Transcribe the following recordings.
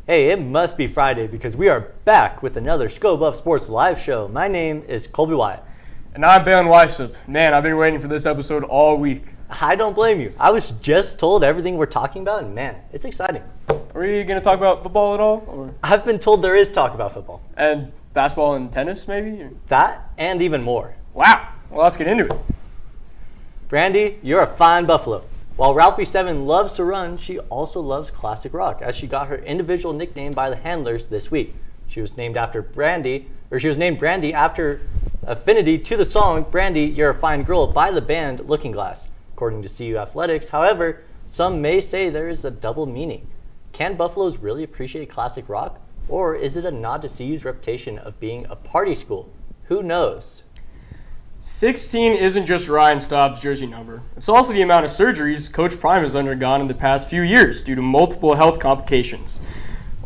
Hey, it must be Friday because we are back with another Sco Buff Sports live show. My name is Colby Wyatt. And I'm Ben Weissop. Man, I've been waiting for this episode all week. I don't blame you. I was just told everything we're talking about, and man, it's exciting. Are you going to talk about football at all? Or? I've been told there is talk about football. And basketball and tennis, maybe? That and even more. Wow. Well, let's get into it. Brandy, you're a fine buffalo. While Ralphie7 loves to run, she also loves classic rock, as she got her individual nickname by the handlers this week. She was named Brandy after affinity to the song Brandy, You're a Fine Girl by the band Looking Glass. According to CU Athletics, however, some may say there is a double meaning. Can Buffaloes really appreciate classic rock? Or is it a nod to CU's reputation of being a party school? Who knows? 16 isn't just Ryan Staub's jersey number. It's also the amount of surgeries Coach Prime has undergone in the past few years due to multiple health complications.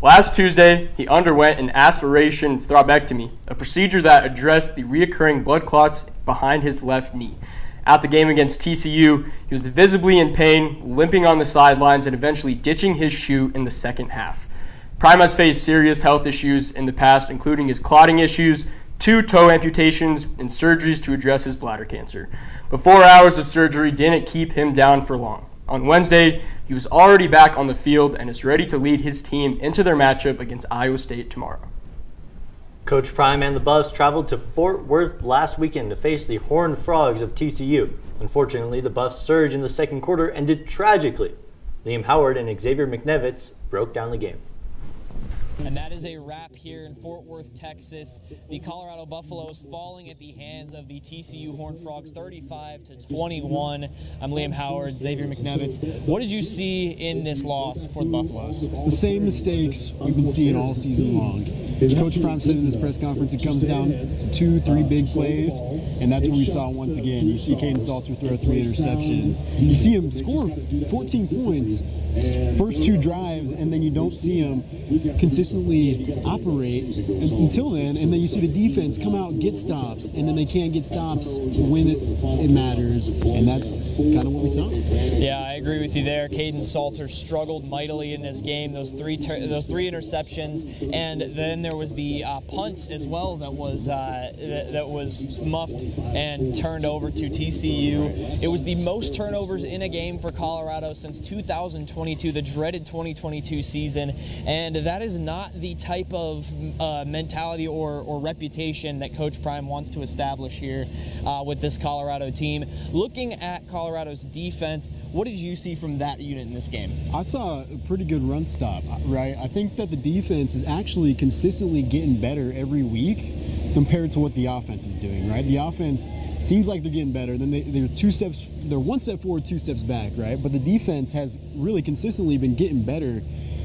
Last Tuesday, he underwent an aspiration thrombectomy, a procedure that addressed the reoccurring blood clots behind his left knee. At the game against TCU, he was visibly in pain, limping on the sidelines, and eventually ditching his shoe in the second half. Prime has faced serious health issues in the past, including his clotting issues, 2 toe amputations, and surgeries to address his bladder cancer. But 4 hours of surgery didn't keep him down for long. On Wednesday, he was already back on the field and is ready to lead his team into their matchup against Iowa State tomorrow. Coach Prime and the Buffs traveled to Fort Worth last weekend to face the Horned Frogs of TCU. Unfortunately, the Buffs' surge in the second quarter ended tragically. Liam Howard and Xavier McNevitz broke down the game. And that is a wrap here in Fort Worth, Texas. The Colorado Buffaloes falling at the hands of the TCU Horned Frogs 35-21. I'm Liam Howard, Xavier McNevitz. What did you see in this loss for the Buffaloes? The same mistakes we've been seeing all season long. Coach Prime said in his press conference it comes down to 2-3 big plays, and that's what we saw once again. You see Caden Salter throw 3 interceptions. You see him score 14 points first 2 drives, and then you don't see him consistently operate until then, and then you see the defense come out, get stops, and then they can't get stops when it matters, and that's kind of what we saw. Yeah, I agree with you there. Caden Salter struggled mightily in this game, those three interceptions, and then there was the punt as well that was muffed and turned over to TCU. It was the most turnovers in a game for Colorado since 2022, the dreaded 2022 season, and that is not the type of mentality or reputation that Coach Prime wants to establish here with this Colorado team. Looking at Colorado's defense, what did you see from that unit in this game? I saw a pretty good run stop, right? I think that the defense is actually consistently getting better every week compared to what the offense is doing, right? The offense seems like they're getting better. Then they're 1 step forward, 2 steps back, right? But the defense has really consistently been getting better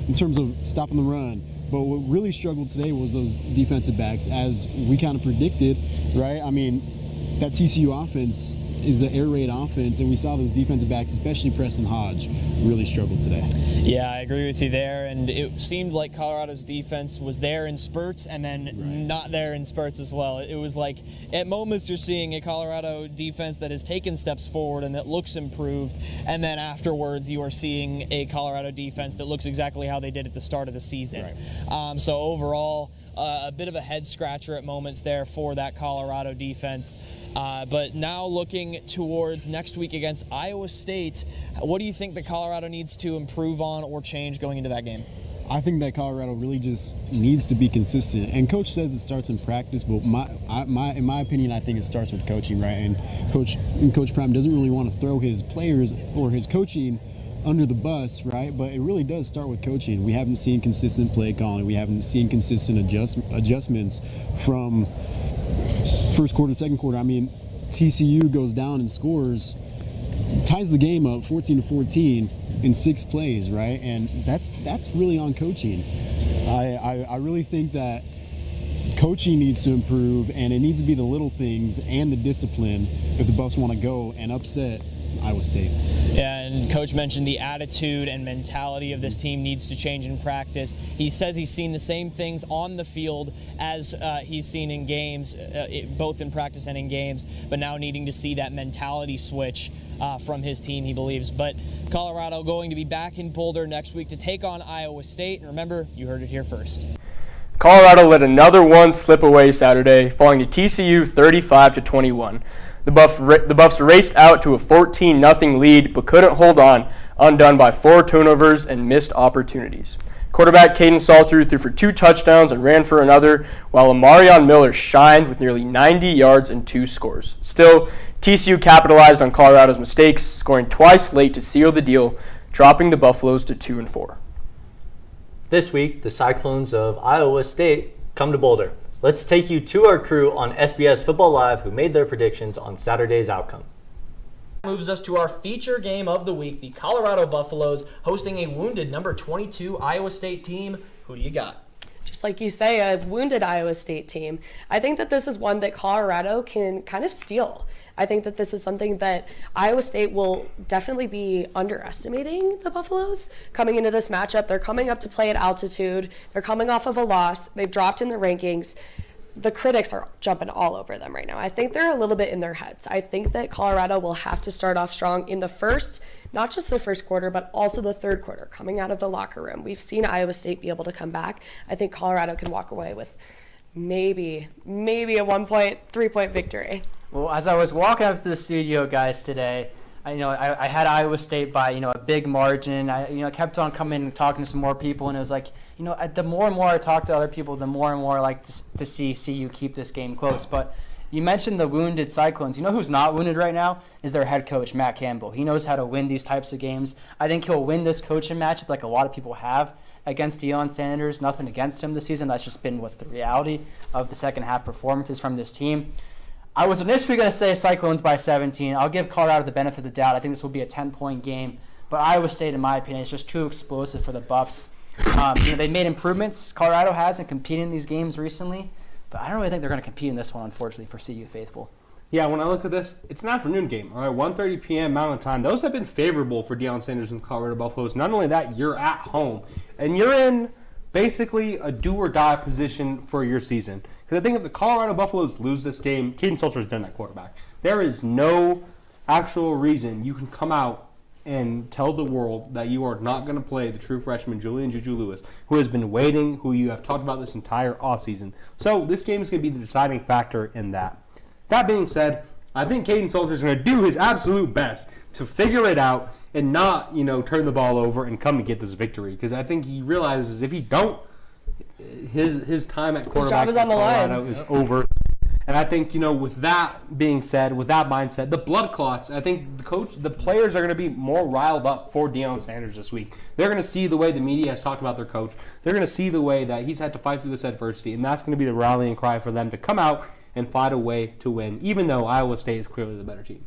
in terms of stopping the run. But what really struggled today was those defensive backs, as we kind of predicted, right? I mean, that TCU offense is an air raid offense, and we saw those defensive backs, especially Preston Hodge, really struggle today. Yeah, I agree with you there, and it seemed like Colorado's defense was there in spurts and then not there in spurts as well. It was like at moments you're seeing a Colorado defense that has taken steps forward and that looks improved, and then afterwards you are seeing a Colorado defense that looks exactly how they did at the start of the season. Right. So overall, a bit of a head scratcher at moments there for that Colorado defense. But now looking towards next week against Iowa State, what do you think that Colorado needs to improve on or change going into that game? I think that Colorado really just needs to be consistent. And Coach says it starts in practice, but in my opinion, I think it starts with coaching, right? And Coach Prime doesn't really want to throw his players or his coaching under the bus, right? But it really does start with coaching. We haven't seen consistent play calling. We haven't seen consistent adjustments from first quarter, second quarter. I mean, TCU goes down and scores, ties the game up 14-14 in 6 plays, right? And that's really on coaching. I really think that coaching needs to improve, and it needs to be the little things and the discipline if the Buffs want to go and upset Iowa State. Yeah, and Coach mentioned the attitude and mentality of this team needs to change in practice. He says he's seen the same things on the field as he's seen in games, both in practice and in games, but now needing to see that mentality switch from his team, he believes. But Colorado going to be back in Boulder next week to take on Iowa State. And remember, you heard it here first. Colorado let another one slip away Saturday, falling to TCU 35-21. The Buffs raced out to a 14-0 lead, but couldn't hold on, undone by 4 turnovers and missed opportunities. Quarterback Caden Salter threw for 2 touchdowns and ran for another, while Amarion Miller shined with nearly 90 yards and 2 scores. Still, TCU capitalized on Colorado's mistakes, scoring twice late to seal the deal, dropping the Buffaloes to 2-4. This week, the Cyclones of Iowa State come to Boulder. Let's take you to our crew on SBS Football Live who made their predictions on Saturday's outcome. Moves us to our feature game of the week, the Colorado Buffaloes hosting a wounded number 22 Iowa State team. Who do you got? Just like you say, a wounded Iowa State team. I think that this is one that Colorado can kind of steal. I think that this is something that Iowa State will definitely be underestimating the Buffaloes coming into this matchup. They're coming up to play at altitude. They're coming off of a loss. They've dropped in the rankings. The critics are jumping all over them right now. I think they're a little bit in their heads. I think that Colorado will have to start off strong in the first, not just the first quarter, but also the third quarter, coming out of the locker room. We've seen Iowa State be able to come back. I think Colorado can walk away with maybe a 3-point victory. Well, as I was walking up to the studio, guys, today, I had Iowa State by, a big margin. I kept on coming and talking to some more people, and it was like, the more and more I talk to other people, the more and more I like to see you keep this game close. But you mentioned the wounded Cyclones. You know who's not wounded right now is their head coach, Matt Campbell. He knows how to win these types of games. I think he'll win this coaching matchup like a lot of people have against Deion Sanders. Nothing against him this season. That's just been what's the reality of the second half performances from this team. I was initially going to say Cyclones by 17. I'll give Colorado the benefit of the doubt. I think this will be a 10-point game. But Iowa State, in my opinion, is just too explosive for the Buffs. They made improvements, Colorado has, in competing in these games recently. But I don't really think they're going to compete in this one, unfortunately, for CU faithful. Yeah, when I look at this, it's an afternoon game. All right, 1:30 p.m. Mountain Time. Those have been favorable for Deion Sanders and the Colorado Buffaloes. Not only that, you're at home. And you're in basically a do-or-die position for your season. Because I think if the Colorado Buffaloes lose this game, Caden Salter's done at quarterback. There is no actual reason you can come out and tell the world that you are not going to play the true freshman Julian Juju Lewis, who has been waiting, who you have talked about this entire offseason. So this game is going to be the deciding factor in that. That being said, I think Caden Salter is going to do his absolute best to figure it out and not, turn the ball over and come and get this victory. Because I think he realizes if he don't, his time at quarterback is on the Colorado line. is over. And I think, with that being said, with that mindset, the blood clots, I think the players are going to be more riled up for Deion Sanders this week. They're going to see the way the media has talked about their coach. They're going to see the way that he's had to fight through this adversity, and that's going to be the rallying cry for them to come out and find a way to win, even though Iowa State is clearly the better team.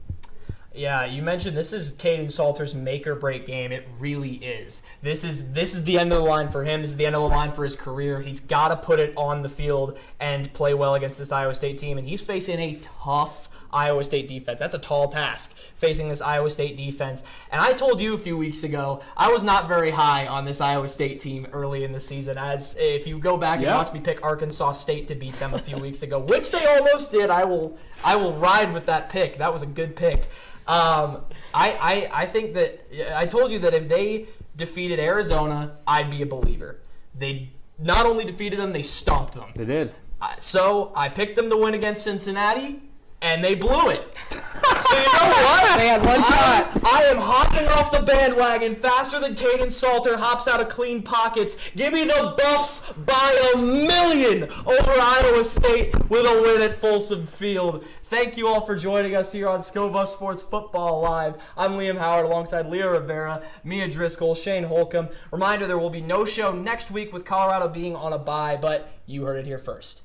Yeah, you mentioned this is Caden Salter's make-or-break game. It really is. This is the end of the line for him. This is the end of the line for his career. He's got to put it on the field and play well against this Iowa State team, and he's facing a tough Iowa State defense. That's a tall task, facing this Iowa State defense. And I told you a few weeks ago, I was not very high on this Iowa State team early in the season. As if you go back and watch me pick Arkansas State to beat them a few weeks ago, which they almost did, I will ride with that pick. That was a good pick. I think that I told you that if they defeated Arizona, I'd be a believer. They not only defeated them, they stomped them. They did. So I picked them to win against Cincinnati, and they blew it. So you know what? They had one shot. I am hopping off the bandwagon faster than Caden Salter hops out of clean pockets. Give me the Buffs by 1,000,000 over Iowa State with a win at Folsom Field. Thank you all for joining us here on Scobuff Sports Football Live. I'm Liam Howard alongside Leah Rivera, Mia Driscoll, Shane Holcomb. Reminder, there will be no show next week with Colorado being on a bye, but you heard it here first.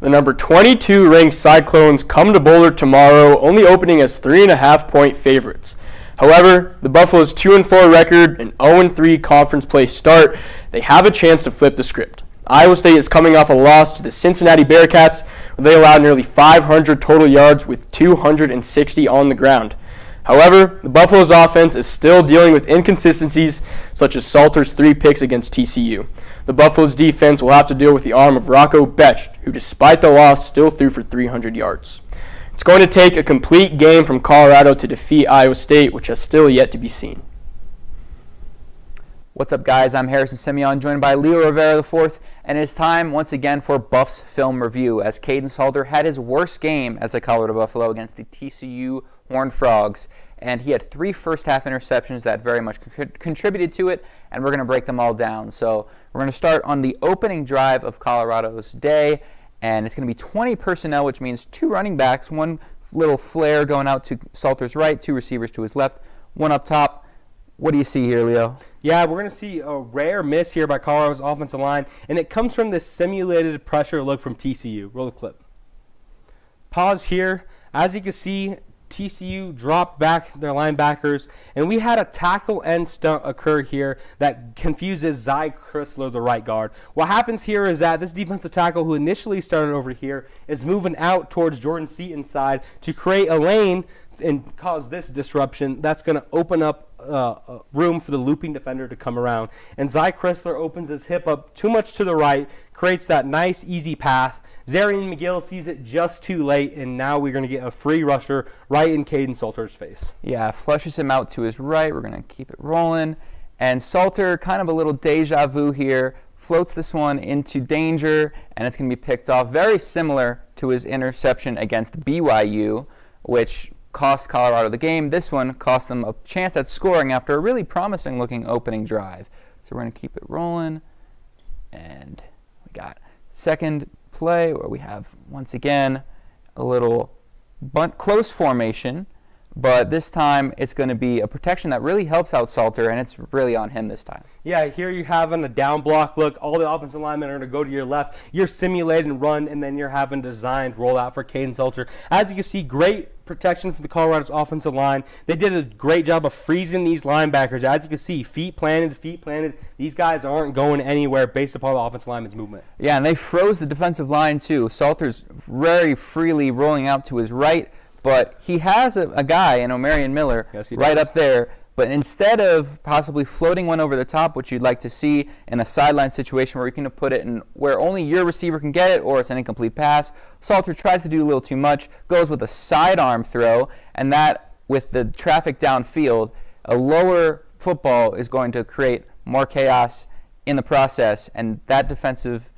The number 22 ranked Cyclones come to Boulder tomorrow, only opening as 3.5-point favorites. However, the Buffalo's 2-4 record and 0-3 conference play start, they have a chance to flip the script. Iowa State is coming off a loss to the Cincinnati Bearcats, where they allowed nearly 500 total yards with 260 on the ground. However, the Buffaloes offense is still dealing with inconsistencies such as Salter's 3 picks against TCU. The Buffaloes defense will have to deal with the arm of Rocco Becht, who despite the loss still threw for 300 yards. It's going to take a complete game from Colorado to defeat Iowa State, which has still yet to be seen. What's up, guys? I'm Harrison Simeon, joined by Leo Rivera IV, and it's time once again for Buffs Film Review, as Caden Salter had his worst game as a Colorado Buffalo against the TCU Horned Frogs, and he had 3 first-half interceptions that very much contributed to it, and we're going to break them all down. So we're going to start on the opening drive of Colorado's day, and it's going to be 20 personnel, which means 2 running backs, 1 little flare going out to Salter's right, 2 receivers to his left, 1 up top. What do you see here, Leo? Yeah, we're going to see a rare miss here by Colorado's offensive line, and it comes from this simulated pressure look from TCU. Roll the clip. Pause here. As you can see, TCU dropped back their linebackers, and we had a tackle end stunt occur here that confuses Zy Chrysler, the right guard. What happens here is that this defensive tackle, who initially started over here, is moving out towards Jordan Seaton's side to create a lane and cause this disruption. That's going to open up room for the looping defender to come around. And Zy Chrysler opens his hip up too much to the right, creates that nice, easy path. Zarian McGill sees it just too late, and now we're going to get a free rusher right in Caden Salter's face. Yeah, flushes him out to his right. We're going to keep it rolling. And Salter, kind of a little deja vu here, floats this one into danger, and it's going to be picked off. Very similar to his interception against BYU, which cost Colorado the game. This one cost them a chance at scoring after a really promising-looking opening drive. So we're going to keep it rolling. And we got second play where we have, once again, a little bunt close formation. But this time it's going to be a protection that really helps out Salter, and it's really on him this time. Yeah, here you're having a down block look. All the offensive linemen are going to go to your left. You're simulating run, and then you're having designed rollout for Caden Salter. As you can see, great protection for the Colorado's offensive line. They did a great job of freezing these linebackers. As you can see, feet planted. These guys aren't going anywhere based upon the offensive lineman's movement. Yeah, and they froze the defensive line too. Salter's very freely rolling out to his right, but he has a guy in Omarion Miller right up there. But instead of possibly floating one over the top, which you'd like to see in a sideline situation where you can put it in where only your receiver can get it, or it's an incomplete pass, Salter tries to do a little too much, goes with a sidearm throw, and that, with the traffic downfield, a lower football is going to create more chaos in the process, and that defensive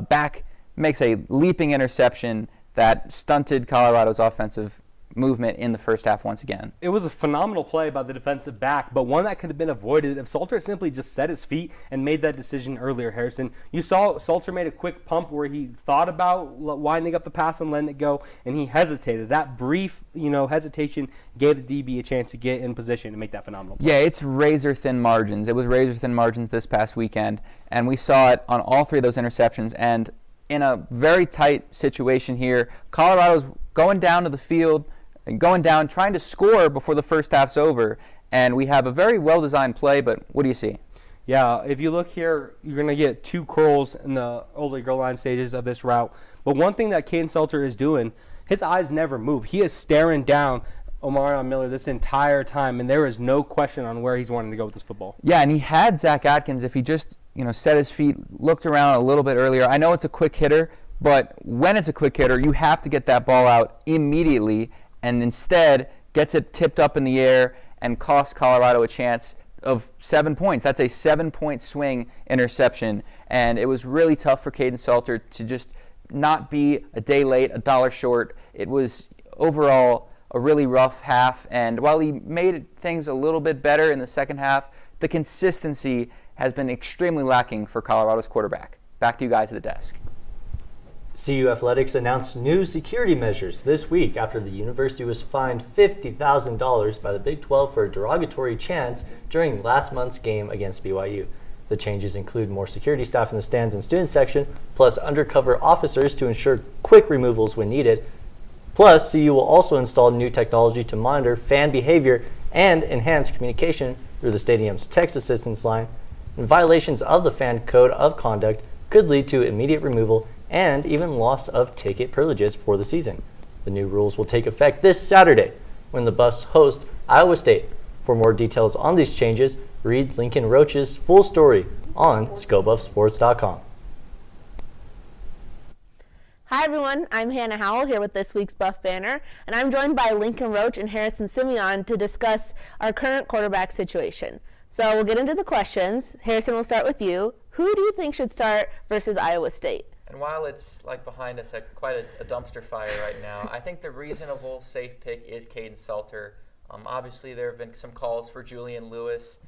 back makes a leaping interception that stunted Colorado's offensive movement in the first half once again. It was a phenomenal play by the defensive back, but one that could have been avoided if Salter simply just set his feet and made that decision earlier, Harrison. You saw Salter made a quick pump where he thought about winding up the pass and letting it go, and he hesitated. That brief, hesitation gave the DB a chance to get in position and make that phenomenal play. Yeah, it's razor-thin margins. It was razor-thin margins this past weekend, and we saw it on all 3 of those interceptions. And in a very tight situation here, Colorado's going down to the field, going down, trying to score before the first half's over. And we have a very well-designed play, but what do you see? Yeah, if you look here, you're going to get 2 curls in the early goal line stages of this route. But one thing that Caden Salter is doing, his eyes never move. He is staring down Omarion Miller this entire time, and there is no question on where he's wanting to go with this football. Yeah, and he had Zach Atkins if he just set his feet, looked around a little bit earlier. I know it's a quick hitter, but when it's a quick hitter, you have to get that ball out immediately, and instead gets it tipped up in the air and costs Colorado a chance of 7 points. That's a 7-point swing interception, and it was really tough for Caden Salter to just not be a day late, a dollar short. It was overall a really rough half, and while he made things a little bit better in the second half, the consistency has been extremely lacking for Colorado's quarterback. Back to you guys at the desk. CU Athletics announced new security measures this week after the university was fined $50,000 by the Big 12 for a derogatory chants during last month's game against BYU. The changes include more security staff in the stands and student section, plus undercover officers to ensure quick removals when needed. Plus, CU will also install new technology to monitor fan behavior and enhance communication through the stadium's text assistance line. And violations of the fan code of conduct could lead to immediate removal and even loss of ticket privileges for the season. The new rules will take effect this Saturday when the Buffs host Iowa State. For more details on these changes, read Lincoln Roach's full story on ScoBuffSports.com. Hi everyone, I'm Hannah Howell here with this week's Buff Banner, and I'm joined by Lincoln Roach and Harrison Simeon to discuss our current quarterback situation. So we'll get into the questions. Harrison, we'll start with you. Who do you think should start versus Iowa State? And while it's like behind us at quite a dumpster fire right now, I think the reasonable safe pick is Caden Salter. Obviously, there have been some calls for Julian Lewis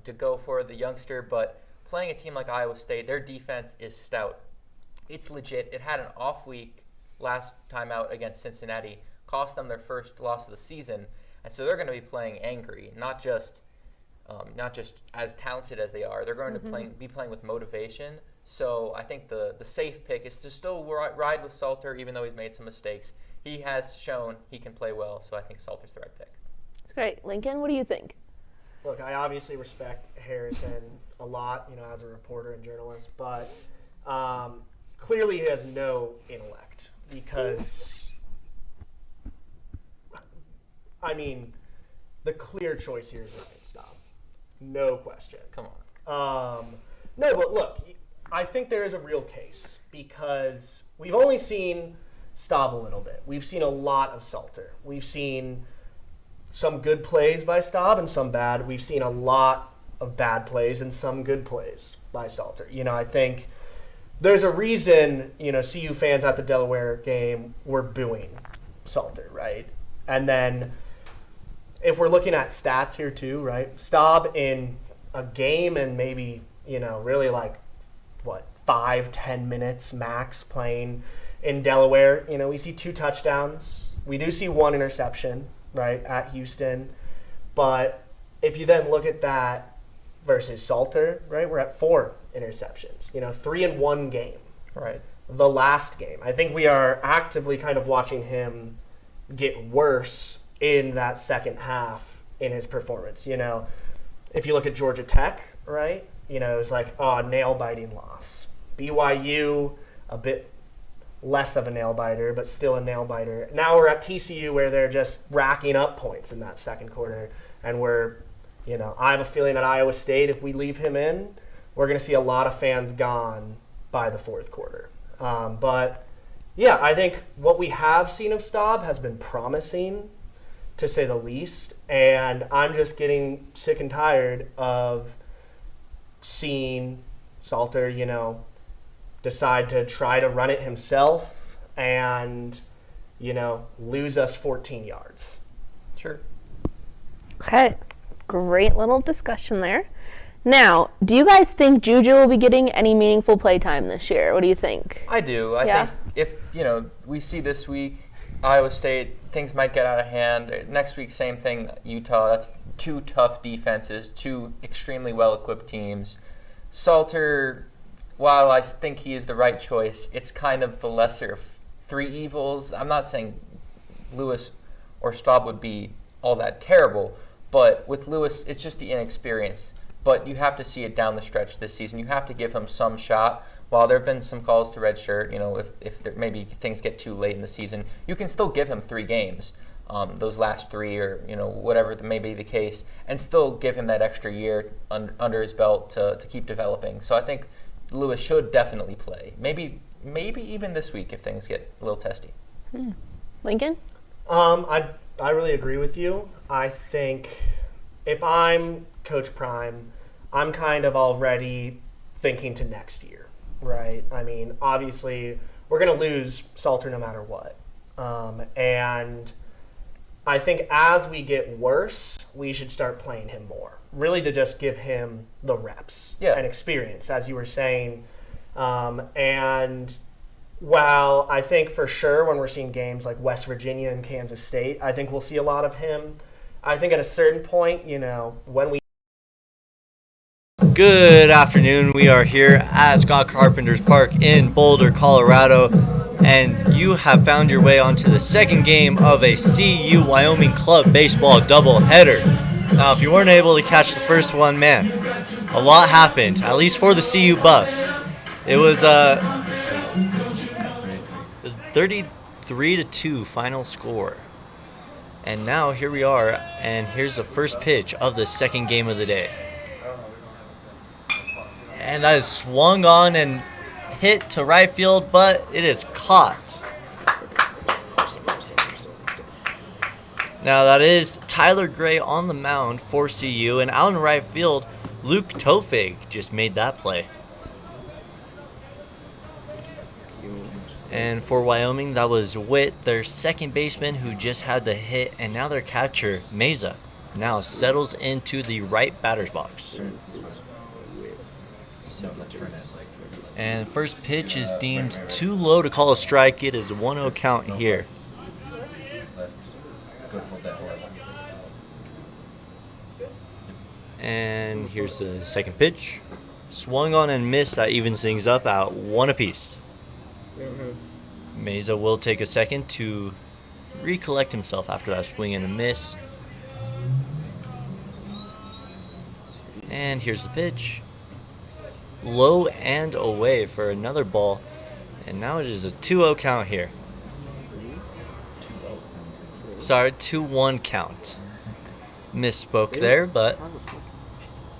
to go for the youngster, but playing a team like Iowa State, their defense is stout. It's legit. It had an off week last time out against Cincinnati, cost them their first loss of the season, and so they're going to be playing angry, not just as talented as they are. They're going to be playing with motivation. So I think the safe pick is to still ride with Salter, even though he's made some mistakes. He has shown he can play well, so I think Salter's the right pick. That's great. Lincoln, what do you think? Look, I obviously respect Harrison a lot, as a reporter and journalist, but clearly he has no intellect because, the clear choice here is Ryan Staub. No question. Come on. No, but look, I think there is a real case because we've only seen Staub a little bit. We've seen a lot of Salter. We've seen some good plays by Staub and some bad. We've seen a lot of bad plays and some good plays by Salter. I think there's a reason, CU fans at the Delaware game were booing Salter, right? And then if we're looking at stats here too, right? Staub in a game and maybe, really 5-10 minutes max playing in Delaware. We see 2 touchdowns. We do see 1 interception, right, at Houston. But if you then look at that versus Salter, right, we're at 4 interceptions, 3 in 1 game. Right. The last game. I think we are actively kind of watching him get worse in that second half in his performance. If you look at Georgia Tech, right, it was nail-biting loss. BYU, a bit less of a nail-biter, but still a nail-biter. Now we're at TCU where they're just racking up points in that second quarter. And I have a feeling at Iowa State, if we leave him in, we're going to see a lot of fans gone by the fourth quarter. But, yeah, I think what we have seen of Staub has been promising, to say the least. And I'm just getting sick and tired of seeing Salter, decide to try to run it himself and, lose us 14 yards. Sure. Okay. Great little discussion there. Now, do you guys think Juju will be getting any meaningful play time this year? What do you think? I do. I think if, we see this week, Iowa State, things might get out of hand. Next week, same thing, Utah. That's 2 tough defenses, 2 extremely well-equipped teams. Salter, while I think he is the right choice, it's kind of the lesser of 3 evils. I'm not saying Lewis or Staub would be all that terrible, but with Lewis, it's just the inexperience. But you have to see it down the stretch this season. You have to give him some shot. While there have been some calls to redshirt, if there, maybe things get too late in the season, you can still give him 3 games, those last 3 or, whatever may be the case, and still give him that extra year under his belt to keep developing. So I think Lewis should definitely play. Maybe even this week if things get a little testy. Lincoln? I really agree with you. I think if I'm Coach Prime, I'm kind of already thinking to next year, right? Obviously, we're going to lose Salter no matter what. And I think as we get worse, we should start playing him more, really to just give him the reps and experience, as you were saying. And while I think for sure when we're seeing games like West Virginia and Kansas State, I think we'll see a lot of him. I think at a certain point, when we Good afternoon. We are here at Scott Carpenter's Park in Boulder, Colorado, and you have found your way onto the second game of a CU Wyoming Club baseball doubleheader. Now, if you weren't able to catch the first one, man, a lot happened, at least for the CU Buffs. It was 33-2 final score. And now here we are, and here's the first pitch of the second game of the day. And that is swung on and hit to right field, but it is caught. Now that is Tyler Gray on the mound for CU, and out in right field, Luke Tofig just made that play. And for Wyoming, that was Witt, their second baseman, who just had the hit, and now their catcher, Meza, now settles into the right batter's box. And first pitch is deemed too low to call a strike. It is 1-0 count here. And here's the second pitch. Swung on and missed. That evens things up at 1 apiece. Meza will take a second to recollect himself after that swing and a miss. And here's the pitch. Low and away for another ball. And now it is a 2-0 count here. Sorry, 2-1 count. Misspoke there, but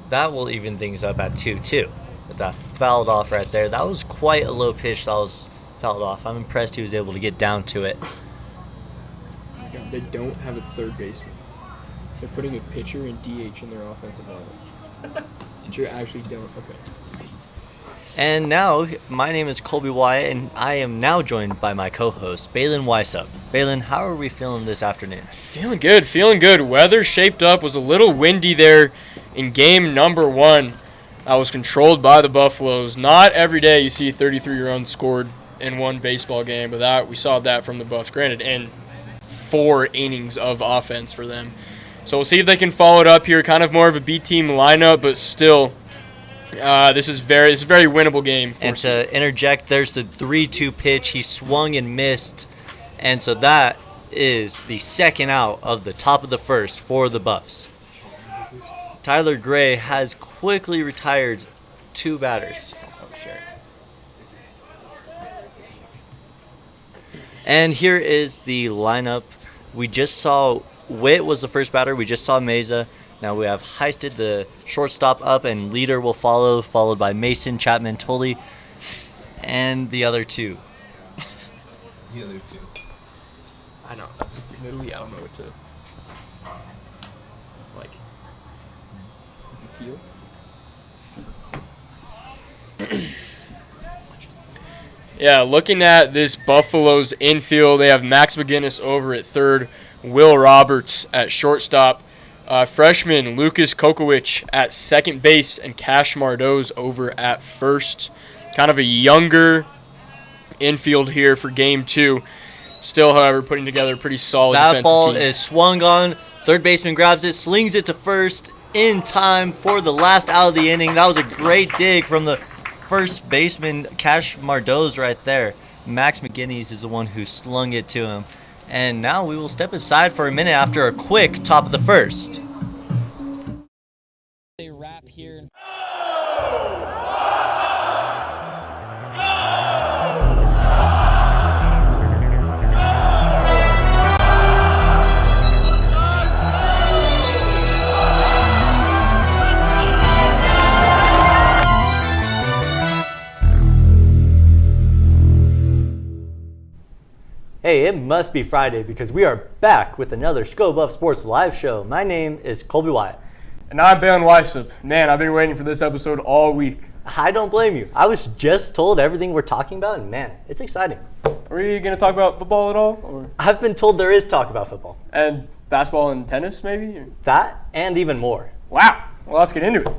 that will even things up at 2-2. But that fouled off right there. That was quite a low pitch that was fouled off. I'm impressed he was able to get down to it. They don't have a third baseman. They're putting a pitcher and DH in their offensive lineup. You actually don't. Okay. And now, my name is Colby Wyatt, and I am now joined by my co-host, Balin Weisup. Balin, how are we feeling this afternoon? Feeling good, feeling good. Weather shaped up, was a little windy there in game number 1. I was controlled by the Buffaloes. Not every day you see 33 runs scored in one baseball game, but we saw that from the Buffs, granted, and 4 innings of offense for them. So we'll see if they can follow it up here. Kind of more of a B team lineup, but still, this is very winnable game. And to interject, there's the 3-2 pitch. He swung and missed, and so that is the second out of the top of the first for the Buffs. Tyler Gray has quickly retired 2 batters. And here is the lineup. We just saw Witt was the first batter. We just saw Meza. Now we have Heisted, the shortstop, up, and leader will follow, followed by Mason, Chapman, Tully, and the other 2. The other 2. I know. That's literally, I don't know what to, feel. Yeah, looking at this Buffalo's infield, they have Max McGinnis over at third, Will Roberts at shortstop, freshman Lucas Kokowicz at second base, and Cash Mardoz over at first. Kind of a younger infield here for game 2. Still, however, putting together a pretty solid defensive team. That ball is swung on. Third baseman grabs it, slings it to first in time for the last out of the inning. That was a great dig from the first baseman, Cash Mardoz, right there. Max McGinnis is the one who slung it to him. And now we will step aside for a minute after a quick top of the first. A wrap here. Hey, it must be Friday because we are back with another Sco Buff Sports live show. My name is Colby Wyatt. And I'm Balin Weisup. Man, I've been waiting for this episode all week. I don't blame you. I was just told everything we're talking about, and man, it's exciting. Are we going to talk about football at all? Or? I've been told there is talk about football. And basketball and tennis, maybe? Or? That and even more. Wow. Well, let's get into it.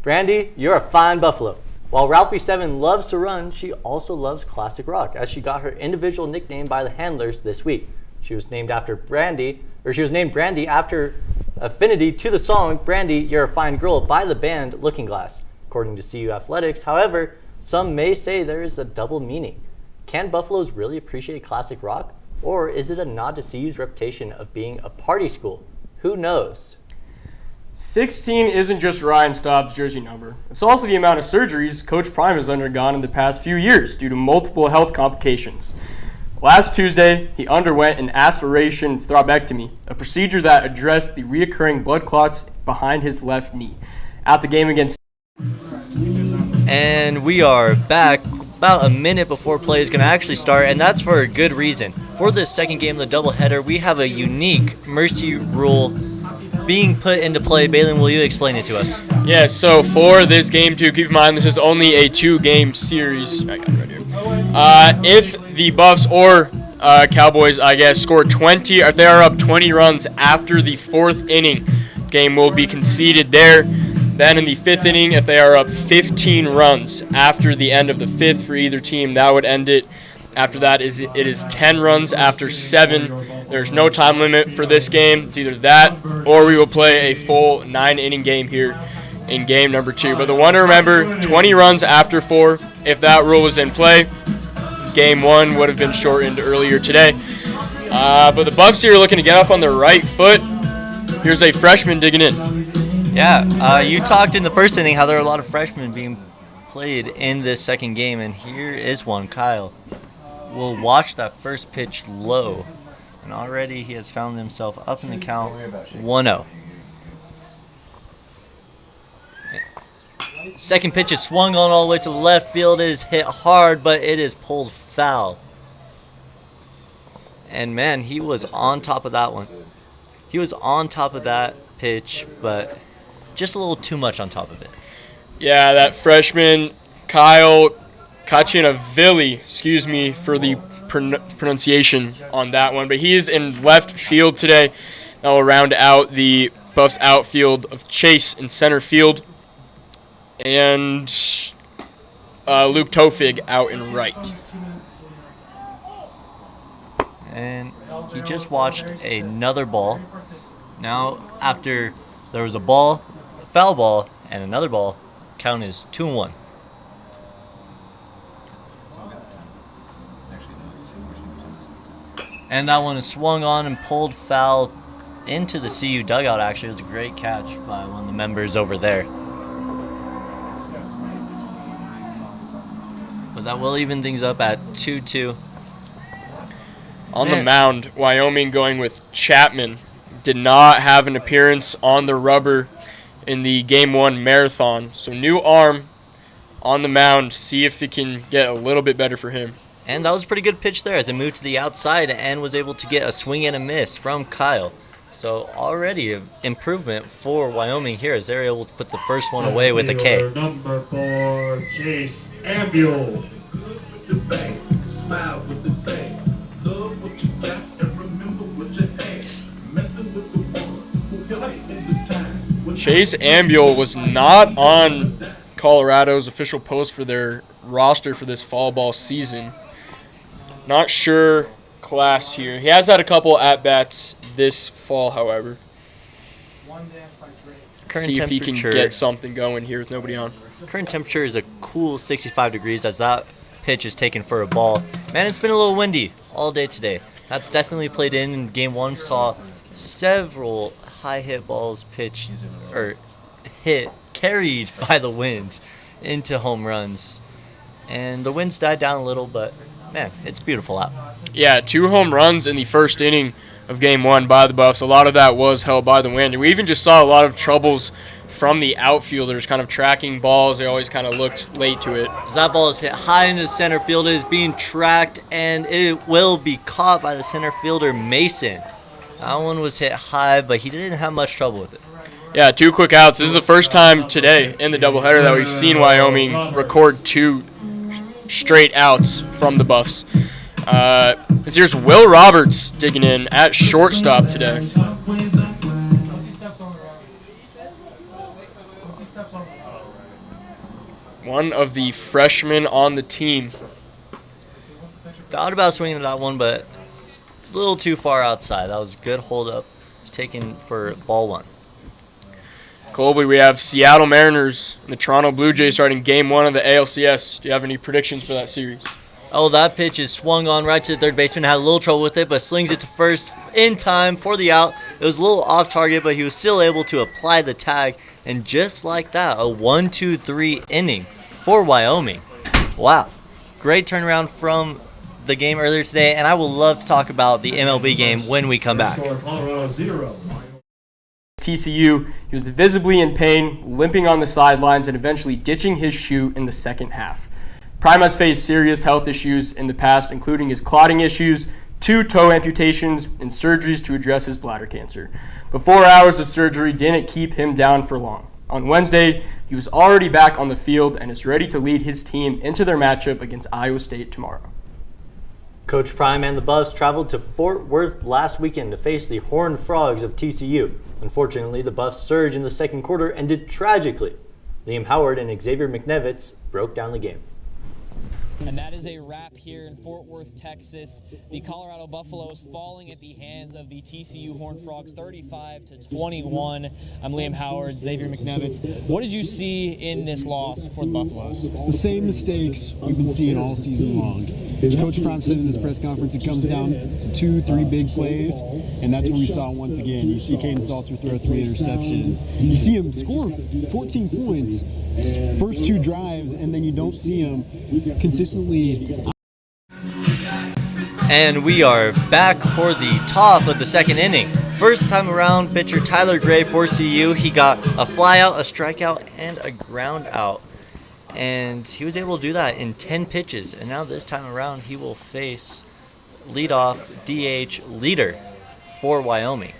Brandy, you're a fine buffalo. While Ralphie7 loves to run, she also loves classic rock, as she got her individual nickname by the handlers this week. She was named Brandy after affinity to the song Brandy, You're a Fine Girl by the band Looking Glass. According to CU Athletics, however, some may say there is a double meaning. Can Buffaloes really appreciate classic rock? Or is it a nod to CU's reputation of being a party school? Who knows? 16 isn't just Ryan Staub's jersey number. It's also the amount of surgeries Coach Prime has undergone in the past few years due to multiple health complications. Last Tuesday, he underwent an aspiration thrombectomy, a procedure that addressed the reoccurring blood clots behind his left knee. At the game against... And we are back about a minute before play is going to actually start, and that's for a good reason. For this second game of the doubleheader, we have a unique mercy rule being put into play. Balin, will you explain it to us? Yeah, so for this game, too, keep in mind this is only a 2-game series. I got it right here. If the Buffs or Cowboys, I guess, score 20, or if they are up 20 runs after the 4th inning, game will be conceded there. Then in the 5th inning, if they are up 15 runs after the end of the 5th for either team, that would end it. After that, it is 10 runs after 7. There's no time limit for this game. It's either that or we will play a full 9-inning game here in game number 2. But the one to remember, 20 runs after 4. If that rule was in play, game 1 would have been shortened earlier today. But the Buffs here are looking to get off on their right foot. Here's a freshman digging in. Yeah, you talked in the first inning how there are a lot of freshmen being played in this second game, and here is one. Kyle will watch that first pitch low, and already he has found himself up in the count 1-0. Second pitch is swung on all the way to the left field. It is hit hard, but it is pulled foul. And man, he was on top of that one. He was on top of that pitch, but just a little too much on top of it. Yeah, that freshman, Kyle Kacinavilli, excuse me for the pronunciation on that one, but he is in left field today. That will round out the Buffs outfield of Chase in center field, and Luke Tofig out in right. And he just watched another ball. Now, after there was a ball, a foul ball, and another ball, count is 2-1. And that one is swung on and pulled foul into the CU dugout, actually. It was a great catch by one of the members over there. But that will even things up at 2-2. On the mound, Wyoming going with Chapman. Did not have an appearance on the rubber in the Game 1 marathon. So new arm on the mound. See if it can get a little bit better for him. And that was a pretty good pitch there as it moved to the outside and was able to get a swing and a miss from Kyle. So already an improvement for Wyoming here as they're able to put the first one away with a K. Number 4, Chase Ambule. Smile with the same. Love what you got and remember what you had. Messing with the ones who got it in the time. Chase Ambule was not on Colorado's official post for their roster for this fall ball season. Not sure class here. He has had a couple at-bats this fall, however. Current See if he can get something going here with nobody on. Current temperature is a cool 65 degrees as that pitch is taken for a ball. Man, it's been a little windy all day today. That's definitely played in Game 1. Saw several high hit balls pitched or hit, carried by the wind into home runs. And the winds died down a little, but man, it's beautiful out. Yeah, 2 home runs in the first inning of Game 1 by the Buffs. A lot of that was held by the wind. And we even just saw a lot of troubles from the outfielders kind of tracking balls. They always kind of looked late to it. As that ball is hit high into the center field, it is being tracked, and it will be caught by the center fielder, Mason. That one was hit high, but he didn't have much trouble with it. Yeah, 2 quick outs. This is the first time today in the doubleheader that we've seen Wyoming record 2 straight outs from the Buffs. Here's Will Roberts digging in at shortstop today. One of the freshmen on the team. Thought about swinging that one, but a little too far outside. That was a good hold up. It's taken for ball 1. Colby, we have Seattle Mariners and the Toronto Blue Jays starting Game 1 of the ALCS. Do you have any predictions for that series? Oh, that pitch is swung on right to the third baseman. Had a little trouble with it, but slings it to first in time for the out. It was a little off target, but he was still able to apply the tag. And just like that, a 1-2-3 inning for Wyoming. Wow. Great turnaround from the game earlier today, and I will love to talk about the MLB game when we come back. TCU, he was visibly in pain, limping on the sidelines, and eventually ditching his shoe in the second half. Prime has faced serious health issues in the past, including his clotting issues, 2 toe amputations, and surgeries to address his bladder cancer. But 4 hours of surgery didn't keep him down for long. On Wednesday, he was already back on the field and is ready to lead his team into their matchup against Iowa State tomorrow. Coach Prime and the Buffs traveled to Fort Worth last weekend to face the Horned Frogs of TCU. Unfortunately, the Buffs' surge in the second quarter ended tragically. Liam Howard and Xavier McNevitz broke down the game. And that is a wrap here in Fort Worth, Texas. The Colorado Buffaloes falling at the hands of the TCU Horned Frogs 35-21. I'm Liam Howard, Xavier McNevitz. What did you see in this loss for the Buffaloes? The same mistakes we've been seeing all season long. Coach Prime said in his press conference it comes down to 2-3 big plays, and that's what we saw once again. You see Caden Salter throw 3 interceptions. You see him score 14 points first 2 drives, and then you don't see him consistently. And we are back for the top of the second inning. First time around, pitcher Tyler Gray for CU. He got a flyout, a strikeout, and a ground out. And he was able to do that in 10 pitches. And now this time around, he will face leadoff DH leader for Wyoming.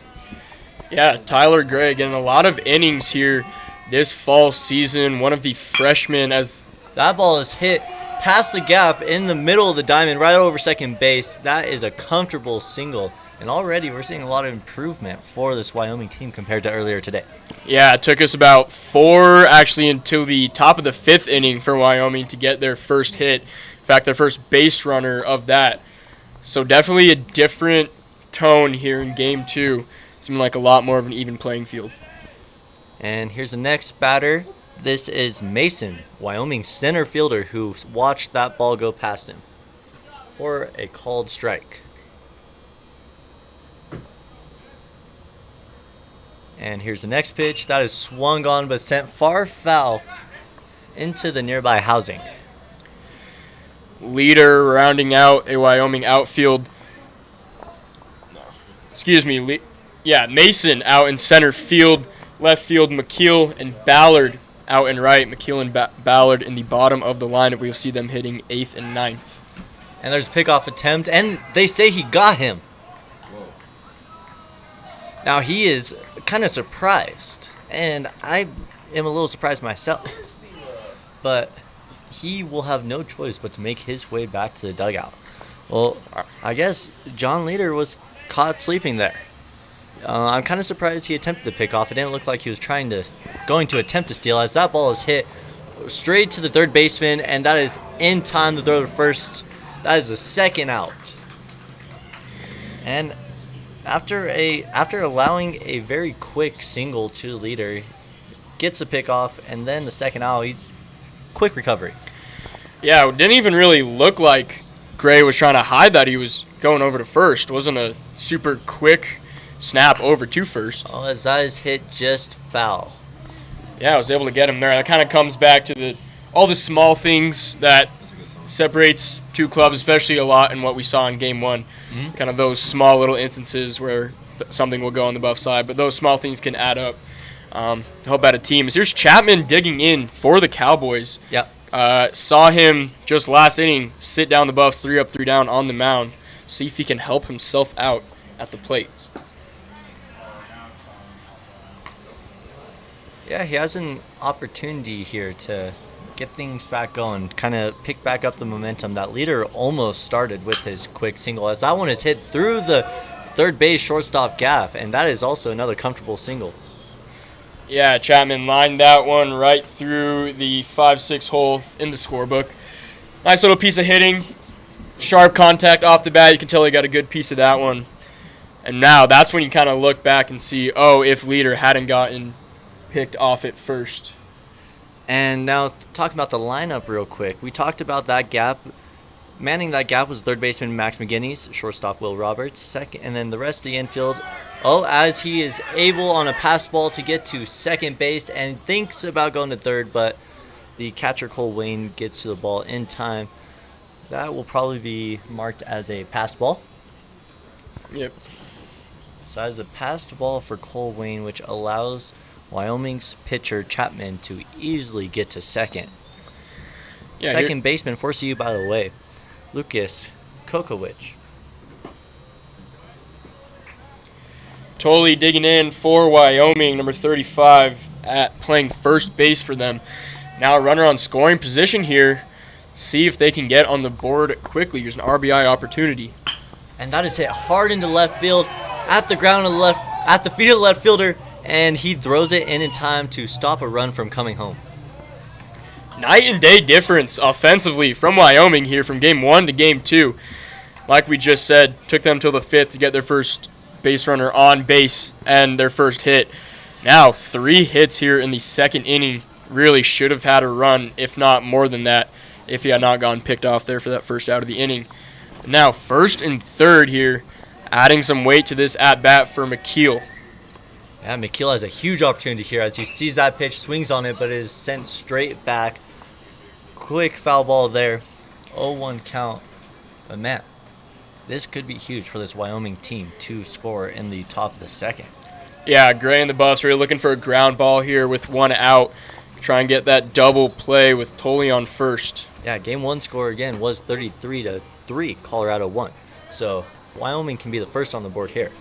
Yeah, Tyler Gray getting a lot of innings here this fall season. One of the freshmen, as that ball is hit past the gap in the middle of the diamond, right over second base. That is a comfortable single. And already we're seeing a lot of improvement for this Wyoming team compared to earlier today. Yeah, it took us about 4, actually, until the top of the 5th inning for Wyoming to get their first hit. In fact, their first base runner of that. So definitely a different tone here in Game 2. Seeming like a lot more of an even playing field. And here's the next batter. This is Mason, Wyoming center fielder, who watched that ball go past him for a called strike. And here's the next pitch. That is swung on but sent far foul into the nearby housing. Leader rounding out a Wyoming outfield. Mason out in center field. Left field, McKeel and Ballard out and right. McKeel and Ballard in the bottom of the lineup. We'll see them hitting 8th and 9th. And there's a pickoff attempt, and they say he got him. Now he is kind of surprised, and I am a little surprised myself. But he will have no choice but to make his way back to the dugout. Well, I guess John Leader was caught sleeping there. I'm kind of surprised he attempted the pickoff. It didn't look like he was going to attempt to steal, as that ball is hit straight to the third baseman, and that is in time to throw to first. That is the second out. And after allowing a very quick single to the leader, gets the pickoff, and then the second out, he's quick recovery. Yeah, it didn't even really look like Gray was trying to hide that he was going over to first. It wasn't a super quick snap over to first. Oh, as that is hit just foul. Yeah, I was able to get him there. That kind of comes back to all the small things that separates two clubs, especially a lot in what we saw in Game 1. Mm-hmm. Kind of those small little instances where something will go on the Buff side, but those small things can add up. Help out a team. Here's Chapman digging in for the Cowboys. Yep. Saw him just last inning sit down the Buffs 3 up, 3 down on the mound. See if he can help himself out at the plate. Yeah, he has an opportunity here to get things back going, kind of pick back up the momentum. That leader almost started with his quick single, as that one is hit through the third base shortstop gap, and that is also another comfortable single. Yeah, Chapman lined that one right through the 5-6 hole in the scorebook. Nice little piece of hitting. Sharp contact off the bat. You can tell he got a good piece of that one. And now that's when you kind of look back and see, if leader hadn't gotten picked off at first. And now talking about the lineup real quick. We talked about that gap. Manning that gap was third baseman Max McGinnis, shortstop Will Roberts, second, and then the rest of the infield. As he is able on a pass ball to get to second base and thinks about going to third, but the catcher Cole Wayne gets to the ball in time. That will probably be marked as a passed ball. Yep. So as a passed ball for Cole Wayne, which allows Wyoming's pitcher Chapman to easily get to second. Yeah, Second baseman for CU, by the way, Lucas Kokowicz. Totally digging in for Wyoming, number 35, at playing first base for them. Now a runner on scoring position here. See if they can get on the board quickly. Here's an RBI opportunity. And that is hit hard into left field, at the ground of the left, at the feet of the left fielder, and he throws it in time to stop a run from coming home. Night and day difference offensively from Wyoming here from game 1 to game 2. Like we just said, took them till the 5th to get their first base runner on base and their first hit. Now 3 hits here in the second inning. Really should have had a run, if not more than that, if he had not gotten picked off there for that first out of the inning. Now first and third here, adding some weight to this at-bat for McKeel. Yeah, McKeel has a huge opportunity here as he sees that pitch, swings on it, but it is sent straight back. Quick foul ball there. 0-1 count. But man, this could be huge for this Wyoming team to score in the top of the second. Yeah, Gray and the Buffs are looking for a ground ball here with 1 out. Try and get that double play with Tolley on first. Yeah, game 1 score again was 33-3. Colorado won. So Wyoming can be the first on the board here.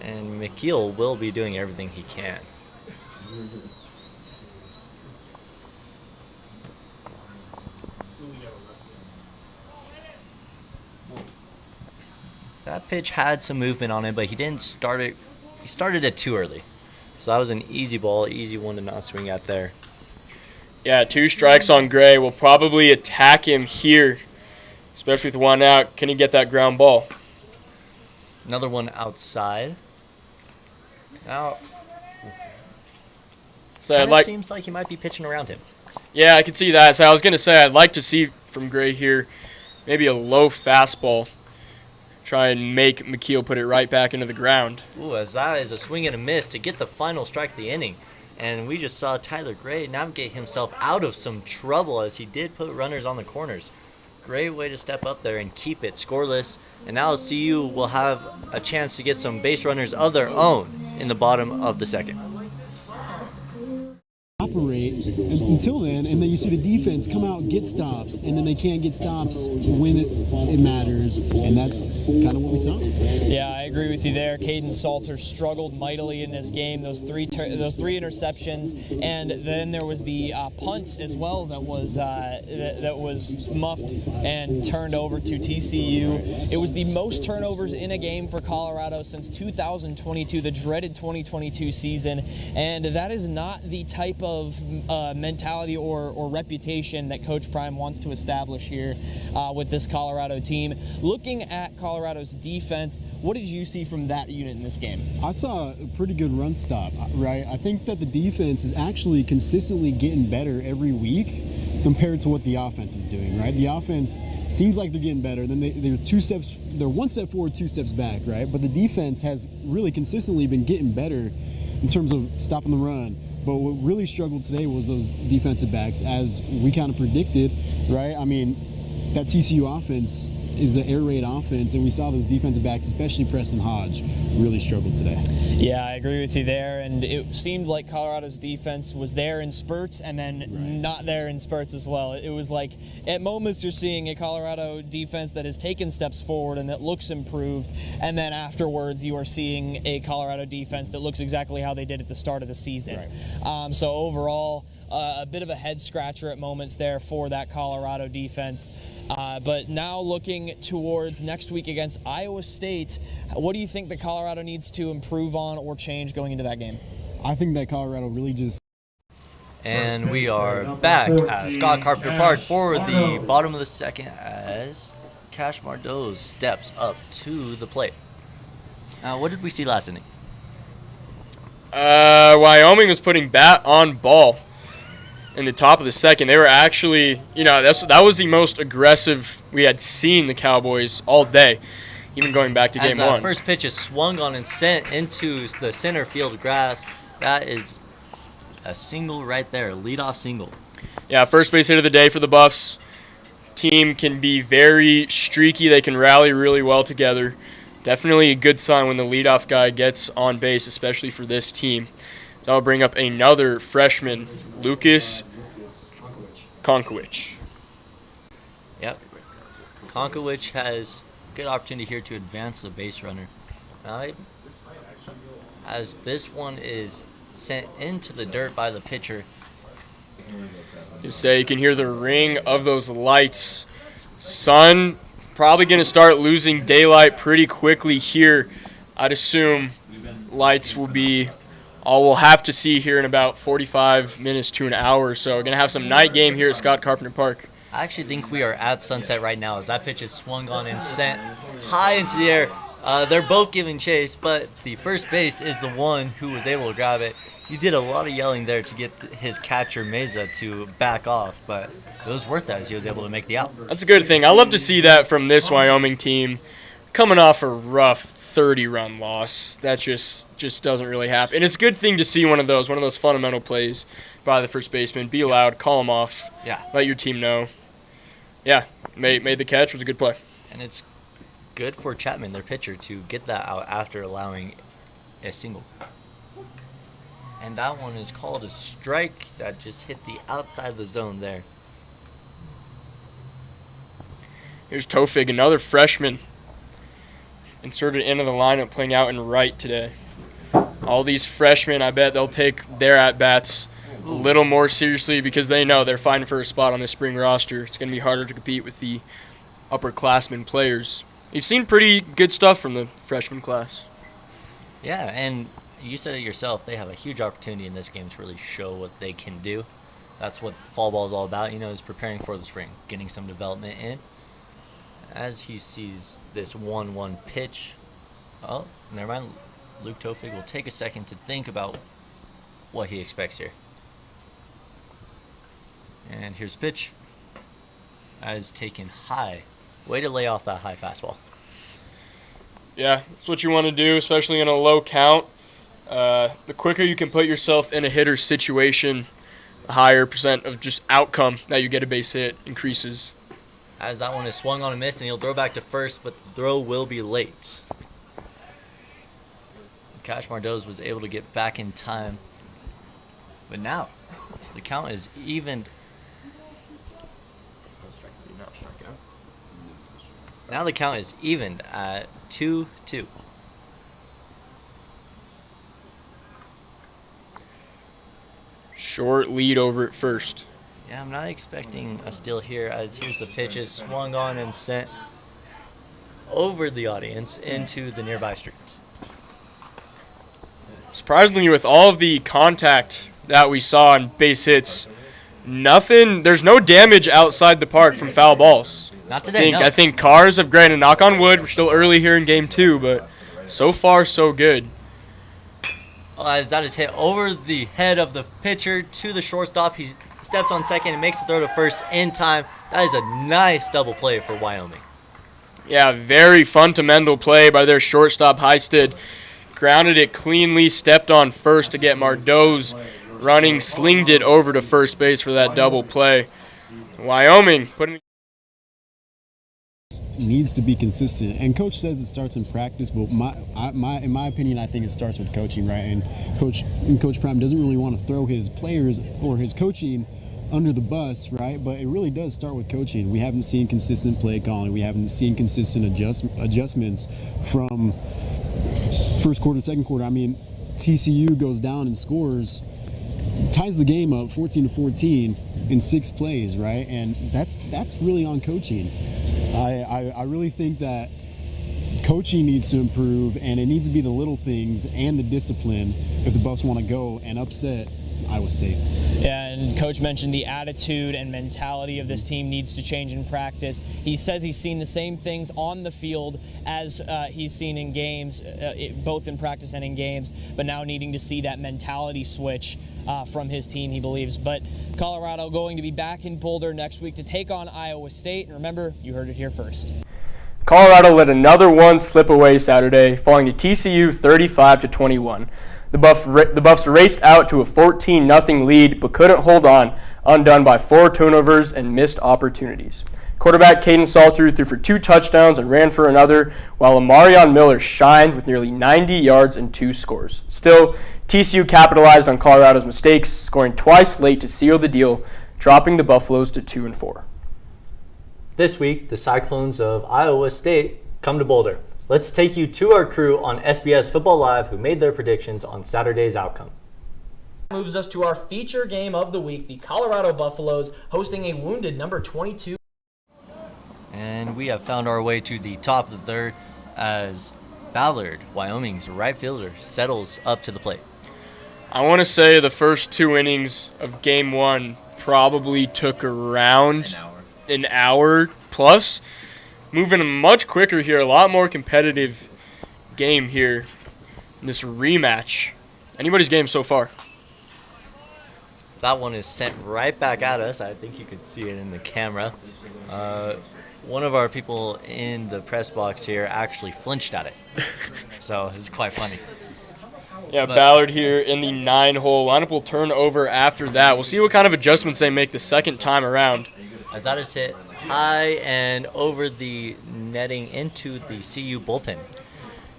And McKeel will be doing everything he can. That pitch had some movement on it, but he didn't start it. He started it too early. So that was an easy ball, easy one to not swing at there. Yeah, 2 strikes on Gray. Will probably attack him here, especially with 1 out. Can he get that ground ball? Another one outside. Now, So seems like he might be pitching around him. Yeah, I can see that. So I was going to say I'd like to see from Gray here maybe a low fastball. Try and make McKeel put it right back into the ground. Ooh, as that is a swing and a miss to get the final strike of the inning. And we just saw Tyler Gray navigate himself out of some trouble as he did put runners on the corners. Great way to step up there and keep it scoreless. And now CU will have a chance to get some base runners of their own in the bottom of the second. Operate until then, and then you see the defense come out and get stops, and then they can't get stops when it matters, and that's kind of what we saw. Yeah, I agree with you there. Caden Salter struggled mightily in this game. Those three interceptions, and then there was the punt as well that was muffed and turned over to TCU. It was the most turnovers in a game for Colorado since 2022, the dreaded 2022 season, and that is not the type of mentality or reputation that Coach Prime wants to establish here with this Colorado team. Looking at Colorado's defense, what did you see from that unit in this game? I saw a pretty good run stop, right? I think that the defense is actually consistently getting better every week compared to what the offense is doing, right? The offense seems like they're getting better. Then they're 1 step forward, 2 steps back, right? But the defense has really consistently been getting better in terms of stopping the run. But what really struggled today was those defensive backs, as we kind of predicted, right? I mean, that TCU offense is an air raid offense, and we saw those defensive backs, especially Preston Hodge, really struggled today. Yeah, I agree with you there, and it seemed like Colorado's defense was there in spurts and then not there in spurts as well. It was like at moments you're seeing a Colorado defense that has taken steps forward and that looks improved, and then afterwards you are seeing a Colorado defense that looks exactly how they did at the start of the season. So overall, a bit of a head scratcher at moments there for that Colorado defense. But now looking towards next week against Iowa State, what do you think that Colorado needs to improve on or change going into that game? I think that Colorado really just... And we are back at Scott Carpenter Park for the bottom of the second as Cash Mardeau steps up to the plate. What did we see last inning? Wyoming was putting bat on ball in the top of the second. They were actually, that was the most aggressive we had seen the Cowboys all day, even going back to game 1. As that first pitch is swung on and sent into the center field grass, that is a single right there, leadoff single. Yeah, first base hit of the day for the Buffs. team can be very streaky. They can rally really well together. Definitely a good sign when the leadoff guy gets on base, especially for this team. So I'll bring up another freshman, Lucas Konkowicz. Yep. Konkowicz has a good opportunity here to advance the base runner. As this one is sent into the dirt by the pitcher. You can hear the ring of those lights. Sun probably going to start losing daylight pretty quickly here. I'd assume lights will be all we'll have to see here in about 45 minutes to an hour or so. We're going to have some night game here at Scott Carpenter Park. I actually think we are at sunset right now as that pitch is swung on and sent high into the air. They're both giving chase, but the first base is the one who was able to grab it. He did a lot of yelling there to get his catcher, Meza, to back off, but it was worth that as he was able to make the out. That's a good thing. I love to see that from this Wyoming team coming off a rough 30-run loss. That just doesn't really happen. And it's a good thing to see one of those fundamental plays by the first baseman. Be loud, call him off, let your team know. Yeah, made the catch. Was a good play. And it's good for Chapman, their pitcher, to get that out after allowing a single. And that one is called a strike that just hit the outside of the zone there. Here's Tofig, another freshman, inserted into the lineup, playing out in right today. All these freshmen, I bet they'll take their at-bats a little more seriously because they know they're fighting for a spot on the spring roster. It's going to be harder to compete with the upperclassmen players. You've seen pretty good stuff from the freshman class. Yeah, and you said it yourself. They have a huge opportunity in this game to really show what they can do. That's what fall ball is all about, is preparing for the spring, getting some development in. As he sees this 1-1 pitch, oh, never mind. Luke Tofig will take a second to think about what he expects here. And here's the pitch. As taken high. Way to lay off that high fastball. Yeah, that's what you want to do, especially in a low count. The quicker you can put yourself in a hitter's situation, the higher percent of just outcome that you get a base hit increases. As that one is swung on a miss, and he'll throw back to first, but the throw will be late. Cash Mardoz was able to get back in time. But now, the count is evened. Now the count is evened at 2-2. Short lead over at first. Yeah, I'm not expecting a steal here, as here's the pitch is swung on and sent over the audience into the nearby street. Surprisingly, with all of the contact that we saw on base hits, there's no damage outside the park from foul balls. Not today, I think cars have granted, knock on wood, we're still early here in game 2, but so far so good. As that is hit over the head of the pitcher to the shortstop, he steps on second and makes the throw to first in time. That is a nice double play for Wyoming. Yeah, very fundamental play by their shortstop, Heisted. Grounded it cleanly, stepped on first to get Mardoz running, slinged it over to first base for that double play. Wyoming putting needs to be consistent, and coach says it starts in practice, but in my opinion, I think it starts with coaching, right? And Coach Prime doesn't really want to throw his players or his coaching under the bus, right? But it really does start with coaching. We haven't seen consistent play calling. We haven't seen consistent adjustments from first quarter, second quarter. I mean, TCU goes down and scores, ties the game up 14-14 in 6 plays, right? And that's really on coaching. I really think that coaching needs to improve, and it needs to be the little things and the discipline if the Buffs want to go and upset Iowa State. Yeah, and Coach mentioned the attitude and mentality of this team needs to change in practice. He says he's seen the same things on the field as he's seen in games, both in practice and in games, but now needing to see that mentality switch from his team, he believes. But Colorado going to be back in Boulder next week to take on Iowa State. And remember, you heard it here first. Colorado let another one slip away Saturday, falling to TCU 35-21. The Buffs raced out to a 14-0 lead, but couldn't hold on, undone by 4 turnovers and missed opportunities. Quarterback Caden Salter threw for 2 touchdowns and ran for another, while Amarion Miller shined with nearly 90 yards and 2 scores. Still, TCU capitalized on Colorado's mistakes, scoring twice late to seal the deal, dropping the Buffaloes to 2-4. This week, the Cyclones of Iowa State come to Boulder. Let's take you to our crew on SBS Football Live who made their predictions on Saturday's outcome. Moves us to our feature game of the week, the Colorado Buffaloes hosting a wounded number 22. And we have found our way to the top of the third as Ballard, Wyoming's right fielder, settles up to the plate. I want to say the first 2 innings of Game 1 probably took around an hour plus. Moving much quicker here, a lot more competitive game here in this rematch. Anybody's game so far. That one is sent right back at us. I think you could see it in the camera. One of our people in the press box here actually flinched at it. So it's quite funny. Yeah, Ballard here in the 9-hole. Lineup will turn over after that. We'll see what kind of adjustments they make the second time around. As that is hit high and over the netting into the CU bullpen.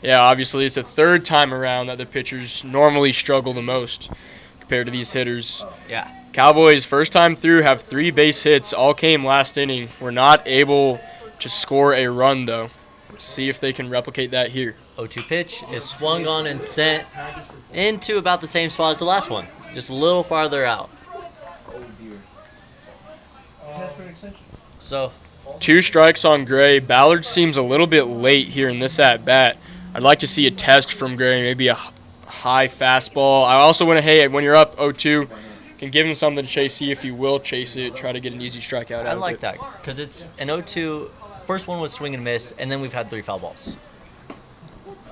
Yeah, obviously it's the third time around that the pitchers normally struggle the most compared to these hitters. Yeah. Cowboys, first time through, have 3 base hits. All came last inning. We're not able to score a run, though. See if they can replicate that here. 0-2 pitch is swung on and sent into about the same spot as the last one, just a little farther out. So, 2 strikes on Gray. Ballard seems a little bit late here in this at-bat. I'd like to see a test from Gray, maybe a high fastball. I also want to, hey, when you're up 0-2, can give him something to chase, see if he will chase it, try to get an easy strikeout out I of like it. that because it's an 0-2. First one was swing and miss, and then we've had 3 foul balls.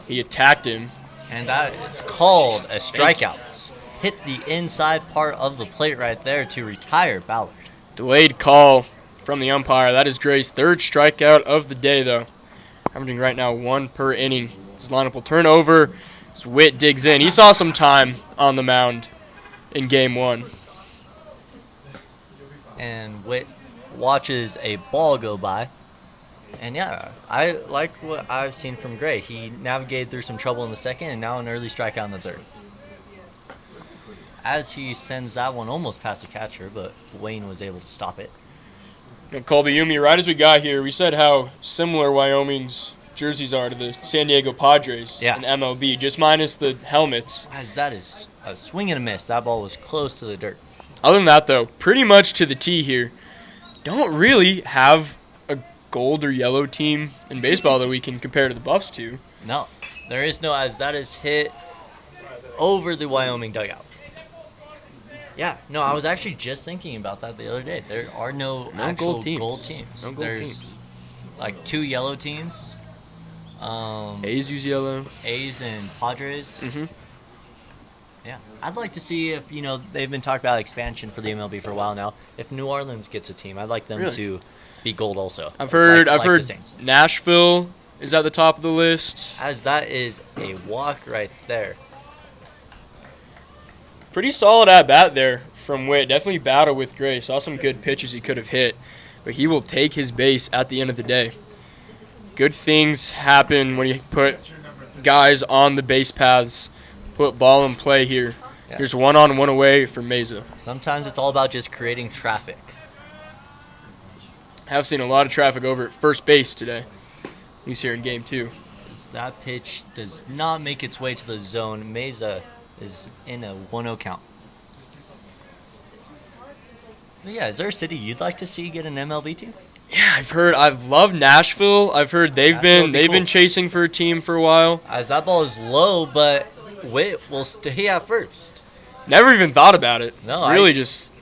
He attacked him. And that is called a strikeout. Hit the inside part of the plate right there to retire Ballard. Delayed call from the umpire. That is Gray's 3rd strikeout of the day, though. Averaging right now 1 per inning. His lineup will turn over as Witt digs in. He saw some time on the mound in Game 1. And Witt watches a ball go by. And yeah, I like what I've seen from Gray. He navigated through some trouble in the second and now an early strikeout in the third. As he sends that one almost past the catcher, but Wayne was able to stop it. And Colby Yumi, right as we got here, we said how similar Wyoming's jerseys are to the San Diego Padres in MLB, just minus the helmets. As that is a swing and a miss. That ball was close to the dirt. Other than that, though, pretty much to the tee here. Don't really have a gold or yellow team in baseball that we can compare to the Buffs to. No, there is no, as that is hit over the Wyoming dugout. Yeah, no, I was actually just thinking about that the other day. There are no actual gold teams. No gold There's teams. like 2 yellow teams. A's use yellow. A's and Padres. Mm-hmm. Yeah, I'd like to see if, they've been talking about expansion for the MLB for a while now. If New Orleans gets a team, I'd like them to be gold also. I've heard the Saints. Nashville is at the top of the list. As that is a walk right there. Pretty solid at bat there from Witt. Definitely battled with Gray. Saw some good pitches he could have hit, but he will take his base at the end of the day. Good things happen when you put guys on the base paths, put ball in play here. Yeah. Here's 1-on-1 away for Mesa. Sometimes it's all about just creating traffic. Have seen a lot of traffic over at first base today. He's here in Game 2. As that pitch does not make its way to the zone. Mesa is in a 1-0 count. But yeah, is there a city you'd like to see get an MLB team? Yeah, I've loved Nashville. I've heard they've been chasing for a team for a while. As that ball is low, but Witt will stay at first. Never even thought about it. No, really just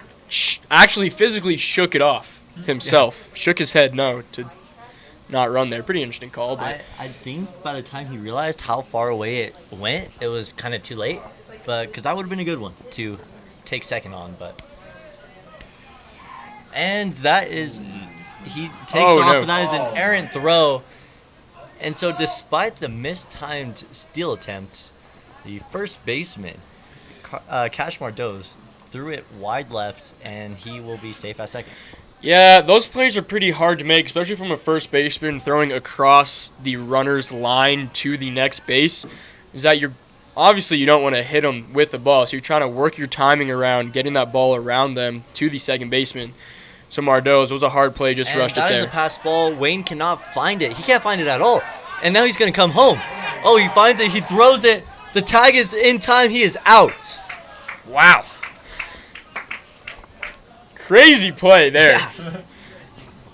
actually physically shook it off himself. Yeah. Shook his head no to not run there. Pretty interesting call. But I think by the time he realized how far away it went, it was kind of too late. But because that would have been a good one to take second on. And that is, he takes off, and that is an errant throw. And so despite the mistimed steal attempt, the first baseman, Cash Mardoz, threw it wide left, and he will be safe at second. Yeah, those plays are pretty hard to make, especially from a first baseman throwing across the runner's line to the next base. Is that you don't want to hit them with the ball, so you're trying to work your timing around getting that ball around them to the second baseman. So Mardeau's was a hard play, just rushed it there. That is a pass ball. Wayne cannot find it. He can't find it at all. And now he's going to come home. Oh, he finds it. He throws it. The tag is in time. He is out. Wow. Crazy play there. Yeah.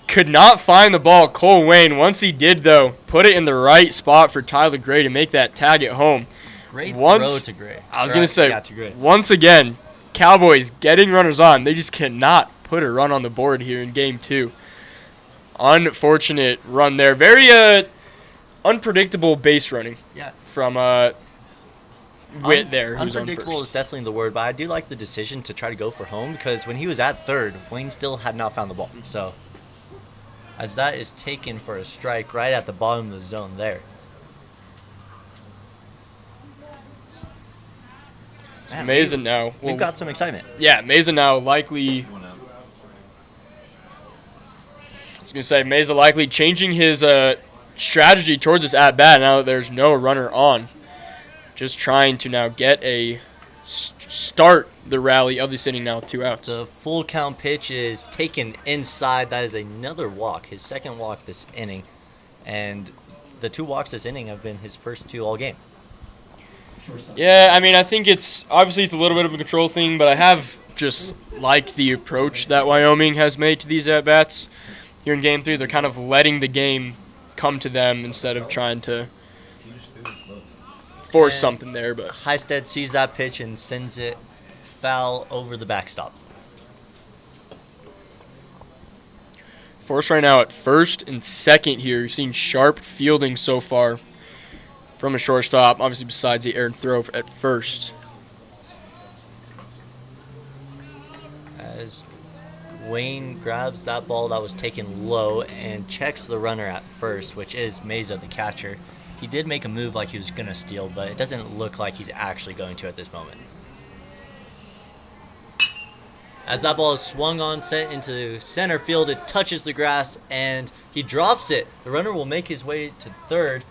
Could not find the ball, Cole Wayne. Once he did, though, put it in the right spot for Tyler Gray to make that tag at home. Great throw to Gray. I was going to say, once again, Cowboys getting runners on. They just cannot put a run on the board here in Game 2. Unfortunate run there. Very unpredictable base running from Witt there. Unpredictable is definitely the word, but I do like the decision to try to go for home because when he was at third, Wayne still had not found the ball. So, as that is taken for a strike right at the bottom of the zone there. Man, Mason now. We've got some excitement. Yeah, Mason now likely. I was going to say, Mason likely changing his strategy towards this at-bat now that there's no runner on. Just trying to now get a start the rally of this inning now with 2 outs. The full count pitch is taken inside. That is another walk, his second walk this inning. And the 2 walks this inning have been his first 2 all game. Yeah, I mean, I think it's a little bit of a control thing, but I have just liked the approach that Wyoming has made to these at-bats. Here in Game 3, they're kind of letting the game come to them instead of trying to force something there. But Highstead sees that pitch and sends it foul over the backstop. Force right now at first and second here. You're seeing sharp fielding so far from a shortstop, obviously besides the errant throw at first. As Wayne grabs that ball that was taken low and checks the runner at first, which is Meza, the catcher. He did make a move like he was going to steal, but it doesn't look like he's actually going to at this moment. As that ball is swung on, sent into center field, it touches the grass, and he drops it. The runner will make his way to third.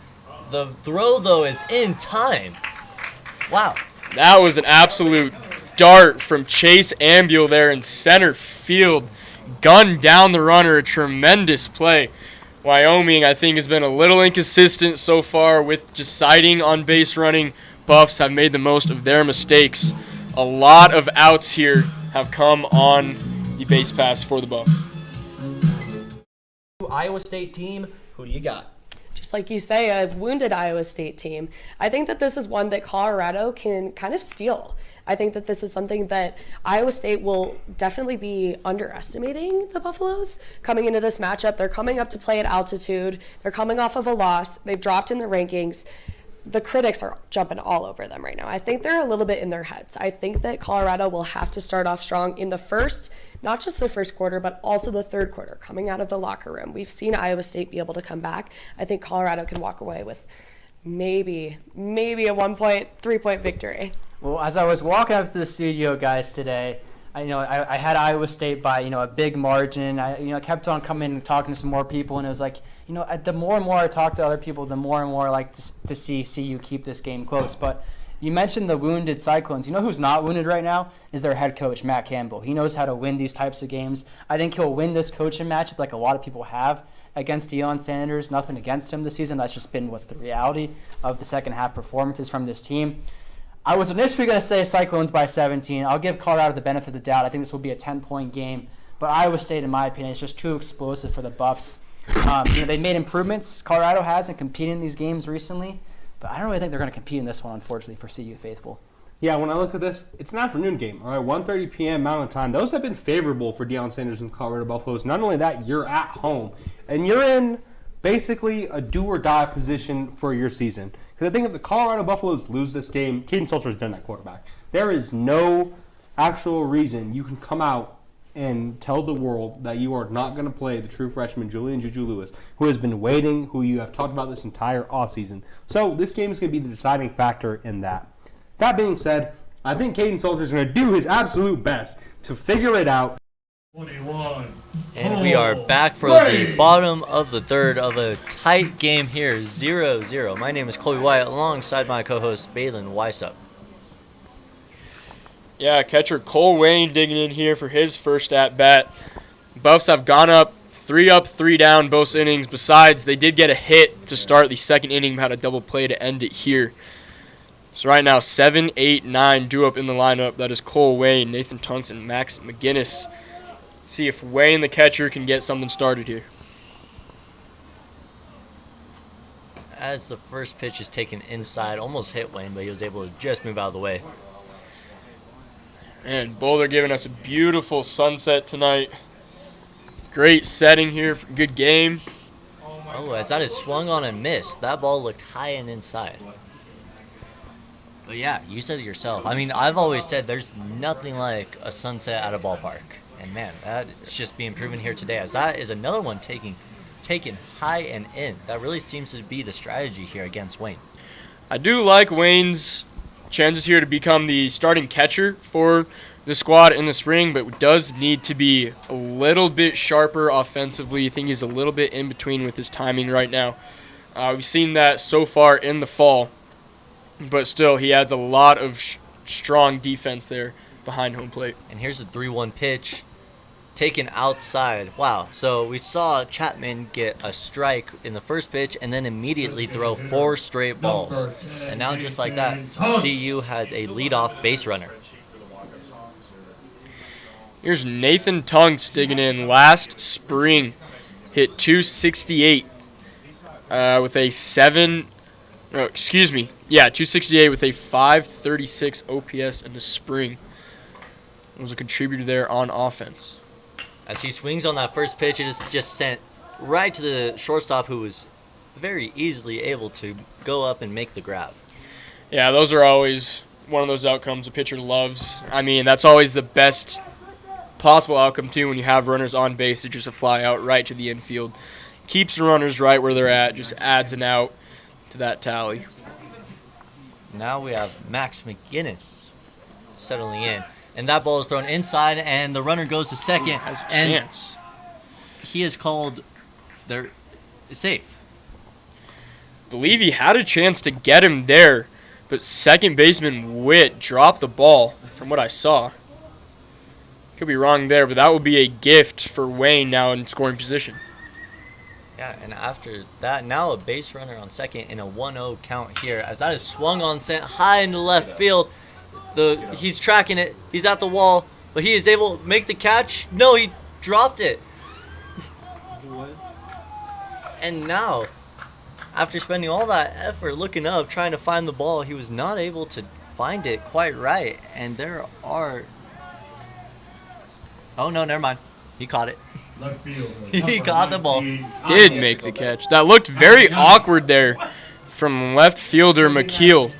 The throw, though, is in time. Wow. That was an absolute dart from Chase Ambule there in center field. Gunned down the runner, a tremendous play. Wyoming, I think, has been a little inconsistent so far with deciding on base running. Buffs have made the most of their mistakes. A lot of outs here have come on the base pass for the Buffs. Iowa State team, who do you got? Just like you say, a wounded Iowa State team. I think that this is one that Colorado can kind of steal. I think that this is something that Iowa State will definitely be underestimating the Buffaloes coming into this matchup. They're coming up to play at altitude. They're coming off of a loss. They've dropped in the rankings. The critics are jumping all over them right now. I think they're a little bit in their heads. I think that Colorado will have to start off strong in the first, not just the first quarter, but also the third quarter, coming out of the locker room. We've seen Iowa State be able to come back. I think Colorado can walk away with maybe a 3-point victory. Well, as I was walking up to the studio, guys, today, I had Iowa State by a big margin. I kept on coming and talking to some more people, and it was like, the more and more I talk to other people, the more and more I like to see you keep this game close. But you mentioned the wounded Cyclones. You know who's not wounded right now is their head coach, Matt Campbell. He knows how to win these types of games. I think he'll win this coaching matchup like a lot of people have against Deion Sanders. Nothing against him this season. That's just been what's the reality of the second half performances from this team. I was initially going to say Cyclones by 17. I'll give Colorado the benefit of the doubt. I think this will be a 10-point game. But Iowa State, in my opinion, is just too explosive for the Buffs. They made improvements, Colorado has, in competing in these games recently. But I don't really think they're going to compete in this one, unfortunately, for CU faithful. Yeah, when I look at this, it's an afternoon game. All right, 1:30 p.m. Mountain Time. Those have been favorable for Deion Sanders and the Colorado Buffaloes. Not only that, you're at home. And you're in basically a do-or-die position for your season. Because I think if the Colorado Buffaloes lose this game, Caden Salter's done that quarterback. There is no actual reason you can come out and tell the world that you are not going to play the true freshman Julian Juju Lewis, who has been waiting, who you have talked about this entire offseason. So this game is going to be the deciding factor in that. That being said, I think Caden Salter is going to do his absolute best to figure it out. 21. And we are back for the bottom of the third of a tight game here, 0-0. My name is Colby Wyatt, alongside my co-host, Balin Weisup. Yeah, catcher Cole Wayne digging in here for his first at-bat. Buffs have gone up, 3 down both innings. Besides, they did get a hit to start the second inning, had a double play to end it here. So right now, 7, 8, 9 due up in the lineup. That is Cole Wayne, Nathan Tunks, and Max McGinnis. See if Wayne, the catcher, can get something started here. As the first pitch is taken inside, almost hit Wayne, but he was able to just move out of the way. And Boulder giving us a beautiful sunset tonight. Great setting here for a good game. Oh, as that is swung on and missed, that ball looked high and inside. But yeah, you said it yourself. I mean, I've always said there's nothing like a sunset at a ballpark. And man, that's just being proven here today, as that is another one taken high and in. That really seems to be the strategy here against Wayne. I do like Wayne's chances here to become the starting catcher for the squad in the spring, but does need to be a little bit sharper offensively. I think he's a little bit in between with his timing right now. We've seen that so far in the fall, but still he adds a lot of strong defense there behind home plate. And here's the 3-1 pitch taken outside. Wow. So we saw Chapman get a strike in the first pitch and then immediately throw 4 straight balls. And now just like that, CU has a leadoff base runner. Here's Nathan Tunks digging in. Last spring, hit 268 with a 268 with a 536 OPS in the spring. Was a contributor there on offense. As he swings on that first pitch, it is just sent right to the shortstop, who was very easily able to go up and make the grab. Yeah, those are always one of those outcomes a pitcher loves. I mean, that's always the best possible outcome, too, when you have runners on base. It's just a fly out right to the infield. Keeps the runners right where they're at, just adds an out to that tally. Now we have Max McGinnis settling in. And that ball is thrown inside, and the runner goes to second. Has a and chance. He is called there safe. Believe he had a chance to get him there, but second baseman Witt dropped the ball from what I saw. Could be wrong there, but that will be a gift for Wayne now in scoring position. Yeah, and after that, now a base runner on second in a 1-0 count here, as that is swung on, sent high into left field. He's tracking it. He's at the wall, but he is able to make the catch. No, he dropped it. And now, after spending all that effort looking up, trying to find the ball, he was not able to find it quite right. And there are... Oh, no, never mind. He caught it. He caught the ball. Did make the catch. That looked very awkward there from left fielder McKeel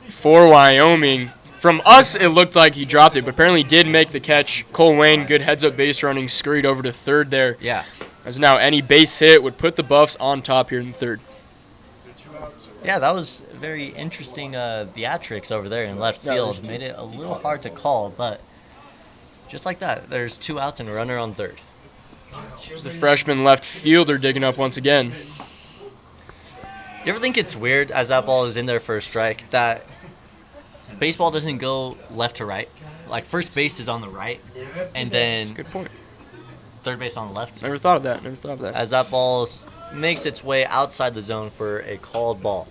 for Wyoming. From us, it looked like he dropped it, but apparently did make the catch. Cole Wayne, good heads-up base running, scurried over to third there. Yeah. As now any base hit would put the Buffs on top here in the third. Yeah, that was very interesting theatrics over there in left field. Made it a little hard to call, but just like that, there's 2 outs and a runner on third. There's the freshman left fielder digging up once again. You ever think it's weird, as that ball is in there for a strike, that baseball doesn't go left to right? Like, first base is on the right, and then Good point. third base on the left. Never thought of that. As that ball makes its way outside the zone for a called ball.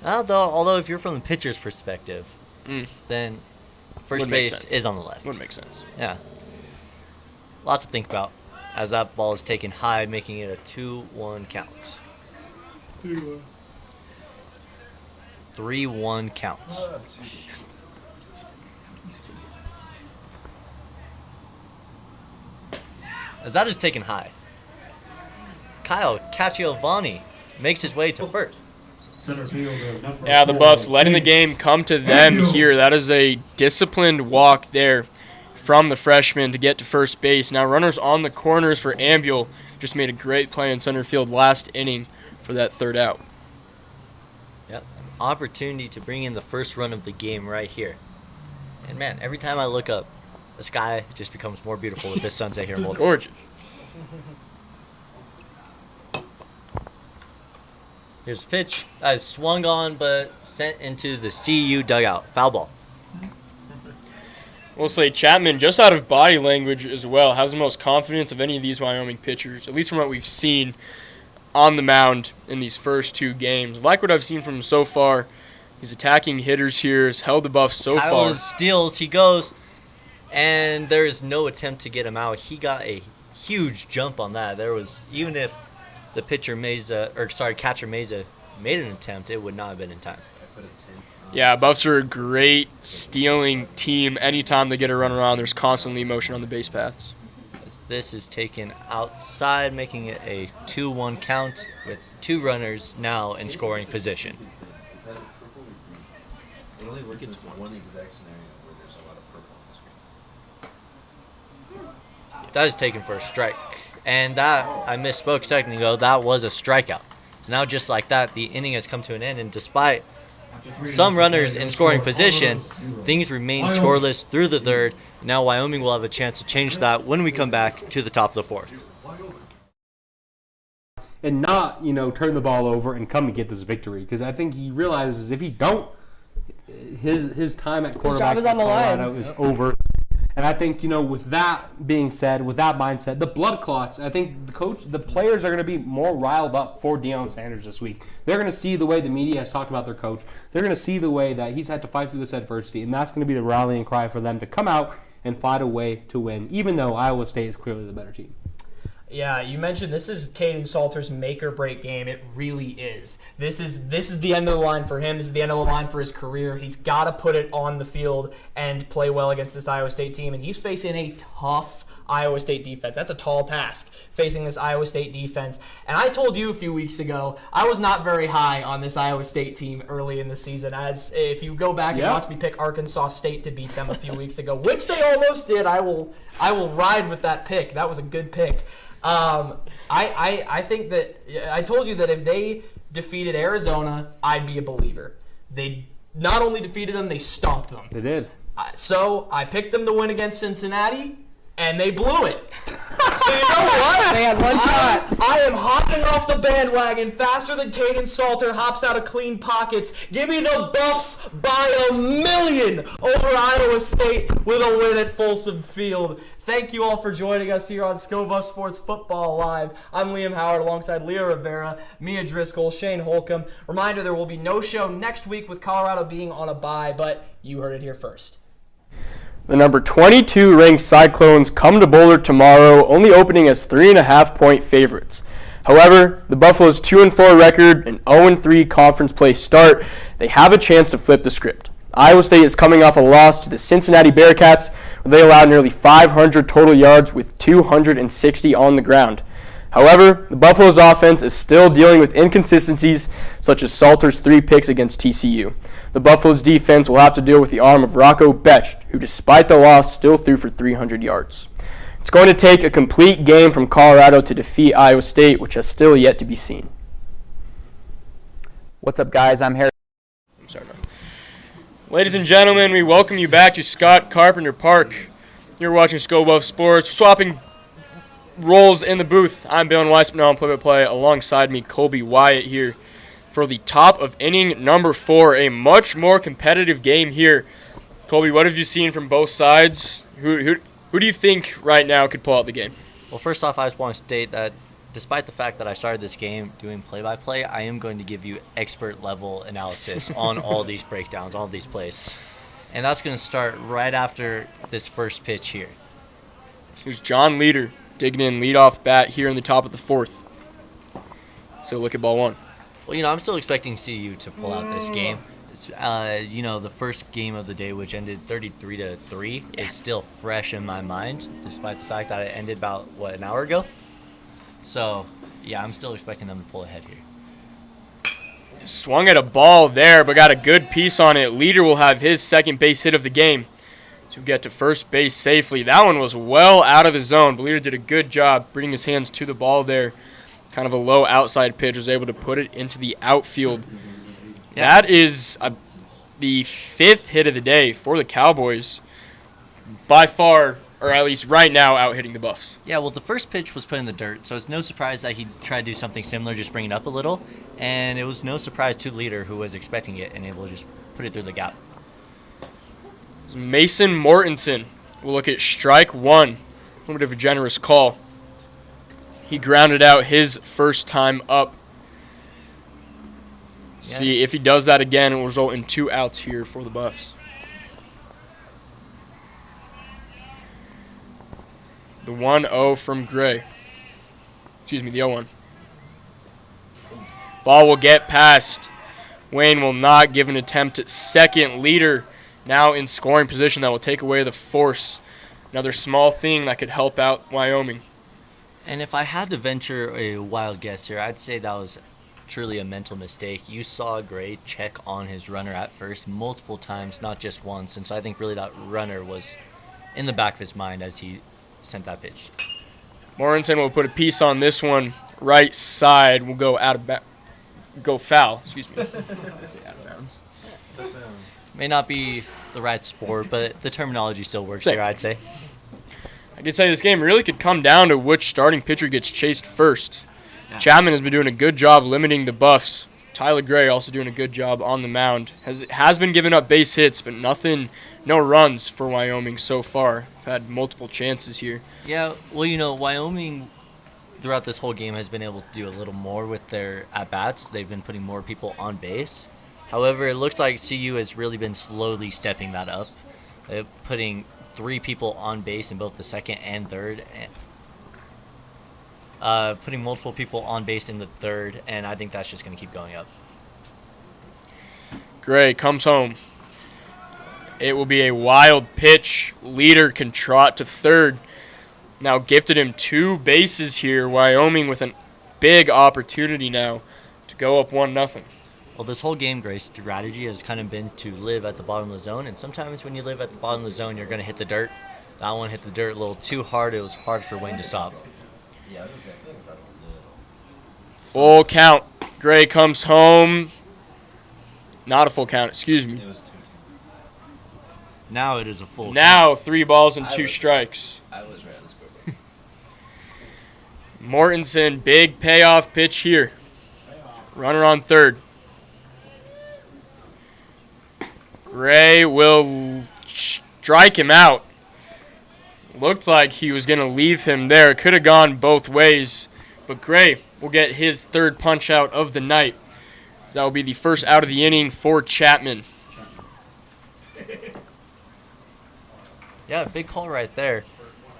Although if you're from the pitcher's perspective, then first base is on the left. Would make sense. Yeah. Lots to think about, as that ball is taken high, making it a 2-1 count. 3-1 count. As that is taken high, Kyle Cacciovanni makes his way to first. Yeah, the Buffs letting the game come to them here. That is a disciplined walk there from the freshman to get to first base. Now runners on the corners for Ambuel. Just made a great play in center field last inning for that third out. Yep, an opportunity to bring in the first run of the game right here. And man, every time I look up, the sky just becomes more beautiful with this sunset here in Boulder. Gorgeous. Here's the pitch. That is swung on but sent into the CU dugout. Foul ball. We'll say Chapman, just out of body language as well, has the most confidence of any of these Wyoming pitchers, at least from what we've seen on the mound in these first 2 games. Like what I've seen from him so far, he's attacking hitters here, has held the buff so Kyle far. steals, he goes, and there is no attempt to get him out. He got a huge jump on that. There was, even if the catcher Meza made an attempt, it would not have been in time. Yeah, Buffs are a great stealing team. Anytime they get a run around, there's constantly motion on the base paths. This is taken outside, making it a 2-1 count with 2 runners now in scoring position. It only works in one exact scenario where there's a lot of purple on the screen. That is taken for a strike. And that, I misspoke a second ago, that was a strikeout. So now just like that, the inning has come to an end, and despite some runners in scoring position, things remain scoreless through the 3rd. Now Wyoming will have a chance to change that when we come back to the top of the 4th. And not, turn the ball over and come to get this victory. Because I think he realizes if he don't, his time at quarterback job is on the line. Colorado is over. And I think, with that being said, with that mindset, the blood clots, I think the players are going to be more riled up for Deion Sanders this week. They're going to see the way the media has talked about their coach. They're going to see the way that he's had to fight through this adversity, and that's going to be the rallying cry for them to come out and find a way to win, even though Iowa State is clearly the better team. Yeah, you mentioned this is Caden Salter's make or break game. It really is. This is the end of the line for him. This is the end of the line for his career. He's got to put it on the field and play well against this Iowa State team, and he's facing a tough Iowa State defense. That's a tall task, facing this Iowa State defense. And I told you a few weeks ago, I was not very high on this Iowa State team early in the season. As if you go back and watch me pick Arkansas State to beat them a few weeks ago, which they almost did, I will ride with that pick. That was a good pick. I think that I told you that if they defeated Arizona, I'd be a believer. They not only defeated them, they stomped them. They did. So I picked them to win against Cincinnati, and they blew it. So you know what? They had one shot. I am hopping off the bandwagon faster than Caden Salter hops out of clean pockets. Give me the Buffs by 1,000,000 over Iowa State with a win at Folsom Field. Thank you all for joining us here on ScoBuff Sports Football Live. I'm Liam Howard alongside Leah Rivera, Mia Driscoll, Shane Holcomb. Reminder, there will be no show next week with Colorado being on a bye, but you heard it here first. The number 22 ranked Cyclones come to Boulder tomorrow, only opening as 3.5-point favorites. However, the Buffalo's 2-4 record and 0-3 conference play start, they have a chance to flip the script. Iowa State is coming off a loss to the Cincinnati Bearcats, where they allowed nearly 500 total yards with 260 on the ground. However, the Buffalo's offense is still dealing with inconsistencies, such as Salter's 3 picks against TCU. The Buffalo's defense will have to deal with the arm of Rocco Betch, who despite the loss still threw for 300 yards. It's going to take a complete game from Colorado to defeat Iowa State, which has still yet to be seen. What's up, guys? I'm Harry. Ladies and gentlemen, we welcome you back to Scott Carpenter Park. You're watching ScoBuff Sports, swapping roles in the booth. I'm Bill Weissman on play-by-play. Alongside me, Colby Wyatt here for the top of inning number 4, a much more competitive game here. Colby, what have you seen from both sides? Who do you think right now could pull out the game? Well, first off, I just want to state that despite the fact that I started this game doing play-by-play, I am going to give you expert-level analysis on all these breakdowns, all these plays. And that's going to start right after this first pitch here. Here's John Leader digging in leadoff bat here in the top of the 4th. So look at ball 1. Well, I'm still expecting CU to pull out this game. It's, the first game of the day, which ended 33-3, is still fresh in my mind, despite the fact that it ended about, an hour ago? So, yeah, I'm still expecting them to pull ahead here. Swung at a ball there, but got a good piece on it. Leader will have his second base hit of the game to get to first base safely. That one was well out of the zone, but Leader did a good job bringing his hands to the ball there. Kind of a low outside pitch, was able to put it into the outfield. Yeah. That is the 5th hit of the day for the Cowboys. by far, or at least right now, out hitting the Buffs. Yeah, well, the first pitch was put in the dirt, so it's no surprise that he tried to do something similar, just bring it up a little. And it was no surprise to the leader who was expecting it and able to just put it through the gap. Mason Mortensen will look at strike one. A little bit of a generous call. He grounded out his first time up. Yeah. See if he does that again, it will result in 2 outs here for the Buffs. The 1-0 from Gray. Excuse me, the 0-1. Ball will get past. Wayne will not give an attempt at second. Leader now in scoring position that will take away the force. Another small thing that could help out Wyoming. And if I had to venture a wild guess here, I'd say that was truly a mental mistake. You saw Gray check on his runner at first multiple times, not just once. And so I think really that runner was in the back of his mind as he sent that pitch. Mortensen will put a piece on this one. Right side will go go foul. Excuse me. I say out of bounds. May not be the right sport, but the terminology still works Same. here, I'd say. I could say this game really could come down to which starting pitcher gets chased first. Yeah. Chapman has been doing a good job limiting the Buffs. Tyler Gray also doing a good job on the mound. Has been giving up base hits, but no runs for Wyoming so far. I've had multiple chances here. Yeah, well, Wyoming throughout this whole game has been able to do a little more with their at-bats. They've been putting more people on base. However, it looks like CU has really been slowly stepping that up. They're putting 3 people on base in both the second and third. Putting multiple people on base in the third, and I think that's just going to keep going up. Gray comes home. It will be a wild pitch. Leader can trot to third. Now gifted him 2 bases here. Wyoming with a big opportunity now to go up 1-0. Well, this whole game, Gray's strategy has kind of been to live at the bottom of the zone, and sometimes when you live at the bottom of the zone, you're going to hit the dirt. That one hit the dirt a little too hard. It was hard for Wayne to stop. Full count. Gray comes home. Not a full count, excuse me. Now it is a full Now count. 3 balls and 2 strikes. I was right on the scoreboard. Mortensen, big payoff pitch here. Runner on third. Gray will strike him out. Looked like he was going to leave him there. Could have gone both ways. But Gray will get his 3rd punch out of the night. That will be the first out of the inning for Chapman. Yeah, big call right there.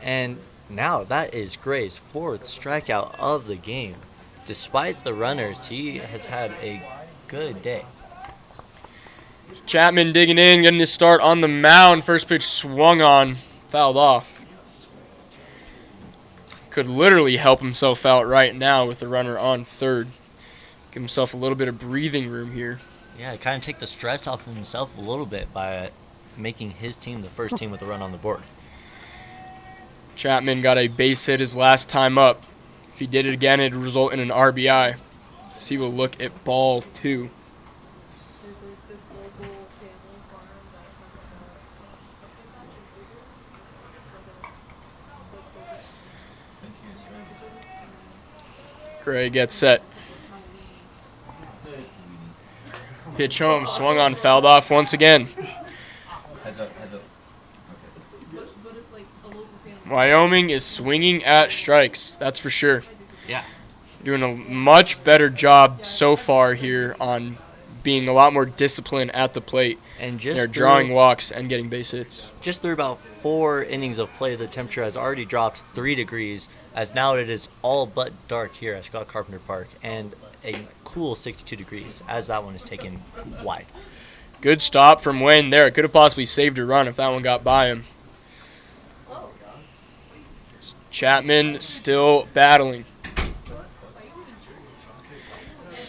And now that is Gray's 4th strikeout of the game. Despite the runners, he has had a good day. Chapman digging in, getting this start on the mound. First pitch swung on, fouled off. Could literally help himself out right now with the runner on third. Give himself a little bit of breathing room here. Yeah, kind of take the stress off of himself a little bit by making his team the first team with a run on the board. Chapman got a base hit his last time up. If he did it again, it would result in an RBI. So he will look at ball 2. Gray gets set. Pitch home, swung on, fouled off once again. Wyoming is swinging at strikes, that's for sure. Yeah. Doing a much better job so far here on being a lot more disciplined at the plate. And just they're drawing walks and getting base hits. Just through about 4 innings of play, the temperature has already dropped 3 degrees, as now it is all but dark here at Scott Carpenter Park, and a cool 62 degrees, as that one is taken wide. Good stop from Wayne there. It could have possibly saved a run if that one got by him. Chapman still battling.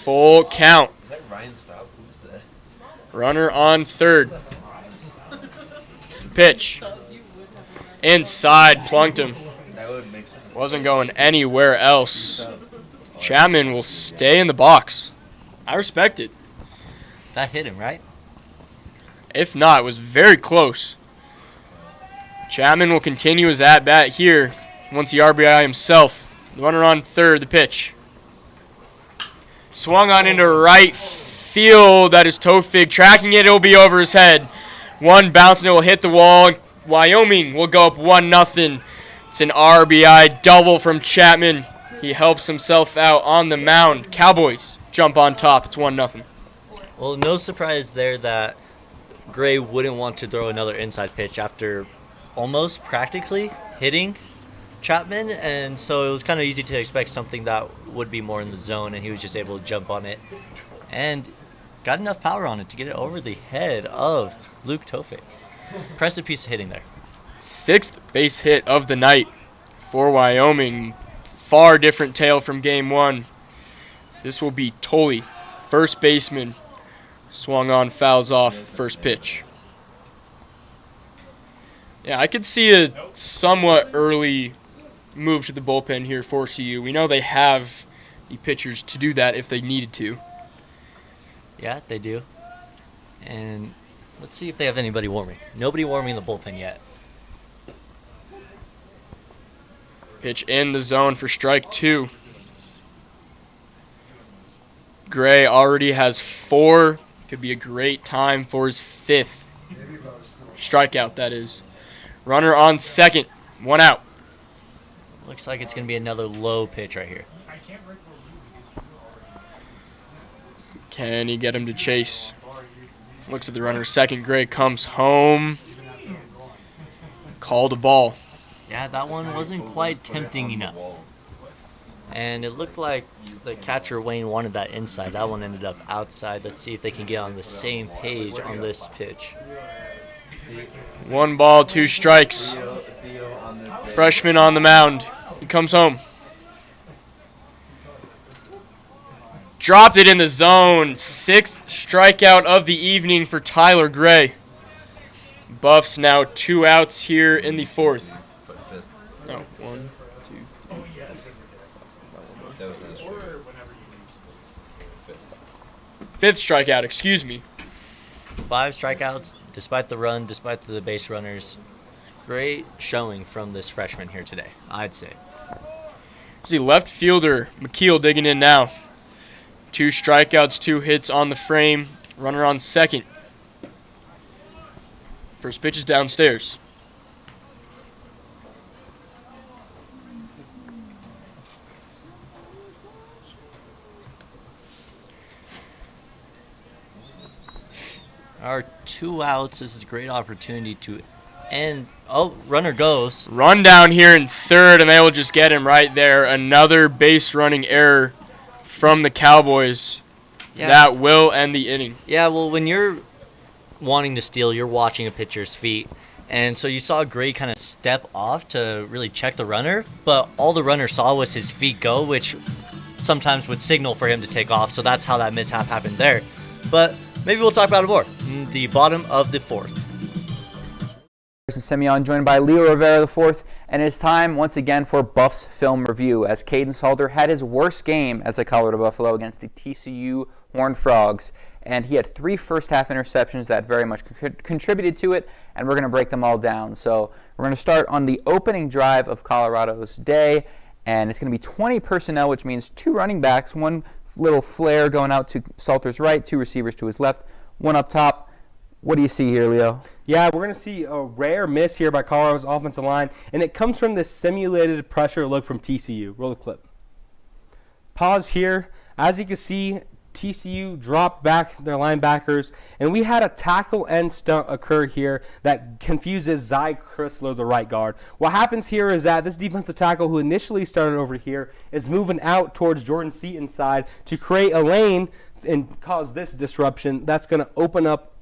Full count. Is that Ryan Staub? Who's that? Runner on third. Pitch. Inside, plunked him. That would make sense. Wasn't going anywhere else. Chapman will stay in the box. I respect it. That hit him, right? If not, it was very close. Chapman will continue his at-bat here. Once the RBI himself. The runner on third, the pitch. Swung on into right field. That is Tofig tracking it. It'll be over his head. One bounce and it will hit the wall. Wyoming will go up 1-0. It's an RBI double from Chapman. He helps himself out on the mound. Cowboys jump on top. It's 1-0. Well, no surprise there that Gray wouldn't want to throw another inside pitch after almost practically hitting Chapman, and so it was kind of easy to expect something that would be more in the zone, and he was just able to jump on it and got enough power on it to get it over the head of Luke Tofik. Impressive piece of hitting there. 6th base hit of the night for Wyoming. Far different tale from game 1. This will be Tolley, first baseman. Swung on, fouls off, first pitch. Yeah, I could see a somewhat early move to the bullpen here for CU. We know they have the pitchers to do that if they needed to. Yeah, they do. And let's see if they have anybody warming. Nobody warming the bullpen yet. Pitch in the zone for strike 2. Gray already has 4. Could be a great time for his 5th strikeout, that is. Runner on second. 1 out. Looks like it's going to be another low pitch right here. Can he get him to chase? Looks at the runner. Second. Gray comes home. Called a ball. Yeah, that one wasn't quite tempting enough. And it looked like the catcher Wayne wanted that inside. That one ended up outside. Let's see if they can get on the same page on this pitch. 1 ball, 2 strikes. Freshman on the mound. He comes home. Dropped it in the zone. 6th strikeout of the evening for Tyler Gray. Buffs now 2 outs here in the 4th. No, 1, 2. 5th strikeout, excuse me. 5 strikeouts, despite the run, despite the base runners. Great showing from this freshman here today, I'd say. There's the left fielder, McKeel, digging in now. 2 strikeouts, 2 hits on the frame. Runner on second. First pitch is downstairs. Our 2 outs. This is a great opportunity to end. Oh, runner goes. Run down here in third, and they will just get him right there. Another base running error from the Cowboys. Yeah. That will end the inning. Yeah, well, when you're wanting to steal, you're watching a pitcher's feet. And so you saw Gray kind of step off to really check the runner, but all the runner saw was his feet go, which sometimes would signal for him to take off. So that's how that mishap happened there. But maybe we'll talk about it more in the bottom of the 4th. Simeon joined by Leo Rivera IV, and it's time once again for Buffs Film Review, as Caden Salter had his worst game as a Colorado Buffalo against the TCU Horned Frogs, and he had 3 first-half interceptions that very much contributed to it, and we're going to break them all down. So we're going to start on the opening drive of Colorado's day, and it's going to be 20 personnel, which means 2 running backs, 1 little flare going out to Salter's right, 2 receivers to his left, 1 up top. What do you see here, Leo? Yeah, we're going to see a rare miss here by Colorado's offensive line, and it comes from this simulated pressure look from TCU. Roll the clip. Pause here. As you can see, TCU dropped back their linebackers, and we had a tackle and stunt occur here that confuses Zy Chrysler, the right guard. What happens here is that this defensive tackle, who initially started over here, is moving out towards Jordan Seaton's side to create a lane and cause this disruption. That's going to open up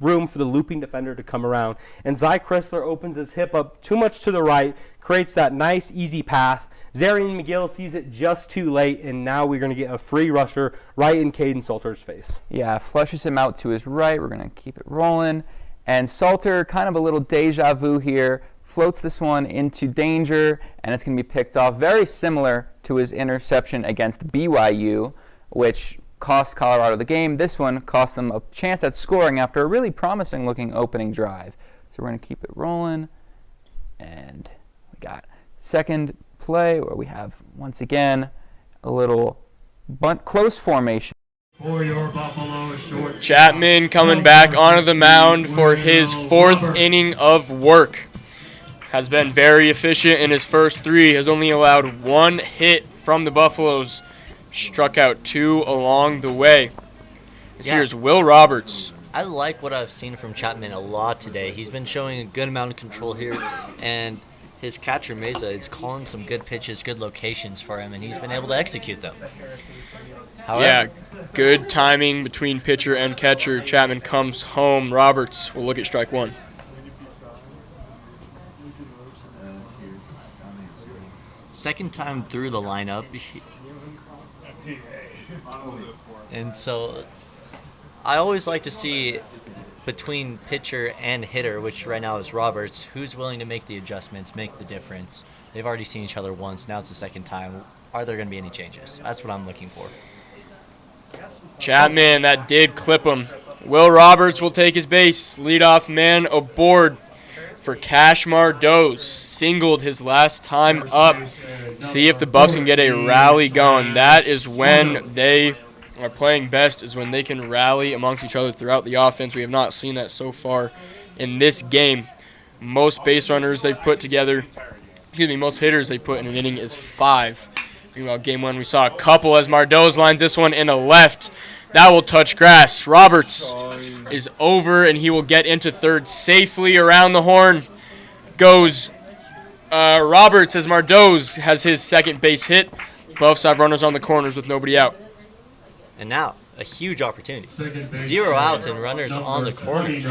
room for the looping defender to come around. And Zy Chrysler opens his hip up too much to the right, creates that nice, easy path. Zarian McGill sees it just too late, and now we're going to get a free rusher right in Caden Salter's face. Yeah, flushes him out to his right. We're going to keep it rolling. And Salter, kind of a little deja vu here, floats this one into danger, and it's going to be picked off. Very similar to his interception against BYU, which cost Colorado the game. This one cost them a chance at scoring after a really promising-looking opening drive. So we're going to keep it rolling. And we got second play where we have, once again, a little bunt close formation. Chapman coming back onto the mound for his 4th inning of work. Has been very efficient in his first 3. Has only allowed 1 hit from the Buffaloes. Struck out 2 along the way. Here's Will Roberts. I like what I've seen from Chapman a lot today. He's been showing a good amount of control here, and his catcher Meza is calling some good pitches, good locations for him, and he's been able to execute them. However, Good timing between pitcher and catcher. Chapman comes home. Roberts will look at strike 1. second time through the lineup, and so I always like to see between pitcher and hitter, which right now is Roberts, who's willing to make the adjustments, make the difference. They've already seen each other once. Now it's the second time. Are there going to be any changes? That's what I'm looking for. Chapman, that did clip him. Will Roberts will take his base. Leadoff man aboard for Cash Mardoz. Singled his last time up. See if the Buffs can get a rally going. That is when they are playing best, is when they can rally amongst each other throughout the offense. We have not seen that so far in this game. Most base runners they've put together, most hitters they put in an inning is 5. Meanwhile, game 1, we saw a couple as Mardoz lines this one in a left. That will touch grass. Roberts is over, and he will get into third safely around the horn. Goes Roberts as Mardoz has his second base hit. Buffs have runners on the corners with nobody out. And now, a huge opportunity. 0 outs and runners on the corners.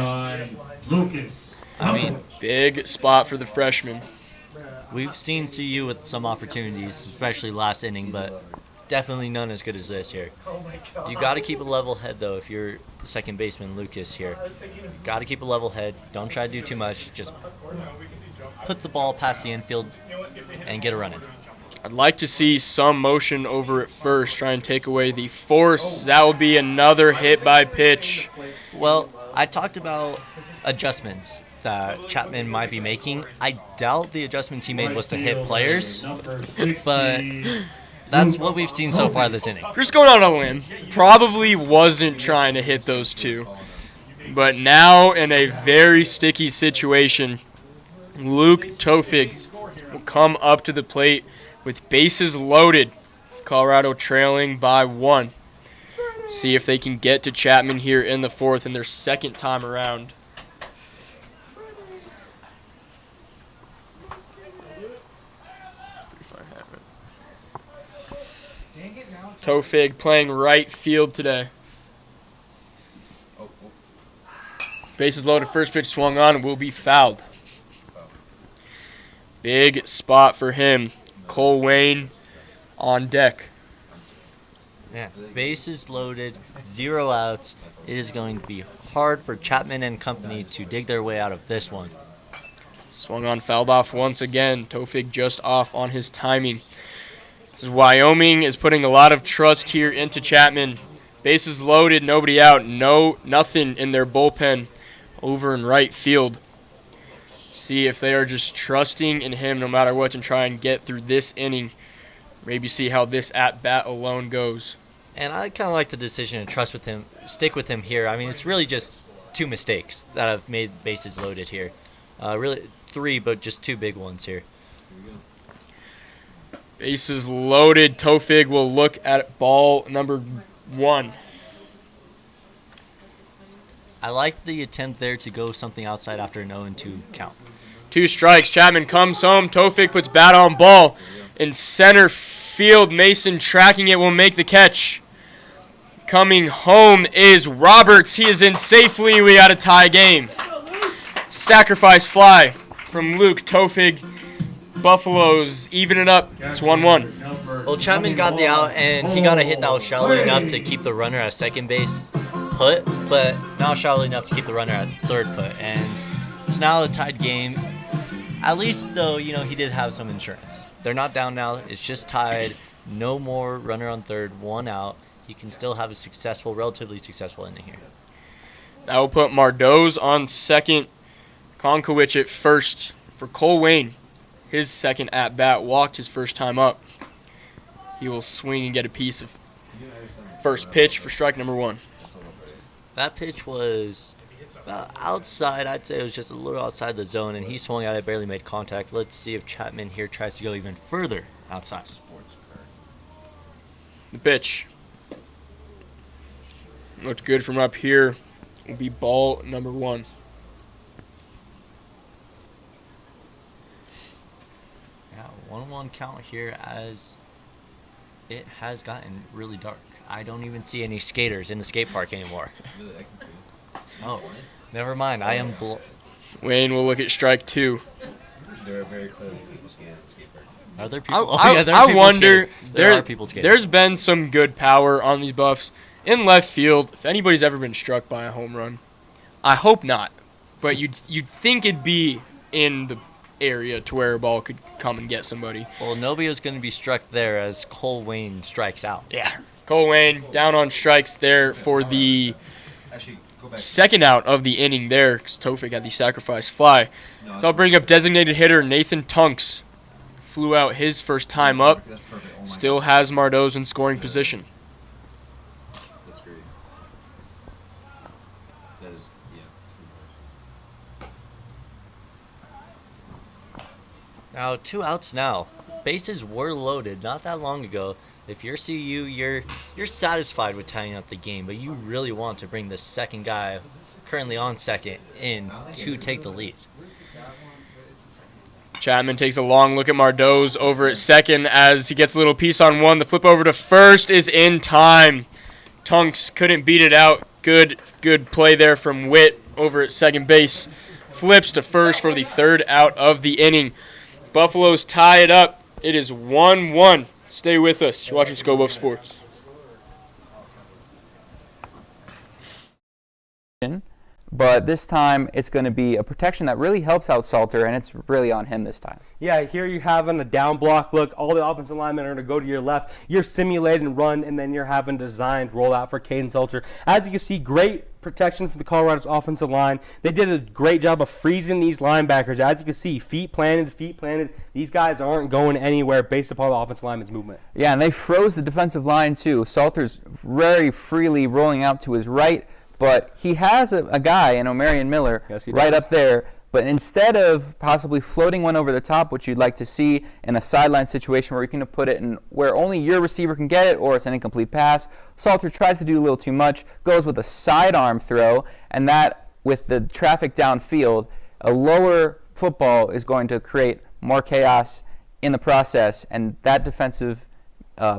I mean, big spot for the freshman. We've seen CU with some opportunities, especially last inning, but definitely none as good as this here. You got to keep a level head, though, if you're second baseman Lucas here. Got to keep a level head. Don't try to do too much. Just put the ball past the infield and get a run in. I'd like to see some motion over at first, try and take away the force. That will be another hit by pitch. Well, I talked about adjustments that Chapman might be making. I doubt the adjustments he made was to hit players, but that's what we've seen so far this inning. Just going on a limb, probably wasn't trying to hit those 2. But now in a very sticky situation, Luke Tofig will come up to the plate with bases loaded. Colorado trailing by 1. See if they can get to Chapman here in the 4th in their second time around. Tofig playing right field today. Bases loaded, first pitch swung on and will be fouled. Big spot for him. Cole Wayne on deck. Yeah, bases loaded, 0 outs. It is going to be hard for Chapman and company to dig their way out of this one. Swung on, fouled off once again. Tofig just off on his timing. Wyoming is putting a lot of trust here into Chapman. Bases loaded, nobody out. Nothing in their bullpen over in right field. See if they are just trusting in him no matter what and try and get through this inning. Maybe see how this at-bat alone goes. And I kind of like the decision to trust with him, stick with him here. I mean, it's really just 2 mistakes that have made bases loaded here. Really 3, but just 2 big ones here. Bases loaded. Tofig will look at ball number 1. I like the attempt there to go something outside after an 0-2 count. 2 strikes. Chapman comes home. Tofig puts bat on ball. In center field, Mason tracking it will make the catch. Coming home is Roberts. He is in safely. We got a tie game. Sacrifice fly from Luke Tofig. Buffaloes even it up. It's 1-1. Well, Chapman got the out, and he got a hit that was shallow enough to keep the runner at second base put, but not shallow enough to keep the runner at third put. And it's now a tied game. At least, though, he did have some insurance. They're not down now. It's just tied. No more runner on third, 1 out. He can still have a relatively successful inning here. That will put Mardoz on second, Konkowicz at first, For Cole Wayne, his second at-bat walked his first time up. He will swing and get a piece of first pitch for strike number 1. That pitch was outside. I'd say it was just a little outside the zone, and he swung at it, barely made contact. Let's see if Chapman here tries to go even further outside. The pitch looked good from up here. Will be ball number 1. Yeah, 1-1 count here as it has gotten really dark. I don't even see any skaters in the skate park anymore. Oh, never mind. I am. Wayne will look at strike 2. There are very clearly people skating at the skate park. Are there people? I wonder. There are people skating. There's been some good power on these Buffs in left field. If anybody's ever been struck by a home run, I hope not. But you'd think it'd be in the area to where a ball could come and get somebody. Well, nobody is going to be struck there as Cole Wayne strikes out. Yeah, Cole Wayne down on strikes there for the second out of the inning there, because Tofik had the sacrifice fly. So I'll bring up designated hitter Nathan Tunks. Flew out his first time up. Still has Mardoz in scoring position. That's great. That is, yeah. Now, 2 outs now. Bases were loaded not that long ago. If you're CU, you're satisfied with tying up the game, but you really want to bring the second guy currently on second in to take the lead. Chapman takes a long look at Mardoz over at second as he gets a little piece on 1. The flip over to first is in time. Tunks couldn't beat it out. Good play there from Witt over at second base. Flips to first for the third out of the inning. Buffaloes tie it up. It is 1-1. Stay with us. You're watching Scope of Sports. But this time it's going to be a protection that really helps out Salter, and it's really on him this time. Yeah, here you have on a down block look. All the offensive linemen are going to go to your left. You're simulating run, and then you're having designed rollout for Caden Salter. As you can see, great protection for the Colorado's offensive line. They did a great job of freezing these linebackers. As you can see, feet planted. These guys aren't going anywhere based upon the offensive lineman's movement. Yeah, and they froze the defensive line too. Salter's very freely rolling out to his right, but he has a guy in O'Marion Miller right up there. But instead of possibly floating one over the top, which you'd like to see in a sideline situation where you can put it in where only your receiver can get it or it's an incomplete pass, Salter tries to do a little too much, goes with a sidearm throw, and that, with the traffic downfield, a lower football is going to create more chaos in the process, and that defensive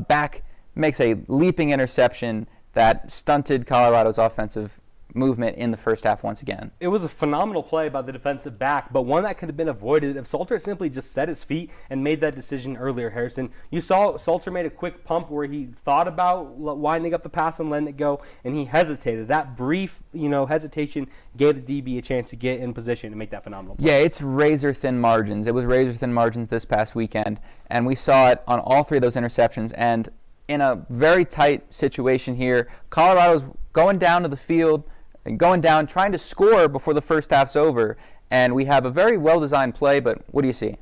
back makes a leaping interception that stunted Colorado's offensive movement in the first half once again. It was a phenomenal play by the defensive back, but one that could have been avoided if Salter simply just set his feet and made that decision earlier, Harrison. You saw Salter made a quick pump where he thought about winding up the pass and letting it go, and he hesitated. That brief, hesitation gave the DB a chance to get in position and make that phenomenal play. Yeah, it's razor-thin margins. It was razor-thin margins this past weekend, and we saw it on all 3 of those interceptions. And in a very tight situation here, Colorado's going down to the field, and going down, trying to score before the first half's over. And we have a very well-designed play, but what do you see?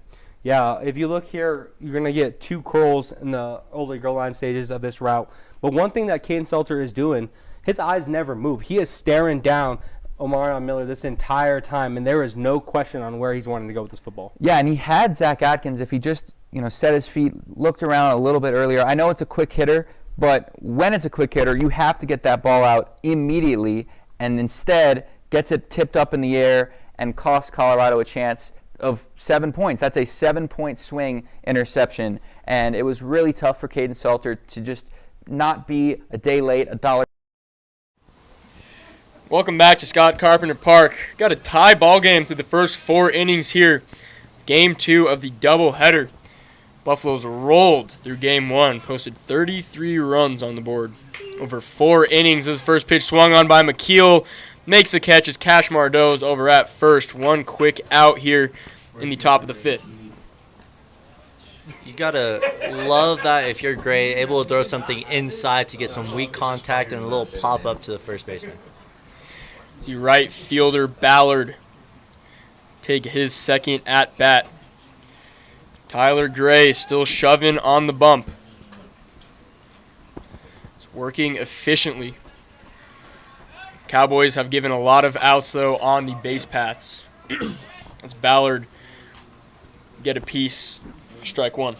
Yeah, if you look here, you're going to get 2 curls in the early goal line stages of this route. But one thing that Caden Salter is doing, his eyes never move. He is staring down O'Marion Miller this entire time, and there is no question on where he's wanting to go with this football. Yeah, and he had Zach Atkins if he just set his feet, looked around a little bit earlier. I know it's a quick hitter, but when it's a quick hitter, you have to get that ball out immediately, and instead gets it tipped up in the air and costs Colorado a chance of 7 points. That's a 7-point swing interception, and it was really tough for Caden Salter to just not be a day late, $1. Welcome back to Scott Carpenter Park. Got a tie ball game through the first 4 innings here. Game 2 of the doubleheader. Buffaloes rolled through Game 1, posted 33 runs on the board. Over 4 innings, his first pitch swung on by McKeel. Makes a catch as Cash Mardoz over at first. One quick out here in the top of the 5th. You gotta love that if you're Gray, able to throw something inside to get some weak contact and a little pop up to the first baseman. See right fielder Ballard take his second at bat. Tyler Gray still shoving on the bump. It's working efficiently. Cowboys have given a lot of outs, though, on the base paths. As Ballard get a piece for strike one.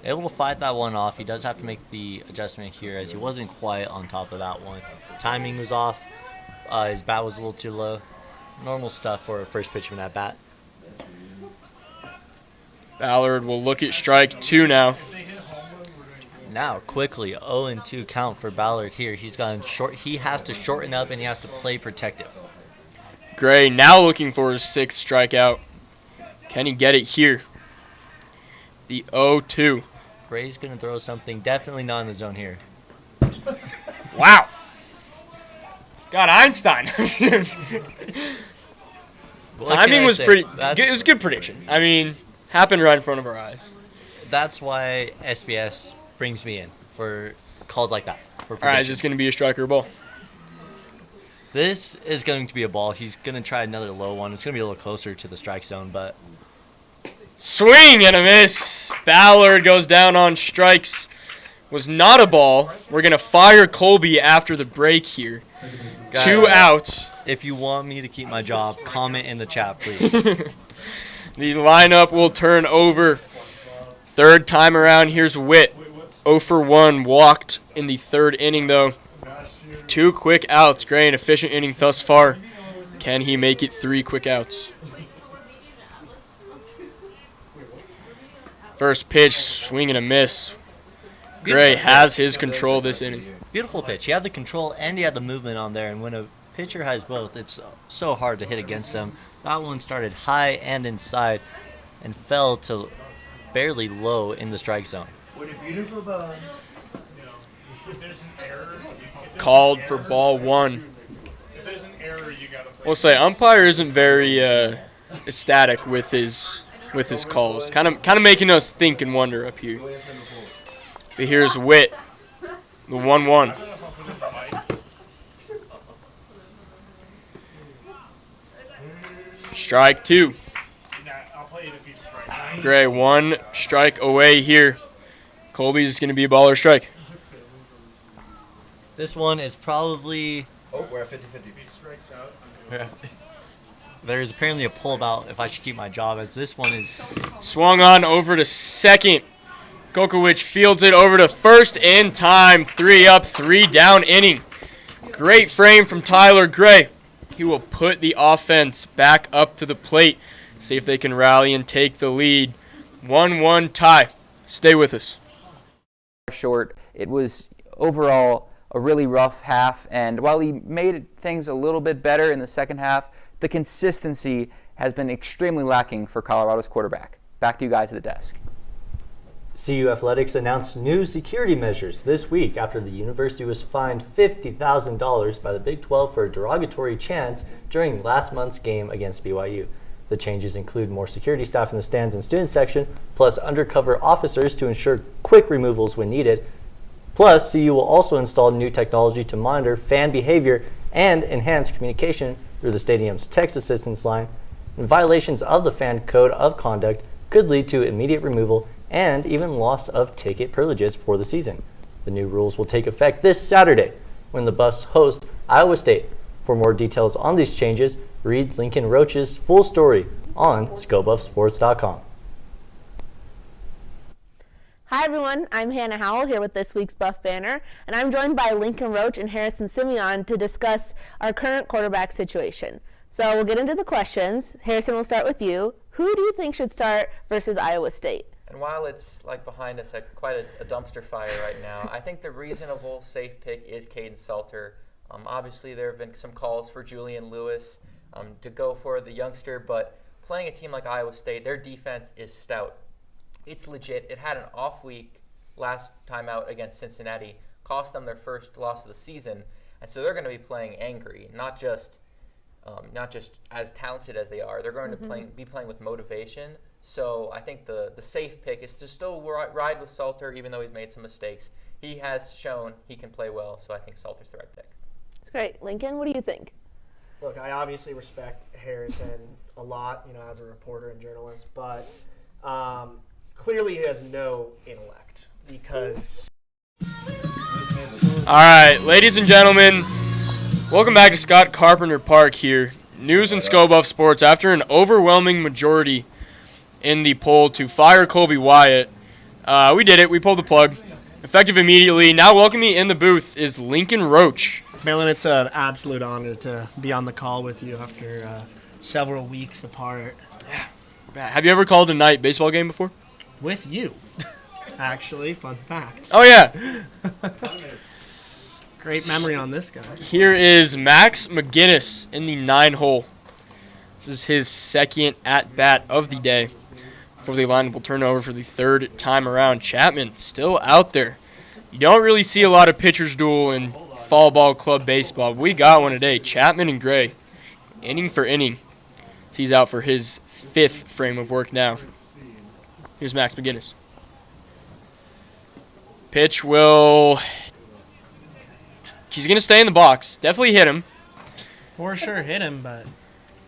Able to fight that one off. He does have to make the adjustment here as he wasn't quite on top of that one. Timing was off. His bat was a little too low. Normal stuff for a first pitch of an at-bat. Ballard will look at strike two now. Now, quickly, 0-2 count for Ballard here. He's gone short. He has to shorten up and he has to play protective. Gray now looking for his sixth strikeout. Can he get it here? The 0-2. Gray's going to throw something definitely not in the zone here. Wow. God, Einstein. Timing was pretty. It was a good prediction. I mean, happened right in front of our eyes. That's why SBS brings me in for calls like that. All right, is this going to be a strike or a ball? This is going to be a ball. He's going to try another low one. It's going to be a little closer to the strike zone, but... Swing and a miss. Ballard goes down on strikes. Was not a ball. We're going to fire Colby after the break here. Guys, 2 outs. If you want me to keep my job, comment in the chat, please. The lineup will turn over. Third time around, here's Witt. 0 for 1, walked in the third inning, though. 2 quick outs. Great and efficient inning thus far. Can he make it 3 quick outs? First pitch, swing and a miss. Gray has his control this inning. Beautiful pitch. He had the control and he had the movement on there. And when a pitcher has both, it's so hard to hit against them. That one started high and inside and fell to barely low in the strike zone. What a beautiful ball. Called for ball 1. We'll say umpire isn't very ecstatic with his calls. Kind of making us think and wonder up here. But here's Witt, the 1-1. Strike 2. Gray, 1 strike away here. Colby's going to be a ball or strike. This one is probably... Oh, we're at 50-50. There's apparently a pull about if I should keep my job, as this one is... Swung on over to second. Kokowicz fields it over to first in time. 3 up, 3 down inning. Great frame from Tyler Gray. He will put the offense back up to the plate. See if they can rally and take the lead. 1-1 tie. Stay with us. Short. It was overall a really rough half, and while he made things a little bit better in the second half, the consistency has been extremely lacking for Colorado's quarterback. Back to you guys at the desk. CU Athletics announced new security measures this week after the university was fined $50,000 by the Big 12 for a derogatory chant during last month's game against BYU. The changes include more security staff in the stands and student section, plus undercover officers to ensure quick removals when needed. Plus, CU will also install new technology to monitor fan behavior and enhance communication through the stadium's text assistance line. And violations of the fan code of conduct could lead to immediate removal and even loss of ticket privileges for the season. The new rules will take effect this Saturday when the Buffs host Iowa State. For more details on these changes, read Lincoln Roach's full story on ScoBuffSports.com. Hi everyone, I'm Hannah Howell here with this week's Buff Banner, and I'm joined by Lincoln Roach and Harrison Simeon to discuss our current quarterback situation. So we'll get into the questions. Harrison, we'll start with you. Who do you think should start versus Iowa State? And while it's like behind us, like quite a dumpster fire right now, I think the reasonable safe pick is Caden Salter. Obviously, there have been some calls for Julian Lewis to go for the youngster, but playing a team like Iowa State, their defense is stout. It's legit. It had an off week last time out against Cincinnati, cost them their first loss of the season, and so they're going to be playing angry, not just as talented as they are. They're going to be playing with motivation. So I think the safe pick is to still ride with Salter, even though he's made some mistakes. He has shown he can play well, so I think Salter's the right pick. That's great. Lincoln, what do you think? look, I obviously respect Harrison a lot, as a reporter and journalist, but clearly he has no intellect because. All right, ladies and gentlemen, welcome back to Scott Carpenter Park here. News and ScoBuff Sports. After an overwhelming majority in the poll to fire Colby Wyatt, we did it. We pulled the plug. Effective immediately. Now welcoming in the booth is Lincoln Roach. Malin, it's an absolute honor to be on the call with you after several weeks apart. Have you ever called a night baseball game before? With you. Actually, fun fact. Oh, yeah. Great memory on this guy. Here is Max McGinnis in the 9-hole. This is his second at-bat of the day before the line will turn over for the third time around. Chapman still out there. You don't really see a lot of pitchers duel in fall ball club baseball, but we got one today. Chapman and Gray, inning for inning. He's out for his 5th frame of work now. Here's Max McGinnis. Pitch will... He's going to stay in the box. Definitely hit him. For sure hit him, but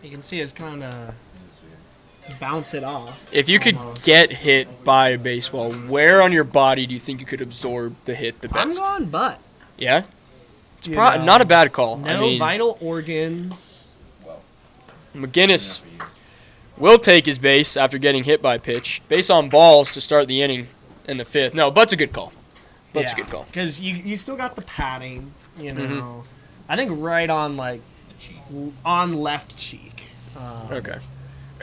you can see it's kind of bounce it off. If you could get hit by a baseball, where on your body do you think you could absorb the hit the best? I'm going butt. Yeah? It's not a bad call. No vital organs. McGinnis will take his base after getting hit by a pitch. Base on balls to start the inning in the 5th. No, butt's a good call. Butt's a good call. Because you still got the padding, Mm-hmm. I think right on, on left cheek. Okay.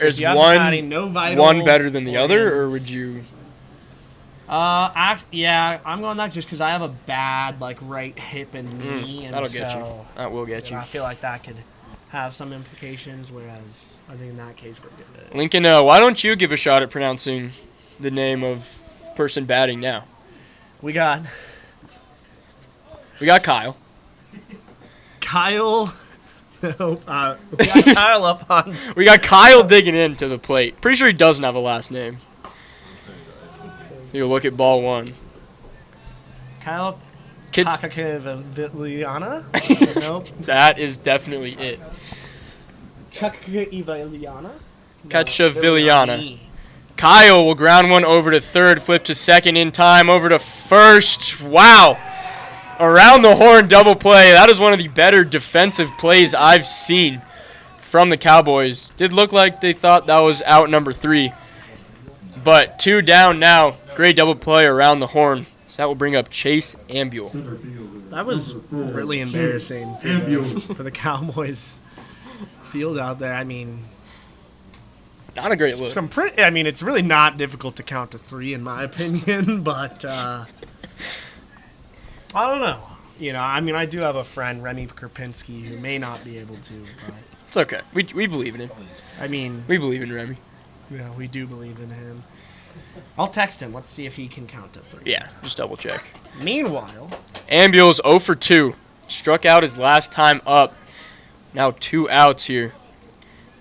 So Is no vital one better than the other, or would you? Yeah, I'm going that just because I have a bad right hip and knee, and that'll get you. That will get you. I feel like that could have some implications. Whereas I think in that case we're good. Lincoln, why don't you give a shot at pronouncing the name of person batting now? We got Kyle. Kyle. We got Kyle up on. We got Kyle digging into the plate. Pretty sure he doesn't have a last name. You look at ball 1. Kyle Kakakiviliana? Nope. That is definitely it. Kakakiviliana? Cacciavilliana. Kyle will ground one over to third, flip to second in time, over to first. Wow. Around the horn double play. That is one of the better defensive plays I've seen from the Cowboys. Did look like they thought that was out number 3. But 2 down now. Great double play around the horn. So that will bring up Chase Ambule. That was really embarrassing for the Cowboys field out there. I mean, not a great look. It's really not difficult to count to 3 in my opinion, but I don't know. I do have a friend, Remy Krupinski, who may not be able to. But it's okay. We believe in him. We believe in Remy. Yeah, we do believe in him. I'll text him. Let's see if he can count to 3. Yeah, just double check. Meanwhile, Ambule's 0 for 2. Struck out his last time up. Now 2 outs here.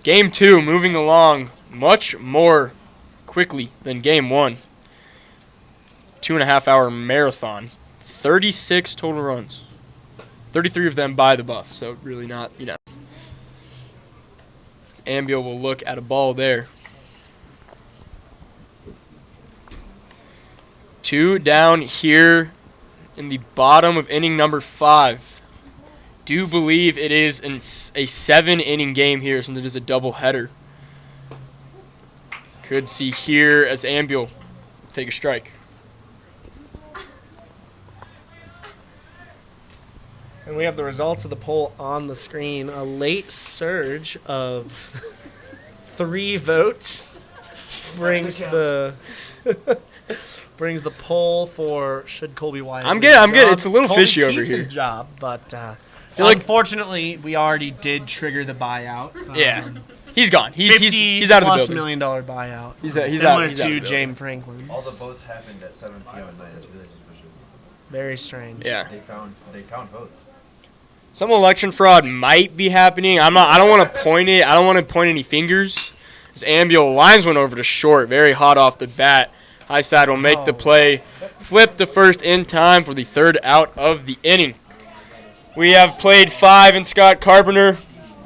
Game 2 moving along much more quickly than Game 1. 2.5-hour marathon. 36 total runs. 33 of them by the Buff, so really not, Ambule will look at a ball there. 2 down here in the bottom of inning number 5. Do believe it is a 7-inning game here since it is a doubleheader. Could see here as Ambule take a strike. And we have the results of the poll on the screen. A late surge of 3 votes brings the poll for should Colby Wyatt. I'm good. It's a little Colby fishy over keeps here. His job, but feel like unfortunately we already did trigger the buyout. Yeah, he's gone. He's out of the building. $50+ million buyout. He's out similar of the to James Franklin. All the votes happened at 7 p.m. at night. That's really suspicious. Very strange. Yeah. They count votes. Some election fraud might be happening. I don't want to point it. I don't want to point any fingers. As Ambule lines one over to short, very hot off the bat. High side will make the play. Flip the first in time for the 3rd out of the inning. We have played 5 in Scott Carpenter.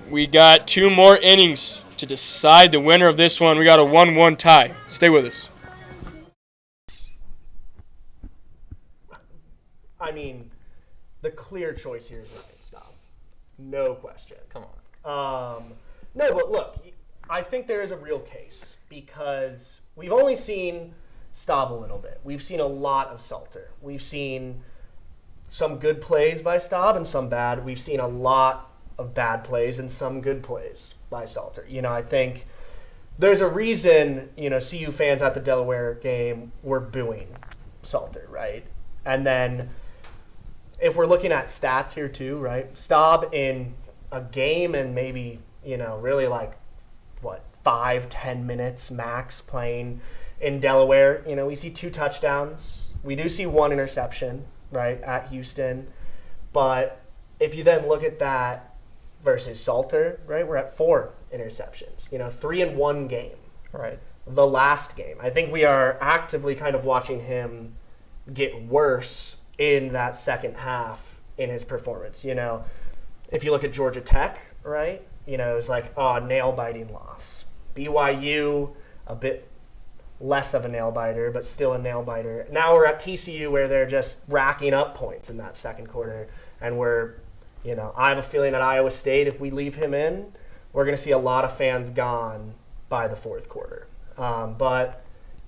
We got 2 more innings to decide the winner of this one. We got a 1-1 tie. Stay with us. I mean, the clear choice here is Ryan Staub. No question. Come on. No, but look, I think there is a real case because we've only seen Staub a little bit. We've seen a lot of Salter. We've seen some good plays by Staub and some bad. We've seen a lot of bad plays and some good plays by Salter. I think there's a reason, CU fans at the Delaware game were booing Salter, right? And then if we're looking at stats here too, right? Staub in a game and maybe, really 5-10 minutes max playing in Delaware. We see 2 touchdowns. We do see 1 interception, right, at Houston. But if you then look at that versus Salter, right, we're at 4 interceptions. 3 in 1 game. Right. The last game. I think we are actively kind of watching him get worse in that second half in his performance. If you look at Georgia Tech, right, it's nail-biting loss. BYU, a bit less of a nail-biter, but still a nail-biter. Now we're at TCU where they're just racking up points in that second quarter, and I have a feeling at Iowa State, if we leave him in, we're going to see a lot of fans gone by the fourth quarter. But,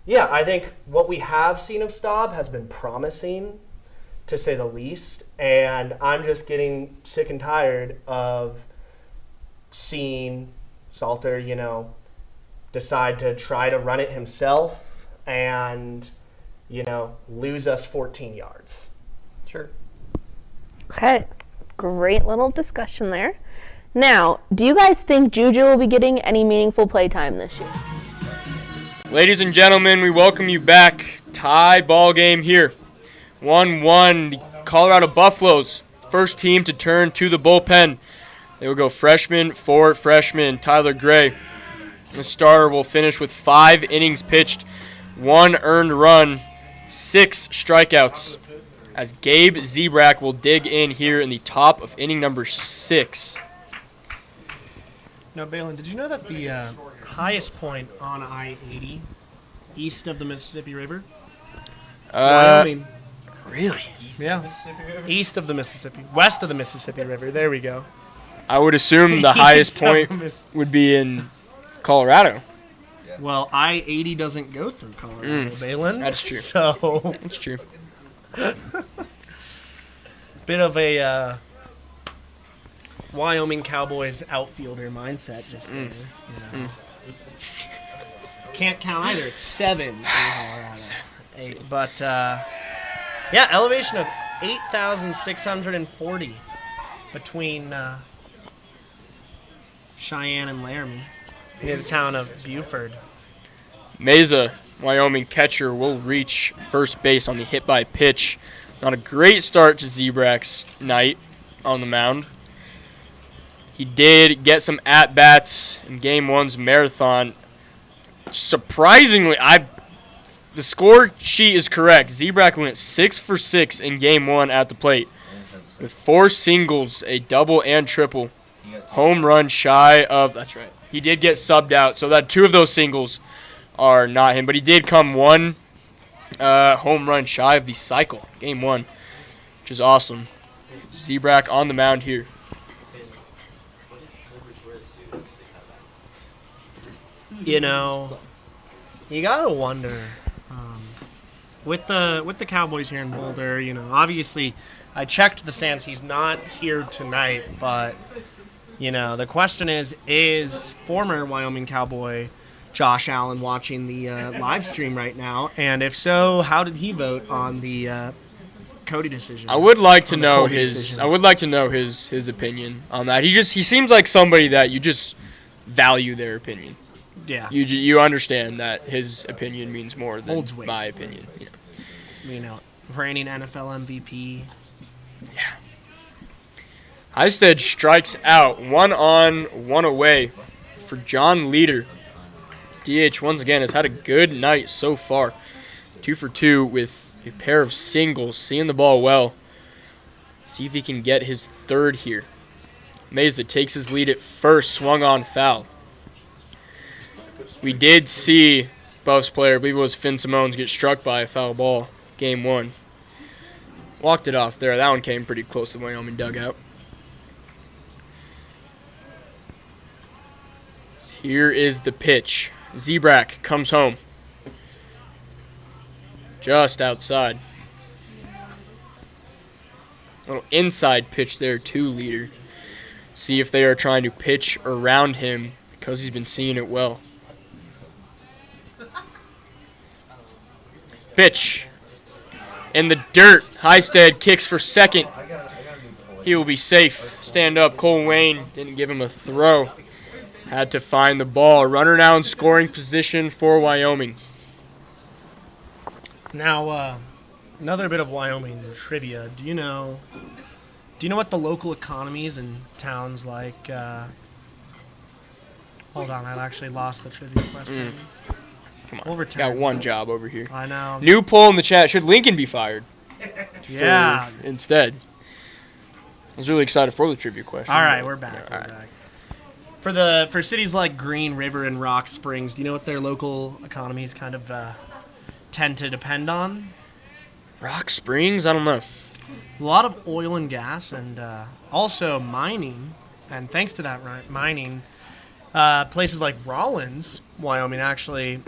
yeah, I think what we have seen of Staub has been promising, to say the least, and I'm just getting sick and tired of seeing Salter, decide to try to run it himself and, lose us 14 yards. Sure. Okay. Great little discussion there. Now, do you guys think Juju will be getting any meaningful play time this year? Ladies and gentlemen, we welcome you back. Tie ball game here. 1-1, the Colorado Buffaloes, first team to turn to the bullpen. They will go freshman for freshman, Tyler Gray. The starter will finish with 5 innings pitched, 1 earned run, 6 strikeouts, as Gabe Zebrak will dig in here in the top of inning number 6. Now, Balin, did you know that the highest point on I-80 east of the Mississippi River? Wyoming. Really? Yeah. East of the Mississippi. West of the Mississippi River. There we go. I would assume the highest point would be in Colorado. Well, I-80 doesn't go through Colorado, Balin. That's true. So that's true. Bit of a Wyoming Cowboys outfielder mindset just there. Can't count either. It's 7 in Colorado. 8. But, elevation of 8,640 between Cheyenne and Laramie, near the town of Buford. Mesa, Wyoming catcher, will reach first base on the hit by pitch. Not a great start to Zebrak's night on the mound. He did get some at-bats in Game 1's marathon. Surprisingly, the score sheet is correct. Zebrak went 6 for 6 in Game 1 at the plate, with 4 singles, a double and triple. Home run shy of, that's right. He did get subbed out, so that 2 of those singles are not him, but he did come 1 home run shy of the cycle, Game 1, which is awesome. Zebrak on the mound here. You gotta wonder, with the Cowboys here in Boulder, obviously I checked the stands. He's not here tonight, but the question is former Wyoming Cowboy Josh Allen watching the live stream right now? And if so, how did he vote on the Cody decision? I would like to know his opinion on that. He seems like somebody that you just value their opinion. Yeah. You understand that his opinion means more than my opinion. Reigning NFL MVP. Yeah. Heisted strikes out, 1 on, 1 away for John Leader. DH once again has had a good night so far. 2 for 2 with a pair of singles, seeing the ball well. See if he can get his 3rd here. Mesa takes his lead at first, swung on foul. We did see Buffs player, I believe it was Finn Simones, get struck by a foul ball, game 1. Walked it off there. That one came pretty close to the Wyoming dugout. Here is the pitch. Zebrak comes home. Just outside. Little inside pitch there to Leader. See if they are trying to pitch around him because he's been seeing it well. Pitch. In the dirt. Heisted kicks for second. He will be safe. Stand up. Cole Wayne didn't give him a throw. Had to find the ball. Runner now in scoring position for Wyoming. Now, another bit of Wyoming trivia. Do you know what the local economies in towns like? Hold on, I actually lost the trivia question. Come on, Overtime. got one job over here. I know. New poll in the chat: should Lincoln be fired? Yeah. Instead, I was really excited for the trivia question. All right, we're back. We're back. For cities like Green River and Rock Springs, do you know what their local economies kind of tend to depend on? Rock Springs? I don't know. A lot of oil and gas, and also mining. And thanks to that mining, places like Rawlins, Wyoming, actually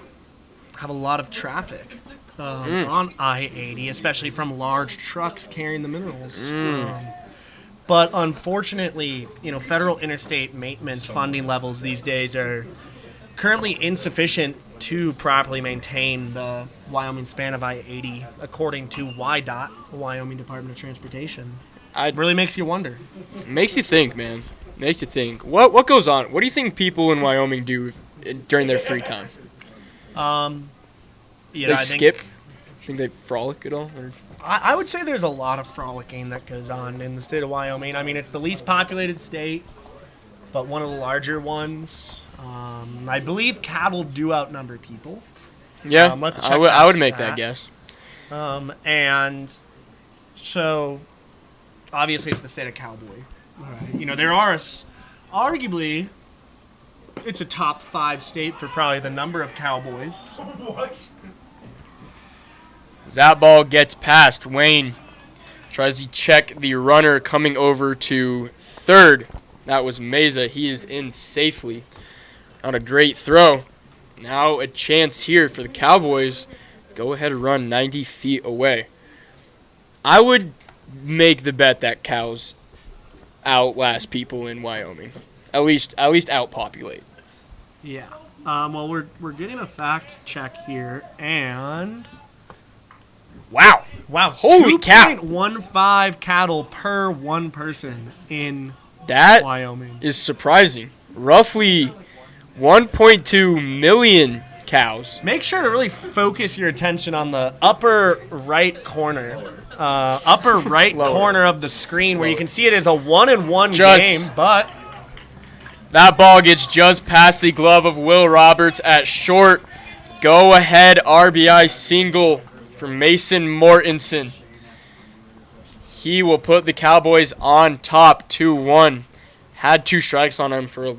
have a lot of traffic on I-80, especially from large trucks carrying the minerals. But unfortunately, federal interstate maintenance funding levels these days are currently insufficient to properly maintain the Wyoming span of I-80, according to WYDOT, the Wyoming Department of Transportation. It really makes you wonder. Makes you think, man. Makes you think. What goes on? What do you think people in Wyoming do during their free time? They skip? Think they frolic at all? Or? I would say there's a lot of frolicking that goes on in the state of Wyoming. I mean, it's the least populated state, but one of the larger ones. I believe cattle do outnumber people. Yeah, I would make that guess. And so, obviously, it's the state of Cowboy. Right. There are arguably, it's a top 5 state for probably the number of Cowboys. What? As that ball gets past, Wayne tries to check the runner coming over to third. That was Mesa. He is in safely. Not a great throw. Now a chance here for the Cowboys. Go ahead and run 90 feet away. I would make the bet that cows outlast people in Wyoming. At least outpopulate. Yeah. Well, we're getting a fact check here, and wow, holy cow! 2.15 cattle per one person in Wyoming. That is surprising. Roughly 1.2 million cows. Make sure to really focus your attention on the upper right corner. Corner of the screen where you can see it as a 1-1 game, but that ball gets just past the glove of Will Roberts at short. Go ahead RBI single for Mason Mortensen. He will put the Cowboys on top 2-1. Had 2 strikes on him for a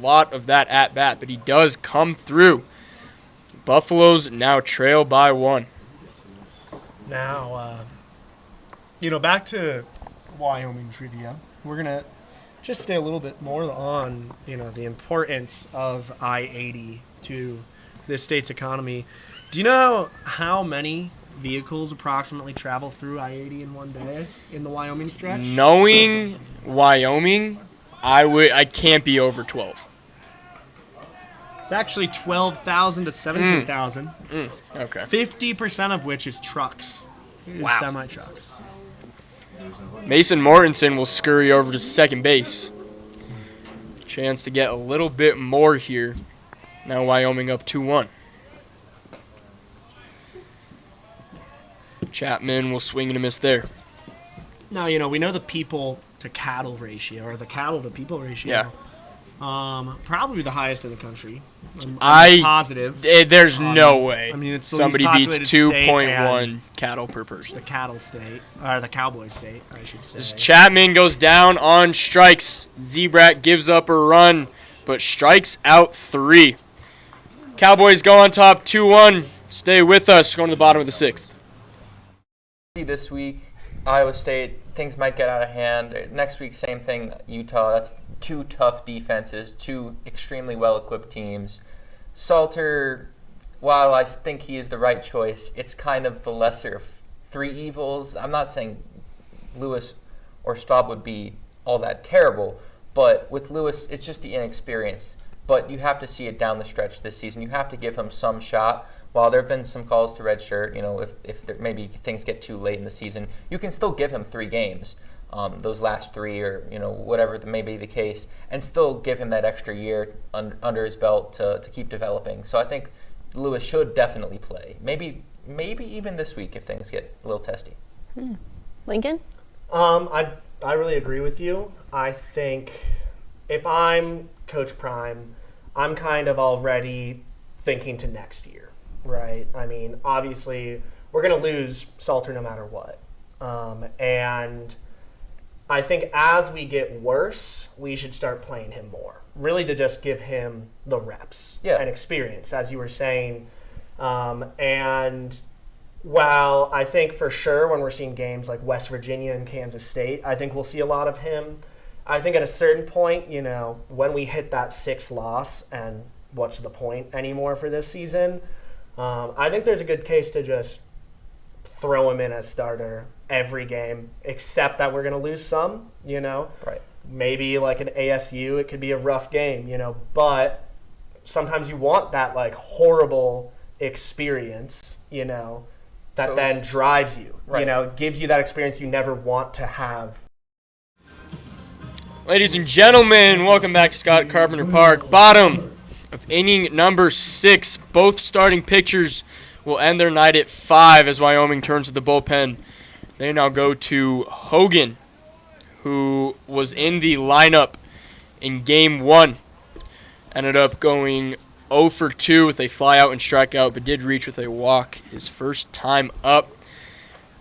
lot of that at bat, but he does come through. Buffaloes now trail by 1. Now, back to Wyoming trivia. We're going to just stay a little bit more on, the importance of I-80 to this state's economy. Do you know how many vehicles approximately travel through I-80 in one day in the Wyoming stretch? Knowing Wyoming, I can't be over 12. It's actually 12,000 to 17,000. Okay. 50% of which is trucks. Wow. Semi-trucks. Mason Mortensen will scurry over to second base. Chance to get a little bit more here. Now Wyoming up 2-1. Chapman will swing and a miss there. Now, we know the people to cattle ratio, or the cattle to people ratio. Yeah. Probably the highest in the country. I'm positive. There's no way I mean, it's the least somebody beats populated state 2.1 and cattle per person. The cattle state, or the Cowboy state, I should say. As Chapman goes down on strikes, Zebrak gives up a run, but strikes out 3. Cowboys go on top 2-1. Stay with us. Going to the bottom of the 6th. This week, Iowa State, things might get out of hand. Next week, same thing, Utah. That's 2 tough defenses, 2 extremely well-equipped teams. Salter, while I think he is the right choice, it's kind of the lesser of 3 evils. I'm not saying Lewis or Staub would be all that terrible, but with Lewis, it's just the inexperience. But you have to see it down the stretch this season. You have to give him some shot. While there have been some calls to redshirt, if there, maybe things get too late in the season, you can still give him 3 games, those last 3 or whatever may be the case, and still give him that extra year under his belt to keep developing. So I think Lewis should definitely play. Maybe even this week if things get a little testy. Lincoln? I really agree with you. I think if I'm Coach Prime, I'm kind of already thinking to next year. Right. I mean, obviously, we're going to lose Salter no matter what. And I think as we get worse, we should start playing him more. Really to just give him the reps and experience, as you were saying. And while I think for sure when we're seeing games like West Virginia and Kansas State, I think we'll see a lot of him. I think at a certain point, when we hit that 6th loss, and what's the point anymore for this season, I think there's a good case to just throw him in as starter every game, except that we're going to lose some, Right. Maybe like an ASU, it could be a rough game, but sometimes you want that like horrible experience, that then drives you, gives you that experience you never want to have. Ladies and gentlemen, welcome back to Scott Carpenter Park. Bottom of inning number 6. Both starting pitchers will end their night at 5 as Wyoming turns to the bullpen. They now go to Hogan, who was in the lineup in Game 1. Ended up going 0 for 2 with a flyout and strikeout, but did reach with a walk his first time up.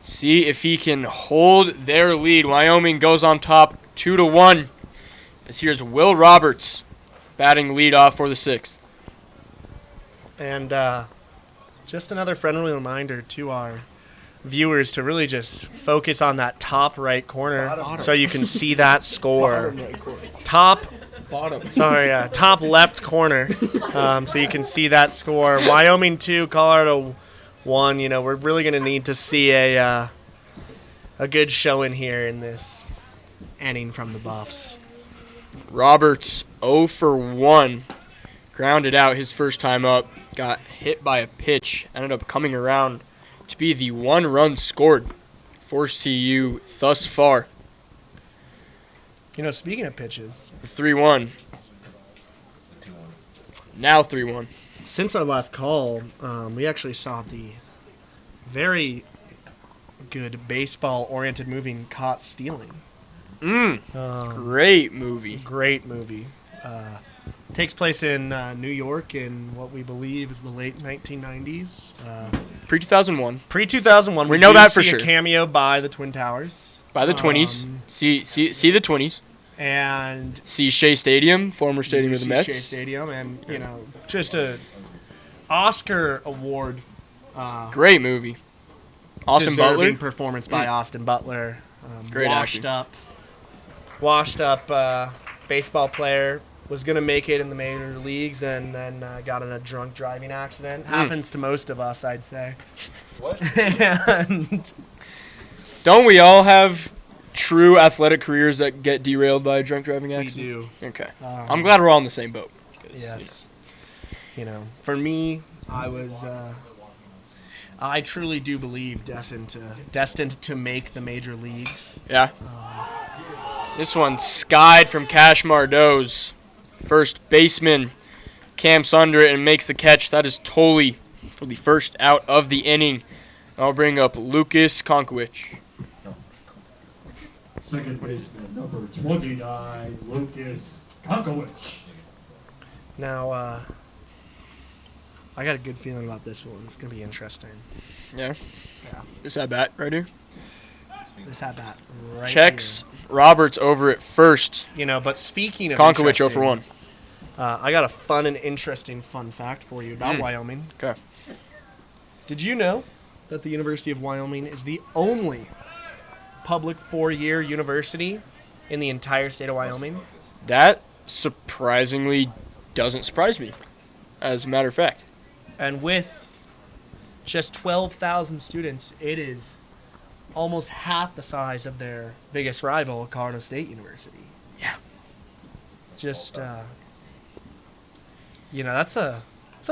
See if he can hold their lead. Wyoming goes on top 2-1. As here's Will Roberts batting leadoff for the 6th. And just another friendly reminder to our viewers to really just focus on that top right corner so you can see that score. Top left corner so you can see that score. Wyoming 2, Colorado 1. We're really going to need to see a good showing here in this inning from the Buffs. Roberts 0 for 1. Grounded out his first time up. Got hit by a pitch. Ended up coming around to be the 1 run scored for CU thus far. Speaking of pitches. 3-1. Now 3-1. Since our last call, we actually saw the very good baseball-oriented movie Caught Stealing. Great movie. Great movie. Takes place in New York in what we believe is the late 1990s. Pre-2001. Pre-2001. We know that for see sure. A cameo by the Twin Towers. By the Twinnies. See the Twinnies. And see Shea Stadium, former stadium of the Mets. Shea Stadium, and just a Oscar award. Great movie. Austin Butler performance by Austin Butler. Great washed up baseball player, was going to make it in the major leagues and then got in a drunk driving accident. Happens to most of us, I'd say. What? And don't we all have true athletic careers that get derailed by a drunk driving accident? We do. Okay. I'm glad we're all in the same boat. Yes. For me, I truly do believe destined to make the major leagues. Yeah. This one skied from Cash Mardo's first baseman. Camps under it and makes the catch. That is Tolley for the first out of the inning. I'll bring up Lucas Konkowicz. Second baseman, number 29, Lucas Konkowicz. Now, I got a good feeling about this one. It's going to be interesting. Yeah. Yeah. This at bat right here. This at bat right Checks Roberts over at first. here. But speaking of Konkowicz 0 interesting, for 1. I got a fun and interesting fun fact for you about Wyoming. Okay. Did you know that the University of Wyoming is the only public 4-year university in the entire state of Wyoming? That surprisingly doesn't surprise me, as a matter of fact. And with just 12,000 students, it is almost half the size of their biggest rival, Colorado State University. Yeah. Just, that's a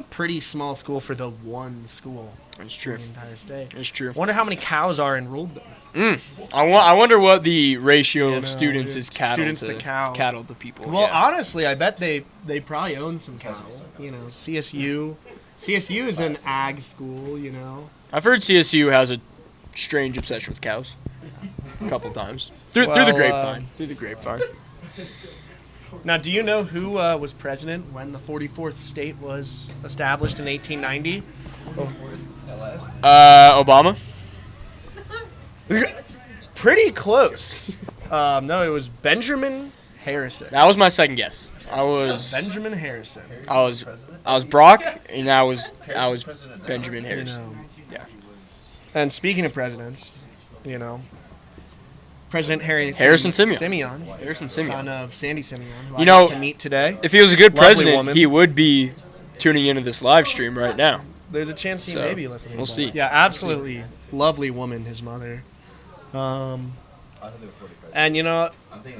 pretty small school for the one school. It's true. In the entire state. It's true. Wonder how many cows are enrolled there. I wonder what the ratio of students is students to cow. cattle to people. Well, yeah. honestly, I bet they probably own some cattle. CSU is an ag school. I've heard CSU has a strange obsession with cows. A couple times through the grapevine. Through the grapevine. Now, do you know who was president when the 44th state was established in 1890? Obama. Pretty close. No, it was Benjamin Harrison. That was my second guess. I was Benjamin Harrison. I was Brock, and I was Benjamin Harrison. Yeah. And speaking of presidents, President Harrison Simeon. Harrison Simeon. Son of Sandy Simeon, who I got to meet today. If he was a good Lovely president, woman. he would be tuning into this live stream right now. There's a chance he may be listening. We'll see. Yeah, absolutely lovely woman, his mother. And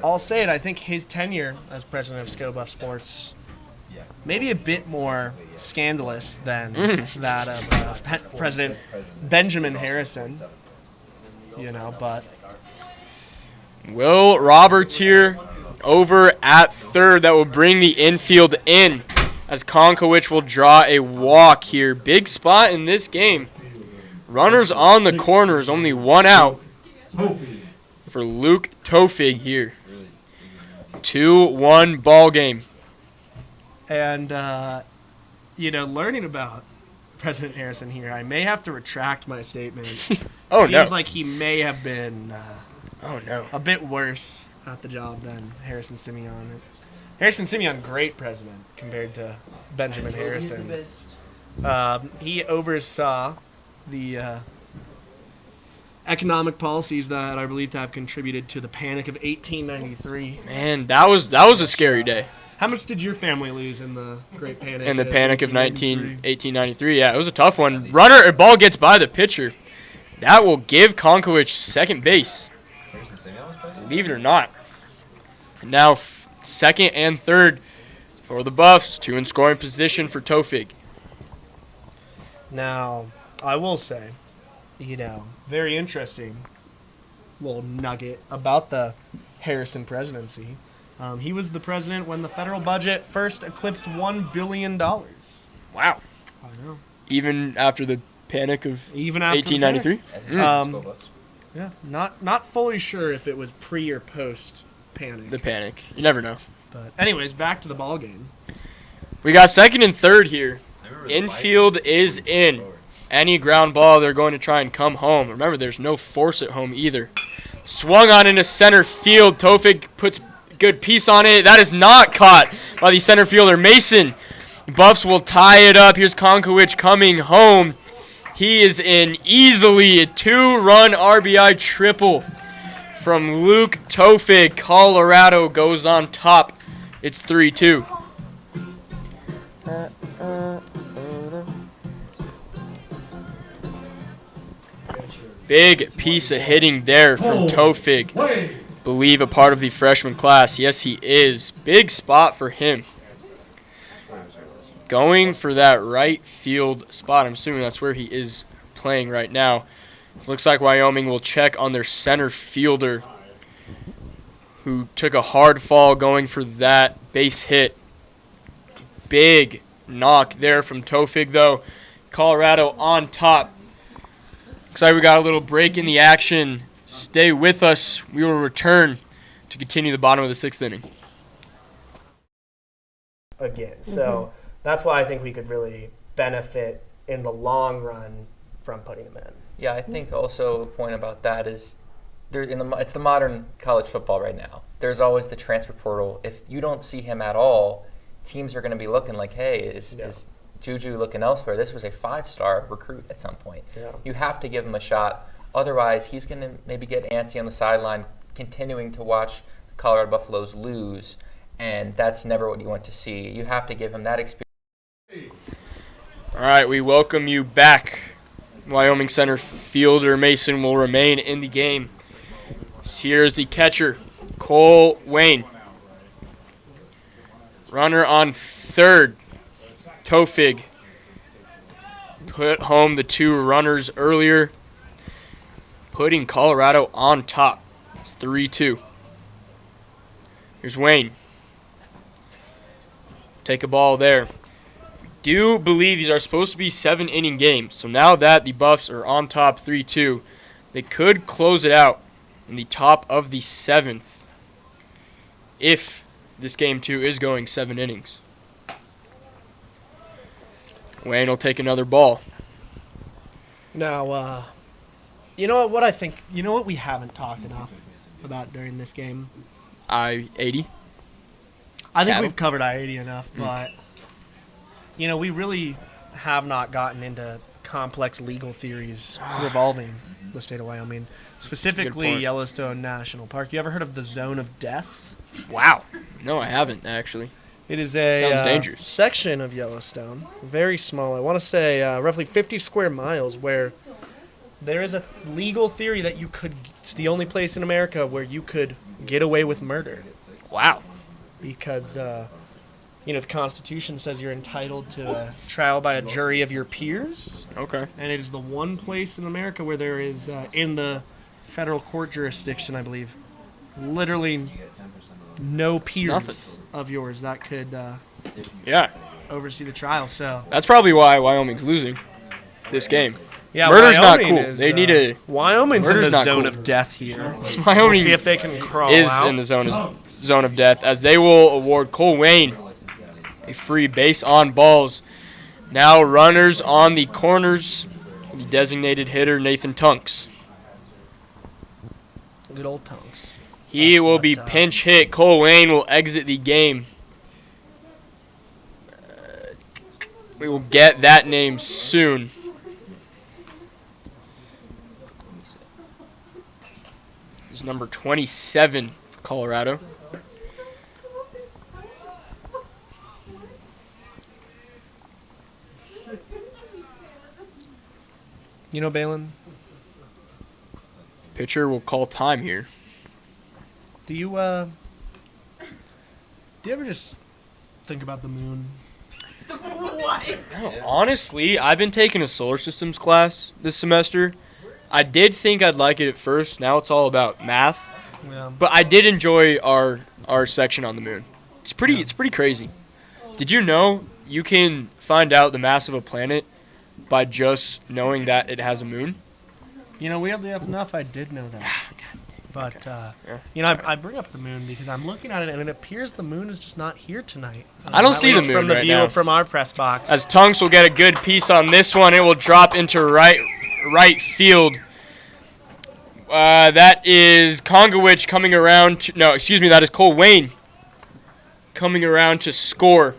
I'll say it. I think his tenure as president of ScoBuff Sports maybe a bit more scandalous than that of President Benjamin Harrison. But Will Roberts here over at third. That will bring the infield in as Konkowicz will draw a walk here. Big spot in this game. Runners on the corners, only one out for Luke Tofig here. 2-1 ball game. And, learning about President Harrison here, I may have to retract my statement. Seems like he may have been a bit worse at the job than Harrison Simeon. Harrison Simeon, great president compared to Benjamin Harrison. He oversaw the economic policies that are believed to have contributed to the Panic of 1893. Man, that was a scary day. How much did your family lose in the Great Panic? In the Panic of 1893, yeah, it was a tough one. Runner, ball gets by the pitcher. That will give Konkowicz second base. Believe it or not. Now second and third for the Buffs. 2 in scoring position for Tofig. Now, I will say, very interesting little nugget about the Harrison presidency. He was the president when the federal budget first eclipsed $1 billion. Wow. I know. Even after the Panic of 1893? Mm. Yeah, not fully sure if it was pre or post Panic. The Panic. You never know. But anyways, back to the ball game. We got second and third here. Infield is in. Any ground ball, they're going to try and come home. Remember, there's no force at home either. Swung on into center field. Tofig puts good piece on it. That is not caught by the center fielder, Mason. Buffs will tie it up. Here's Konkowicz coming home. He is in easily a 2-run RBI triple from Luke Tofig. Colorado goes on top. It's 3-2. Big piece of hitting there from Tofig. Believe a part of the freshman class. Yes, he is. Big spot for him. Going for that right field spot. I'm assuming that's where he is playing right now. Looks like Wyoming will check on their center fielder, who took a hard fall going for that base hit. Big knock there from Tofig, though. Colorado on top. Looks like we got a little break in the action. Stay with us. We will return to continue the bottom of the 6th inning. again. So that's why I think we could really benefit in the long run from putting him in. Yeah, I think also a point about that is it's the modern college football right now. There's always the transfer portal. If you don't see him at all, teams are going to be looking like, hey, is Juju looking elsewhere? This was a 5-star recruit at some point. Yeah. You have to give him a shot. Otherwise, he's going to maybe get antsy on the sideline, continuing to watch the Colorado Buffaloes lose, and that's never what you want to see. You have to give him that experience. All right, we welcome you back. Wyoming center fielder Mason will remain in the game. Here's the catcher, Cole Wayne. Runner on third, Tofig. Put home the 2 runners earlier, putting Colorado on top. It's 3-2. Here's Wayne. Take a ball there. Do believe these are supposed to be 7-inning games. So now that the Buffs are on top 3-2, they could close it out in the top of the 7th if this game 2 is going 7 innings. Wayne will take another ball. Now, you know what I think? You know what we haven't talked enough about during this game? I-80. I think we've covered I-80 enough, but you know, we really have not gotten into complex legal theories revolving the state of Wyoming, specifically Yellowstone National Park. You ever heard of the Zone of Death? Wow. No, I haven't, actually. It is Sounds dangerous. section of Yellowstone, very small. I want to say roughly 50 square miles, where there is a legal theory that it's the only place in America where you could get away with murder. Wow. Because the Constitution says you're entitled to a trial by a jury of your peers. Okay. And it is the one place in America where there is, in the federal court jurisdiction, I believe, literally no peers of yours that could oversee the trial. So that's probably why Wyoming's losing this game. Yeah, murder's Wyoming not cool. Is, they need a Wyoming's in the zone cool. of death here. Wyoming we'll see if they can crawl is out. in the zone of death, as they will award Cole Wayne a free base on balls. Now runners on the corners, the designated hitter Nathan Tunks. Good old Tunks. He will be pinch hit. Cole Wayne will exit the game. We will get that name soon. He's number 27 for Colorado. You know, Balin? Pitcher will call time here. Do you ever just think about the moon? What? No, honestly, I've been taking a solar systems class this semester. I did think I'd like it at first. Now it's all about math. Yeah. But I did enjoy our section on the moon. It's pretty crazy. Did you know you can find out the mass of a planet by just knowing that it has a moon? You know, weirdly enough, I did know that. But, you know, I bring up the moon because I'm looking at it, and it appears the moon is just not here tonight. I don't see the moon from the right view now. From our press box. As Tunks will get a good piece on this one, it will drop into right field. That is Kongowich coming around to... No, excuse me, that is Cole Wayne coming around to score.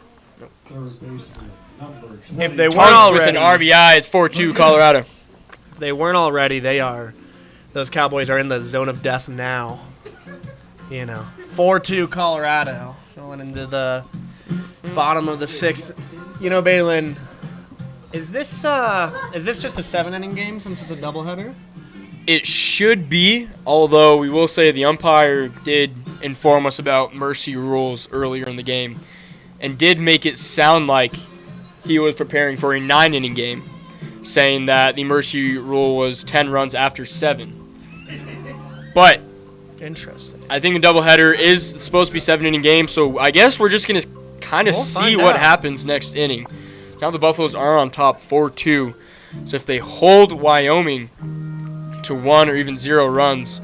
If they weren't Tunks with already, an RBI, it's 4-2 Colorado. If they weren't already, they are. Those Cowboys are in the zone of death now. You know, 4-2 Colorado going into the bottom of the 6th. You know, Balin, is this just a 7-inning game since it's a doubleheader? It should be, although we will say the umpire did inform us about mercy rules earlier in the game and did make it sound like he was preparing for a 9-inning game, saying that the mercy rule was 10 runs after 7. But interesting. I think the doubleheader is supposed to be 7-inning game, so I guess we're just going to kind of see what happens next inning. Now the Buffaloes are on top 4-2, so if they hold Wyoming to 1 or even 0 runs,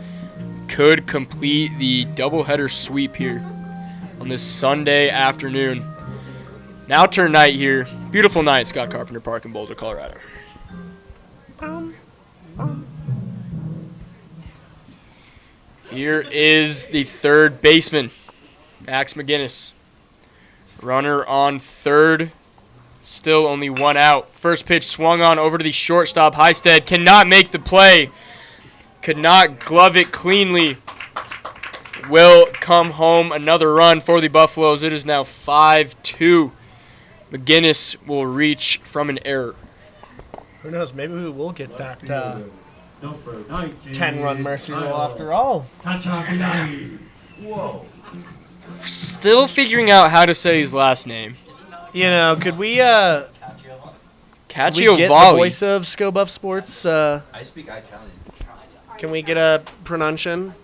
could complete the doubleheader sweep here on this Sunday afternoon. Now turn night here. Beautiful night, Scott Carpenter Park in Boulder, Colorado. Here is the third baseman, Max McGinnis. Runner on third. Still only one out. First pitch swung on over to the shortstop. Heisted cannot make the play. Could not glove it cleanly. Will come home. Another run for the Buffaloes. It is now 5-2. McGinnis will reach from an error. Who knows? Maybe we will get that 10-run mercy rule after all. Whoa. Still figuring out how to say his last name. You know, could we get the Cacciavalli. voice of Scobuff Sports? I speak Italian. Can we get a pronunciation?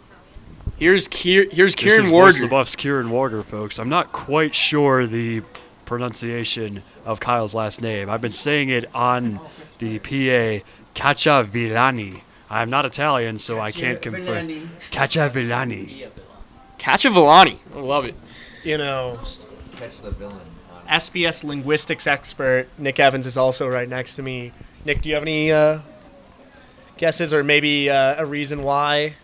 Here's Kieran This is Warger. Voice of the Buffs, Kieran Warger, folks. I'm not quite sure the pronunciation of Kyle's last name. I've been saying it on the PA, Cacciavilani. I'm not Italian, so I can't confirm. Cacciavilani. Cacciavalli. I love it. You know, Catch the villain. SBS linguistics expert Nick Evans is also right next to me. Nick, do you have any guesses or maybe a reason why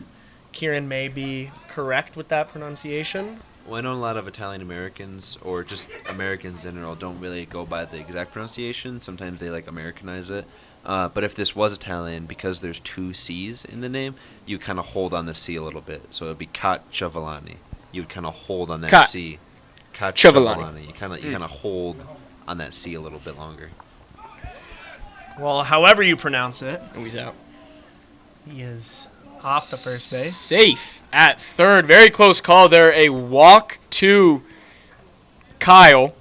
Kieran may be correct with that pronunciation? Well, I know a lot of Italian Americans, or just Americans in general, don't really go by the exact pronunciation. Sometimes they like Americanize it. But if this was Italian, because there's two C's in the name, you kind of hold on the C a little bit. So it would be Cacciavalli. You would kind of hold on that C. Cacciavalli. You kind of hold on that C a little bit longer. Well, however you pronounce it, Oh, he's out. he is off the first base. Safe at third. Very close call there. A walk to Kyle.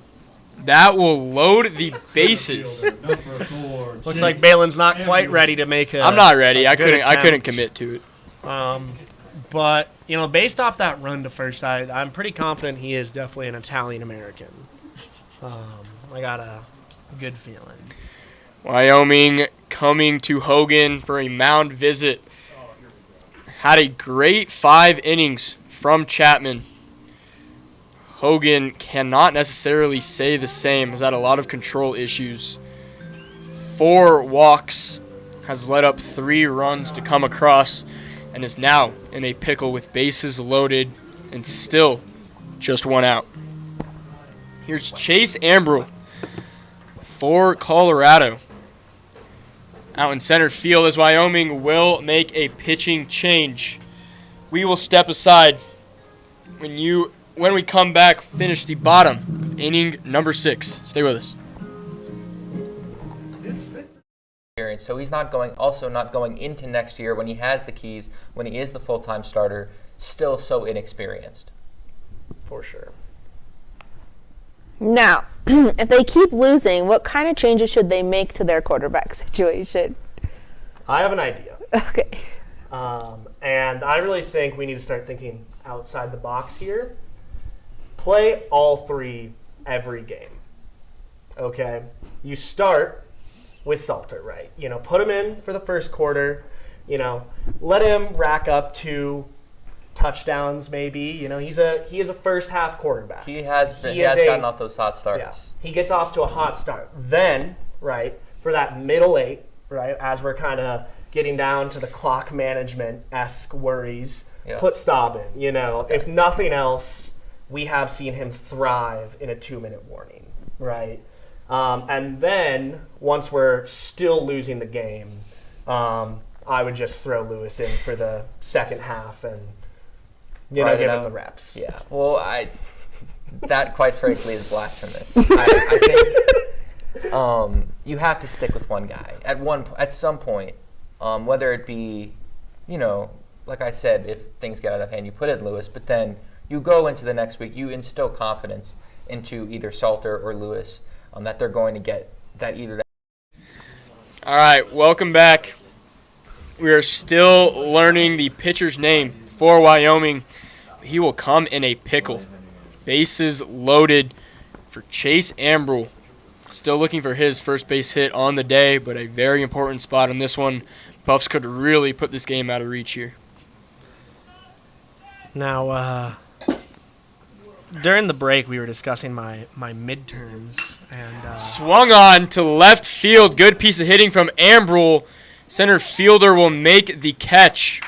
That will load the bases. Looks like Balin's not quite ready to make a. I'm not ready. a I good couldn't attempt. commit to it. But you know, based off that run to first, I'm pretty confident he is definitely an Italian American. I got a good feeling. Wyoming coming to Hogan for a mound visit. Had a great 5 innings from Chapman. Hogan cannot necessarily say the same. Has had a lot of control issues. 4 walks. Has led up 3 runs to come across. And is now in a pickle with bases loaded and still just 1 out. Here's Chase Ambrose for Colorado. Out in center field as Wyoming will make a pitching change. We will step aside when we come back, finish the bottom of inning number 6. Stay with us. So he's not going into next year when he has the keys, when he is the full-time starter, still so inexperienced. For sure. Now, if they keep losing, what kind of changes should they make to their quarterback situation? I have an idea. Okay. And I really think we need to start thinking outside the box here. Play all 3 every game. Okay? You start with Salter, right? You know, put him in for the first quarter. You know, let him rack up 2 touchdowns maybe. You know, he is a first half quarterback. He has gotten off those hot starts. Yeah, he gets off to a hot start. Then, right, for that middle 8, right, as we're kind of getting down to the clock management-esque worries, put Staub in. You know, if nothing else, we have seen him thrive in a 2-minute warning, right? And then, once we're still losing the game, I would just throw Lewis in for the second half and, give him the reps. Yeah. Well, that quite frankly is blasphemous. I think you have to stick with one guy at some point, whether it be, you know, like I said, if things get out of hand, you put in Lewis, but then you go into the next week, you instill confidence into either Salter or Lewis that they're going to get that either. All right, welcome back. We are still learning the pitcher's name for Wyoming. He will come in a pickle. Bases loaded for Chase Ambrose. Still looking for his first base hit on the day, but a very important spot on this one. Buffs could really put this game out of reach here. Now, during the break, we were discussing my midterms, and Swung on to left field. Good piece of hitting from Ambrule. Center fielder will make the catch.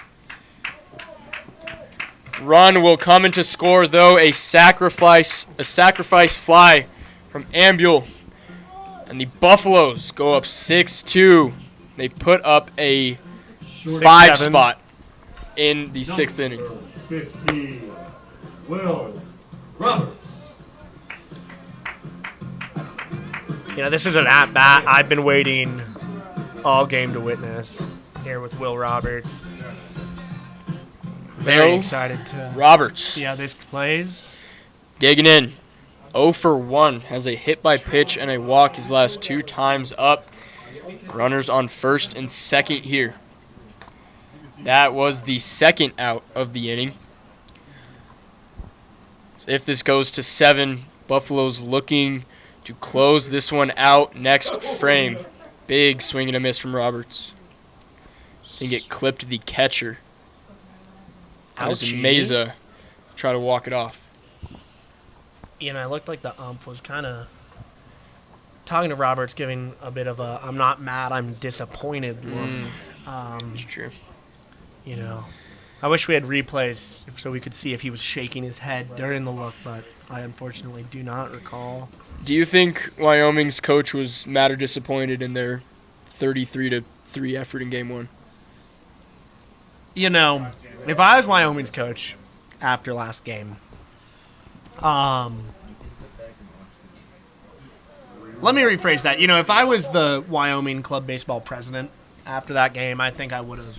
Run will come into score, though. A sacrifice fly from Ambule. And the Buffaloes go up 6-2. They put up a 5 spot in the 6th inning. 15, Will Roberts. this is an at-bat I've been waiting all game to witness here with Will Roberts. Very excited to Roberts. see how this plays. Digging in. 0 for 1. Has a hit by pitch and a walk his last 2 times up. Runners on first and second here. That was the second out of the inning. So if this goes to 7, Buffalo's looking to close this one out next frame. Big swing and a miss from Roberts. I think it clipped the catcher. As Meza try to walk it off. It looked like the ump was kind of talking to Roberts, giving a bit of a "I'm not mad, I'm disappointed" look. It's true. I wish we had replays so we could see if he was shaking his head during the look, but I unfortunately do not recall. Do you think Wyoming's coach was mad or disappointed in their 33-3 effort in Game 1? If I was Wyoming's coach after last game, let me rephrase that. If I was the Wyoming club baseball president after that game, I think I would have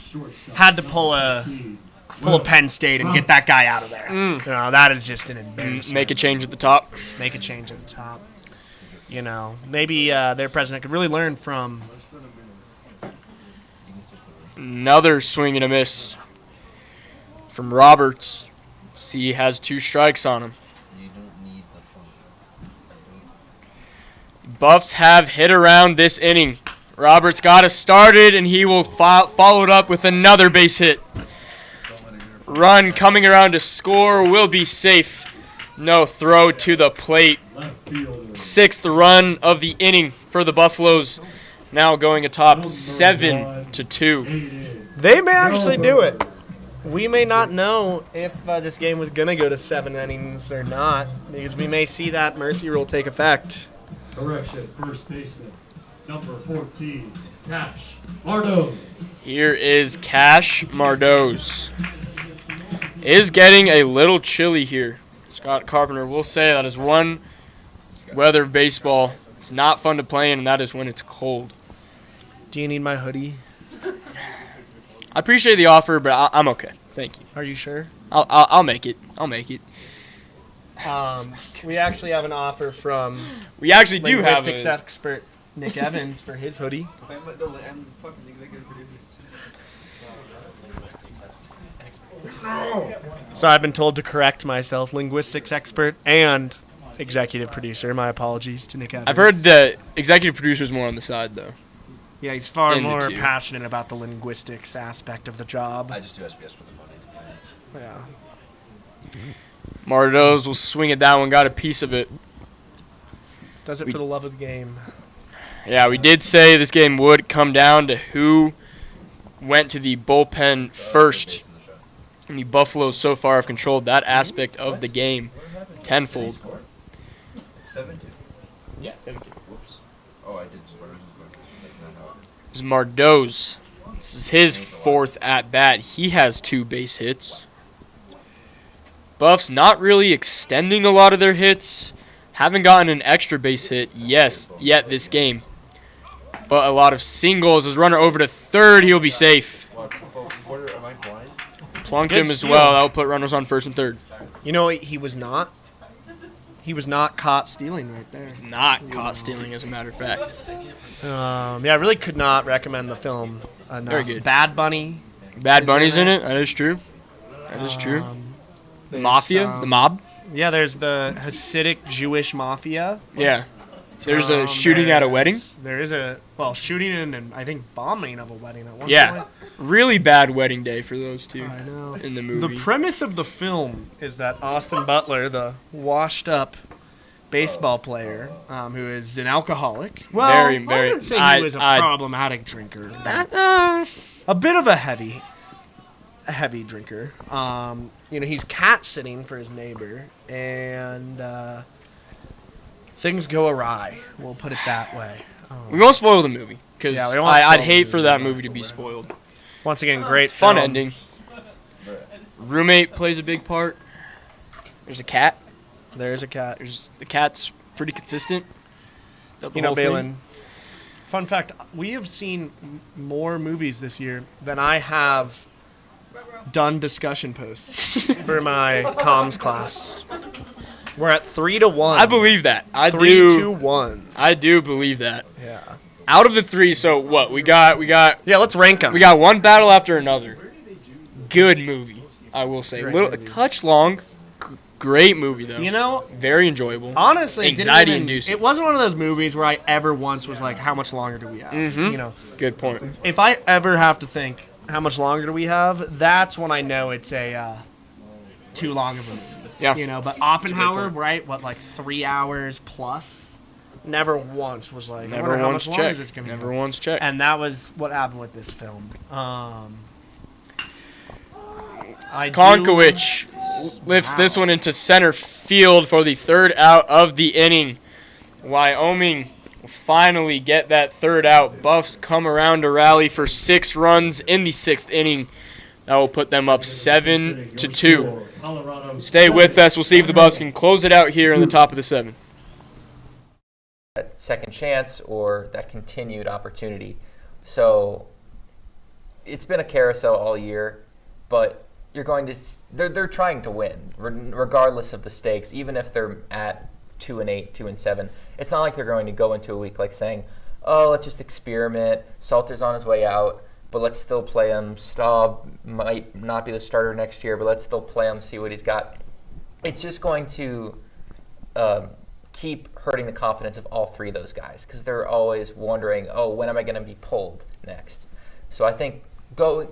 had to pull a Penn State and get that guy out of there. That is just an embarrassment. Make a change at the top. Make a change at the top. Maybe their president could really learn from. Another swing and a miss from Roberts. See, he has 2 strikes on him. Buffs have hit around this inning. Roberts got us started, and he will follow it up with another base hit. Run coming around to score will be safe. No throw to the plate. 6th run of the inning for the Buffaloes. Now going atop 7-2. They may actually do it. We may not know if this game was going to go to 7 innings or not, because we may see that mercy rule take effect. Correction, first baseman, number 14, Cash Mardos. Here is Cash Mardos. Is getting a little chilly here. Scott Carpenter will say that is one weather of baseball. It's not fun to play in, and that is when it's cold. Do you need my hoodie? I appreciate the offer, but I'm okay. Thank you. Are you sure? I'll make it. I'll make it. We actually have an offer from. We actually do have linguistics expert Nick Evans for his hoodie. So I've been told to correct myself, linguistics expert and executive producer. My apologies to Nick Evans. I've heard the executive producer's more on the side, though. Yeah, he's far more passionate about the linguistics aspect of the job. I just do SBS for the money. Yeah. Mardos will swing at that one, got a piece of it. Does it for the love of the game. Yeah, we did say this game would come down to who went to the bullpen first. And the Buffaloes so far have controlled that aspect of the game tenfold. 7-2. Yeah, 7-2. Whoops. Oh, I did score. This is Mardos. This is his 4th at-bat. He has 2 base hits. Buffs not really extending a lot of their hits. Haven't gotten an extra base hit yet this game. But a lot of singles. His runner over to third. He'll be safe. Plunked him as well. That will put runners on first and third. You know, he was not. He was not caught stealing right there. He's not caught stealing, as a matter of fact. Yeah, I really could not recommend the film enough. Very good. Bad Bunny. Bad Bunny's in it. That is true. That is true. The Mafia? The Mob? Yeah, there's the Hasidic Jewish Mafia. Yeah. There's a shooting at a wedding. There is shooting and I think bombing of a wedding at one Yeah, point. really bad wedding day for those two I know. in the movie. The premise of the film is that Austin Butler, the washed-up baseball player, who is an alcoholic. Well, I wouldn't say he was a problematic drinker. A bit of a heavy drinker. He's cat sitting for his neighbor, and things go awry. We'll put it that way. We won't spoil the movie because Yeah, we don't I'd spoil hate the for that movie to be spoiled. Once again, great Fun film. ending. Roommate plays a big part. There's a cat. There's a cat. The cat's pretty consistent. Balin. Fun fact: we have seen more movies this year than I have done discussion posts for my comms class. We're at 3-1. I believe that. 3-1. I do believe that. Yeah. Out of the three, so what? We got. Yeah, let's rank them. We got one battle after another. Good movie, I will say. A touch long. Great movie though. Very enjoyable. Honestly, anxiety inducing. It wasn't one of those movies where I ever once was like, "How much longer do we have?" Mm-hmm. Good point. If I ever have to think, "How much longer do we have?" That's when I know it's a too long of a movie. Yeah. But Oppenheimer, right? What, like 3 hours plus? Never once was like, Never how once much longer is checked. it's gonna Never be? once checked. And that was what happened with this film. Konkowicz lifts this one into center field for the third out of the inning. Wyoming will finally get that third out. Buffs come around to rally for 6 runs in the 6th inning. That will put them up 7-2. Stay with us. We'll see if the Buffs can close it out here in the top of the 7th. That second chance or that continued opportunity. So it's been a carousel all year, but they're trying to win regardless of the stakes, even if they're at 2-8, 2-7. It's not like they're going to go into a week like saying, "Oh, let's just experiment. Salter's on his way out, but let's still play him. Staub might not be the starter next year, but let's still play him, see what he's got." It's just going to keep hurting the confidence of all three of those guys because they're always wondering, "Oh, when am I going to be pulled next?" So I think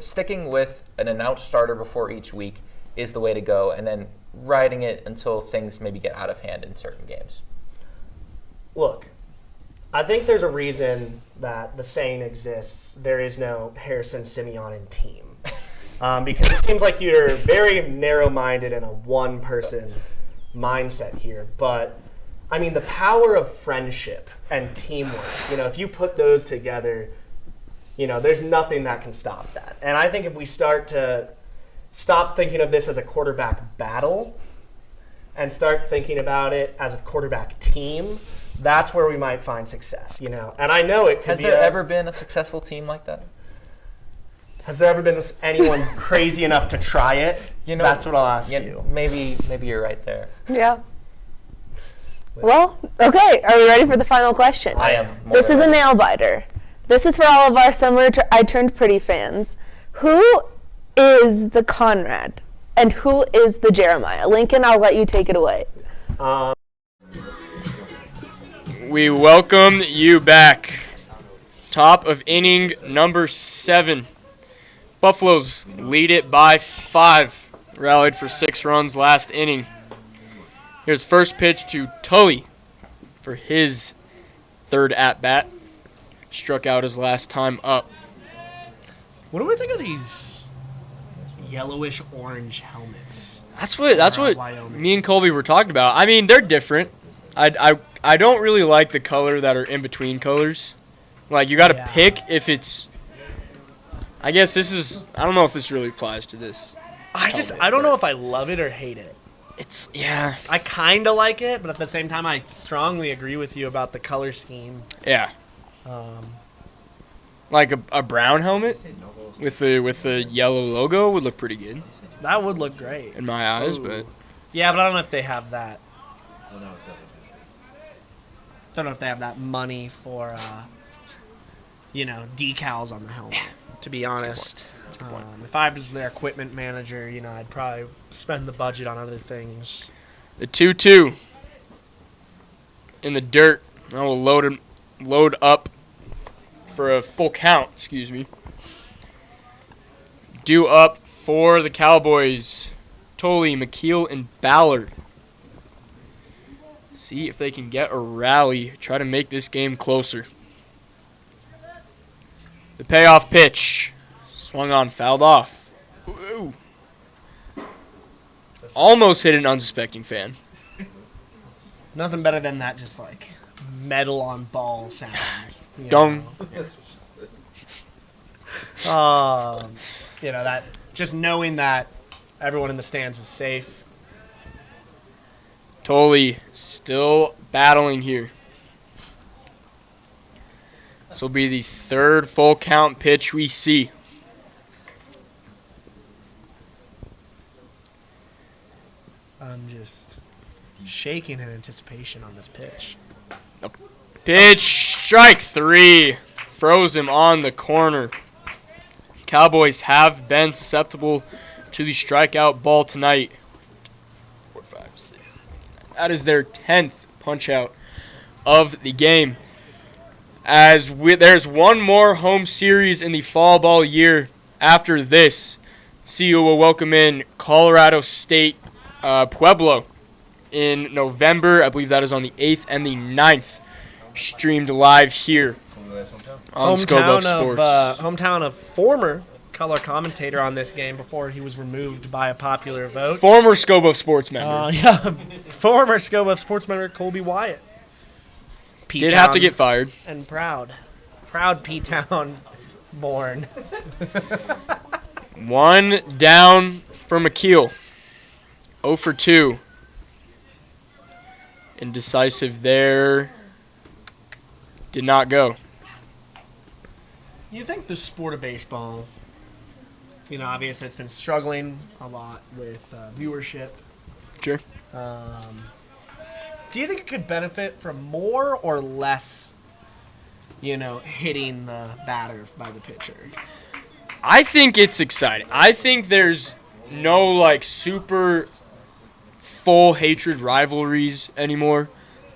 sticking with an announced starter before each week is the way to go, and then riding it until things maybe get out of hand in certain games. Look, I think there's a reason that the saying exists, there is no Harrison Simeon team. Because it seems like you're very narrow-minded in a one-person mindset here. But, I mean, the power of friendship and teamwork, if you put those together, there's nothing that can stop that. And I think if we start thinking of this as a quarterback battle and start thinking about it as a quarterback team, that's where we might find success, And I know it could Has there ever been a successful team like that? Has there ever been anyone crazy enough to try it? That's what I'll ask you. Maybe you're right there. Yeah. Well, okay. Are we ready for the final question? I am. This is a nail biter. This is for all of our Summer I Turned Pretty fans. Who is the Conrad and who is the Jeremiah? Lincoln, I'll let you take it away. We welcome you back. Top of inning number 7. Buffaloes lead it by 5. Rallied for 6 runs last inning. Here's first pitch to Tully for his 3rd at-bat. Struck out his last time up. What do we think of these yellowish orange helmets? That's what Wyoming. me and Colby were talking about. I mean, they're different. I don't really like the color that are in between colors. Like, you got to pick if it's. I guess this is. I don't know if this really applies to this. I don't know if I love it or hate it. I kind of like it, but at the same time, I strongly agree with you about the color scheme. Yeah. Like a brown helmet with the yellow logo would look pretty good. That would look great in my eyes, but yeah, but I don't know if they have that. Don't know if they have that money for decals on the helmet. To be honest, if I was their equipment manager, I'd probably spend the budget on other things. The 2-2 in the dirt I will load up for a full count. Excuse me. Due up for the Cowboys. Tolley, McKeel, and Ballard. See if they can get a rally. Try to make this game closer. The payoff pitch. Swung on, fouled off. Ooh. Almost hit an unsuspecting fan. Nothing better than that, just like metal on ball sound. Dong. That just knowing that everyone in the stands is safe. Tolley still battling here. This will be the third full count pitch we see. I'm just shaking in anticipation on this pitch. Pitch, strike 3. Froze him on the corner. Cowboys have been susceptible to the strikeout ball tonight. 4, 5, 6. That is their 10th punch out of the game. There's one more home series in the fall ball year after this. CU will welcome in Colorado State Pueblo in November. I believe that is on the 8th and the 9th. Streamed live here on Scobo Sports. Hometown of former color commentator on this game before he was removed by a popular vote. Former Scobo Sports member. Former Scobo Sports member Colby Wyatt. Did have to get fired. And proud P-Town born. 1 down for McKeel. 0 for 2. Indecisive there. Did not go. You think the sport of baseball, obviously it's been struggling a lot with viewership. Sure. Do you think it could benefit from more or less, hitting the batter by the pitcher? I think it's exciting. I think there's no, super full hatred rivalries anymore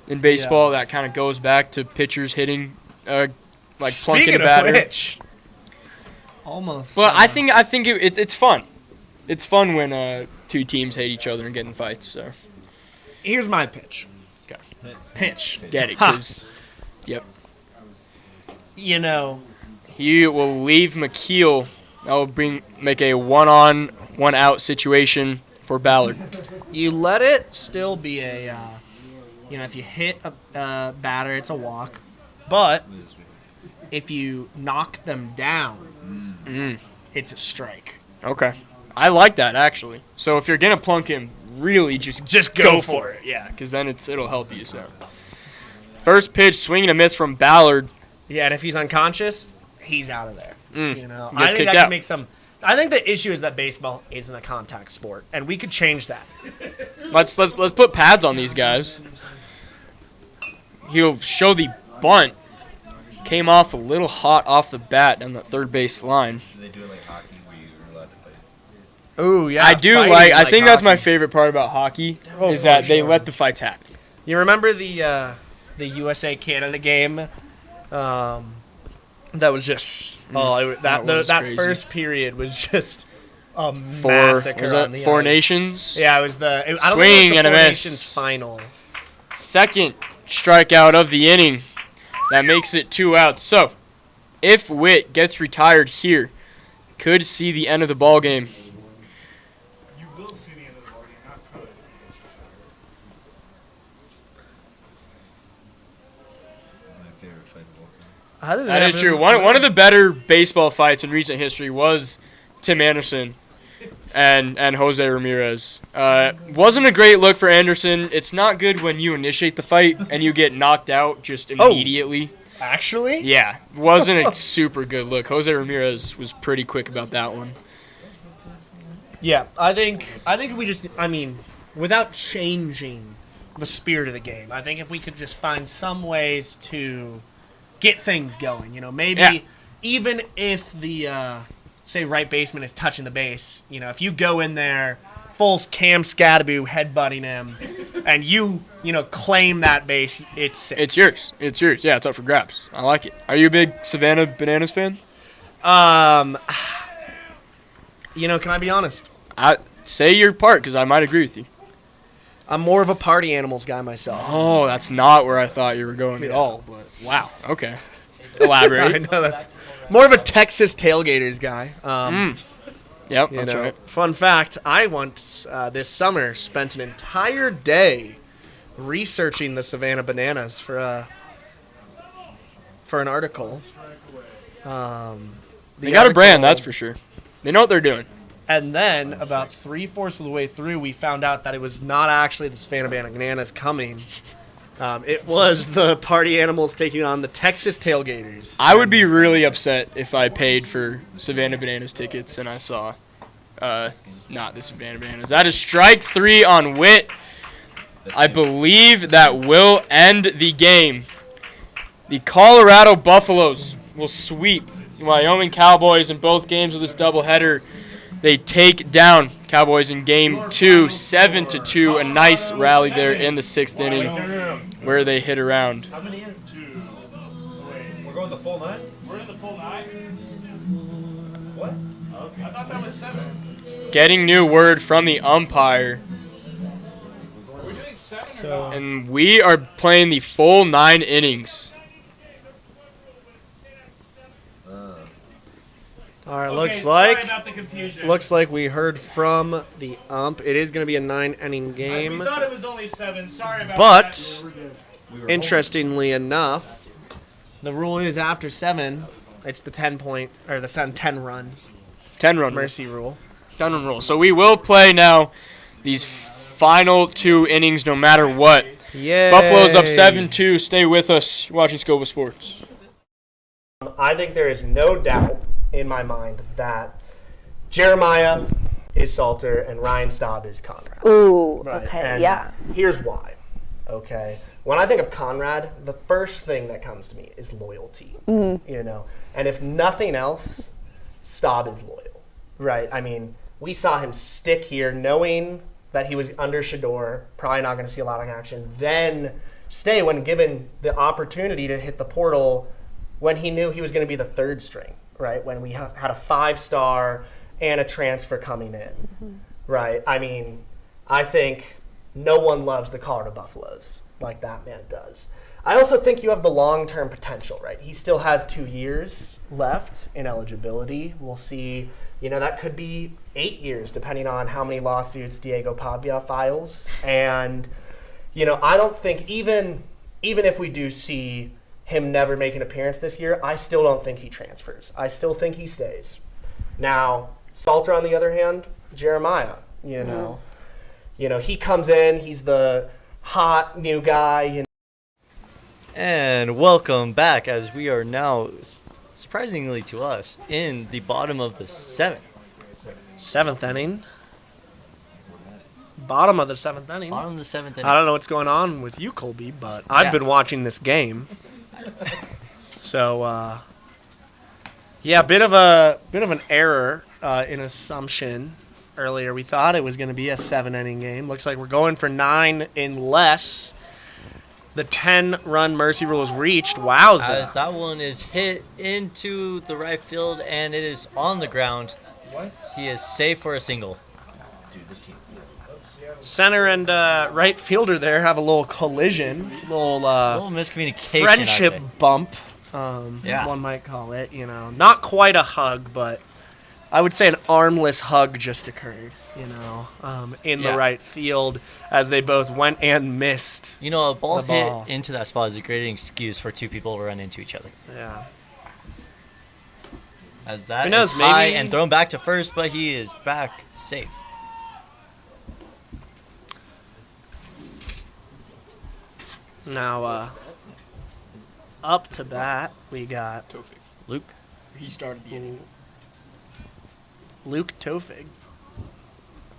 in baseball. That kind of goes back to pitchers hitting, plunking a batter. Which, almost. But I think it's fun. It's fun when two teams hate each other and get in fights. So here's my pitch. Okay. Pitch. Get it? 'Cause yep. He will leave McKeel. That will make a 1-on, 1-out situation for Ballard. You let it still be a, if you hit a batter, it's a walk. But if you knock them down, it's a strike. Okay. I like that, actually. So if you're going to plunk him, really just go for it. Yeah, because then it'll help you. So first pitch, swing and a miss from Ballard. Yeah, and if he's unconscious, he's out of there. I think that can make some. I think the issue is that baseball isn't a contact sport, and we could change that. Let's put pads on these guys. He'll show the bunt. Came off a little hot off the bat down the third base line. Do they do it like hockey where you're allowed to fight? Oh yeah, I think that's my favorite part about hockey is that they let the fights happen. You remember the USA Canada game? That was just that first period was just a massacre on the Four ice. Nations. Yeah, it was the swing and a miss. Nations final. Second strikeout of the inning. That makes it 2 outs. So, if Witt gets retired here, could see the end of the ball game. You will see the end of the ball game, not could. That's my favorite fight of all time. That is true. One of the better baseball fights in recent history was Tim Anderson and Jose Ramirez. Wasn't a great look for Anderson. It's not good when you initiate the fight and you get knocked out just immediately. Actually? Yeah, wasn't a super good look. Jose Ramirez was pretty quick about that one. Yeah, I think we just, without changing the spirit of the game, I think if we could just find some ways to get things going, maybe even if the say right baseman is touching the base, if you go in there full Cam Scadaboo headbutting him, and you claim that base, it's sick. It's yours. It's yours. Yeah, it's up for grabs. I like it. Are you a big Savannah Bananas fan? Can I be honest? Say your part, because I might agree with you. I'm more of a party animals guy myself. Oh, that's not where I thought you were going at all. But wow. Okay. Elaborate. I know that's more of a Texas tailgaters guy. Yep, that's right. Fun fact, I once this summer spent an entire day researching the Savannah Bananas for an article. They got a brand, that's for sure. They know what they're doing. And then, about 3/4 of the way through, we found out that it was not actually the Savannah Bananas coming. It was the party animals taking on the Texas tailgaters. I would be really upset if I paid for Savannah Bananas tickets and I saw not the Savannah Bananas. That is strike 3 on Witt. I believe that will end the game. The Colorado Buffaloes will sweep the Wyoming Cowboys in both games of this doubleheader. They take down Cowboys in game 2, 7-2. A nice rally there in the 6th inning where they hit around. How many in? 2. Wait, we're going the full 9? We're in the full 9? What? Okay. I thought that was 7. Getting new word from the umpire. Are we doing 7 or not? And we are playing the full 9 innings. All right, Okay, looks like we heard from the ump. It is going to be a 9-inning game. We thought it was only 7. Sorry about But, that. interestingly enough, the rule is after 7, it's the 10 run. 10 run mercy rule. 10 run rule. So we will play now these final 2 innings no matter what. Yay. Buffalo's up 7-2. Stay with us. You're watching Scopa Sports. I think there is no doubt in my mind that Jeremiah is Salter and Ryan Staub is Conrad. Ooh, Right? okay, And yeah. Here's why. Okay, when I think of Conrad, the first thing that comes to me is loyalty. And if nothing else, Staub is loyal, right? I mean, we saw him stick here knowing that he was under Shador, probably not going to see a lot of action, then stay when given the opportunity to hit the portal when he knew he was going to be the 3rd string, right? When we had a 5-star and a transfer coming in, right? I mean, I think no one loves the Colorado Buffaloes like that man does. I also think you have the long-term potential, right? He still has 2 years left in eligibility. We'll see, that could be 8 years, depending on how many lawsuits Diego Pavia files. And, I don't think even if we do see him never make an appearance this year, I still don't think he transfers. I still think he stays. Now, Salter, on the other hand, Jeremiah, he comes in, he's the hot new guy. And welcome back, as we are now, surprisingly to us, in the bottom of the 7th. 7th inning. Bottom of the 7th inning. Bottom of the 7th inning. I don't know what's going on with you, Colby, but I've been watching this game. So, bit of an error in assumption earlier. We thought it was going to be a 7-inning game. Looks like we're going for 9 unless the 10-run mercy rule is reached. Wowza. As that one is hit into the right field and it is on the ground. What? He is safe for a single. Center and right fielder there have a little collision, little miscommunication, friendship bump. One might call it. Not quite a hug, but I would say an armless hug just occurred. In the right field as they both went and missed. A ball hit into that spot is a great excuse for 2 people to run into each other. Yeah. As that is high and thrown back to first, but he is back safe. Now, up to bat, we got Luke. He started the inning. Luke Tofig.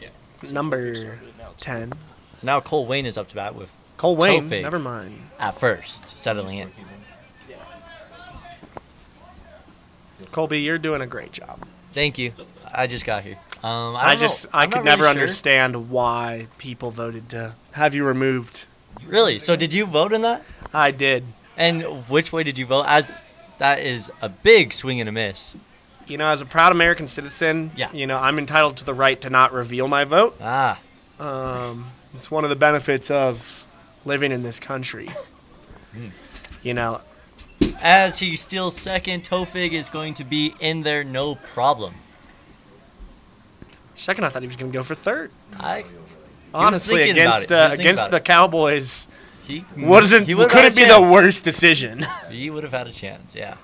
Yeah. Number 10. So now Cole Wayne is up to bat with Cole Wayne. Tofig Never mind. at first, settling in. Colby, you're doing a great job. Thank you. I just got here. I could never understand why people voted to have you removed. Really? So did you vote in that? I did. And which way did you vote? As that is a big swing and a miss. You know, as a proud American citizen, you know, I'm entitled to the right to not reveal my vote. It's one of the benefits of living in this country. You know. As he steals second, Tofig is going to be in there, no problem. Second, I thought he was going to go for third. Honestly, against the Cowboys, he couldn't be the worst decision. He would have had a chance, yeah.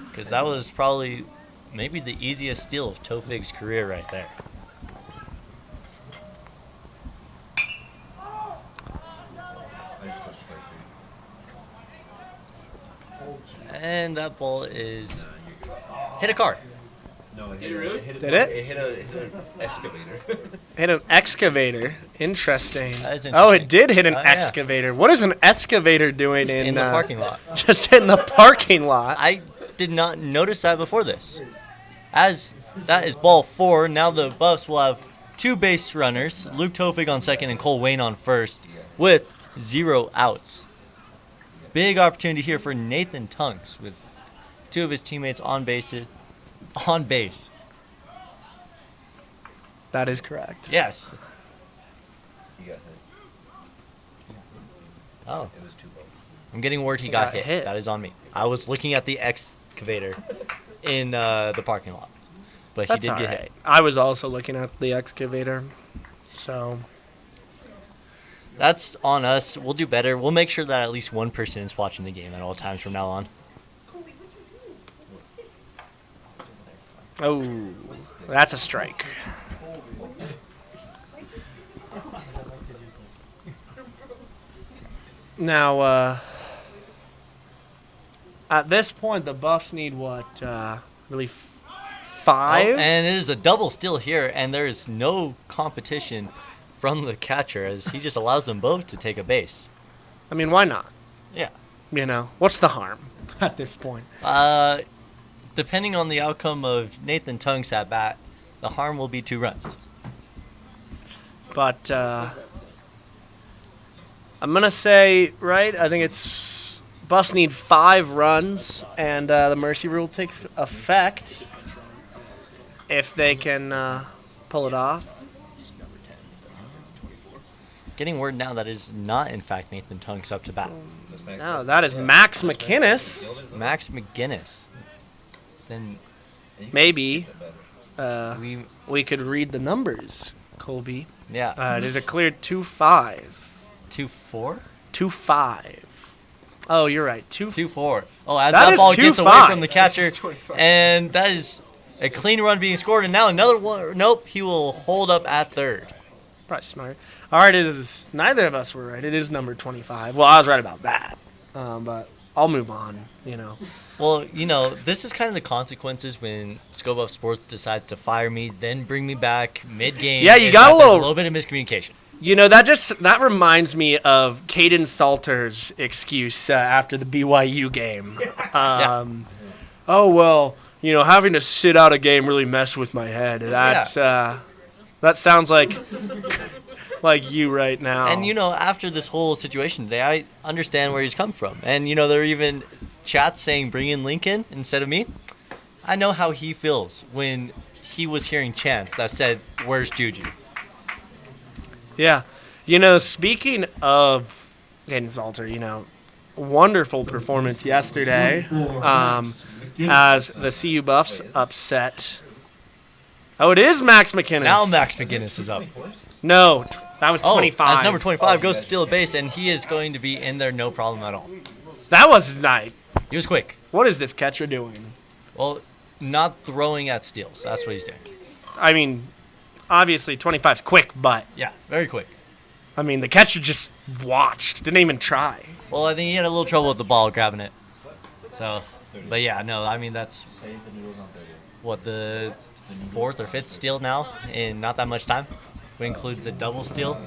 Because that was probably maybe the easiest steal of Tofig's career right there. And that ball is hit a car. No, Did it really? Did Did it? It hit an excavator. Hit an excavator. Interesting. That is interesting. Oh, it did hit an Yeah. excavator. What is an excavator doing in the parking lot? Just in the parking lot. I did not notice that before this. As that is ball 4, now the Buffs will have 2 base runners, Luke Tofig on second and Cole Wayne on first, with 0 outs. Big opportunity here for Nathan Tunks with 2 of his teammates on base. That is correct. Yes. He got hit. Oh. It was 2 balls. I'm getting word he got hit. That is on me. I was looking at the excavator in the parking lot. But That's he did get alright. hit. I was also looking at the excavator. So that's on us. We'll do better. We'll make sure that at least one person is watching the game at all times from now on. Oh, that's a strike. Now, at this point, the Buffs need what? Really, 5? Oh, and it is a double steal here, and there is no competition from the catcher as he just allows them both to take a base. I mean, why not? Yeah. You know, what's the harm at this point? Depending on the outcome of Nathan Tunks at bat, the harm will be 2 runs. But I'm going to say, right, I think it's Buffs need 5 runs, and the mercy rule takes effect if they can pull it off. Getting word now that is not, in fact, Nathan Tunks up to bat. No, that is Max McInnes. Max McGinnis. Then maybe we could read the numbers, Colby. Yeah. It is a clear 2-5. 2-4? 2-5. Oh, you're right. 2-4. Oh, as that ball gets away from the catcher, and that is a clean run being scored, and now another one. Nope, he will hold up at third. Probably smart. All right, it is. Neither of us were right. It is number 25. Well, I was right about that, but I'll move on. You know. Well, you know, this is kind of the consequences when Scope of Sports decides to fire me, then bring me back mid-game. Yeah, you got a little bit of miscommunication. You know, that reminds me of Caden Salter's excuse after the BYU game. Oh, well, you know, having to sit out a game really messed with my head. That's that sounds like you right now. And, you know, after this whole situation today, I understand where he's come from. And, you know, there are even chats saying bring in Lincoln instead of me. I know how he feels when he was hearing chants that said, "Where's Juju?" Yeah. You know, speaking of Caden Salter, you know, wonderful performance yesterday as the CU Buffs upset. Oh, it is Max McInnes. Now Max McGinnis is up. No, that was 25. That's number 25 goes to steal a base, and he is going to be in there no problem at all. That was nice. He was quick. What is this catcher doing? Well, not throwing at steals. That's what he's doing. I mean, obviously 25's quick, but... Yeah, very quick. I mean, the catcher just watched. Didn't even try. Well, I think he had a little trouble with the ball grabbing it. So, but yeah, no, I mean, that's what, the 4th or 5th steal now in not that much time. We include the double steal.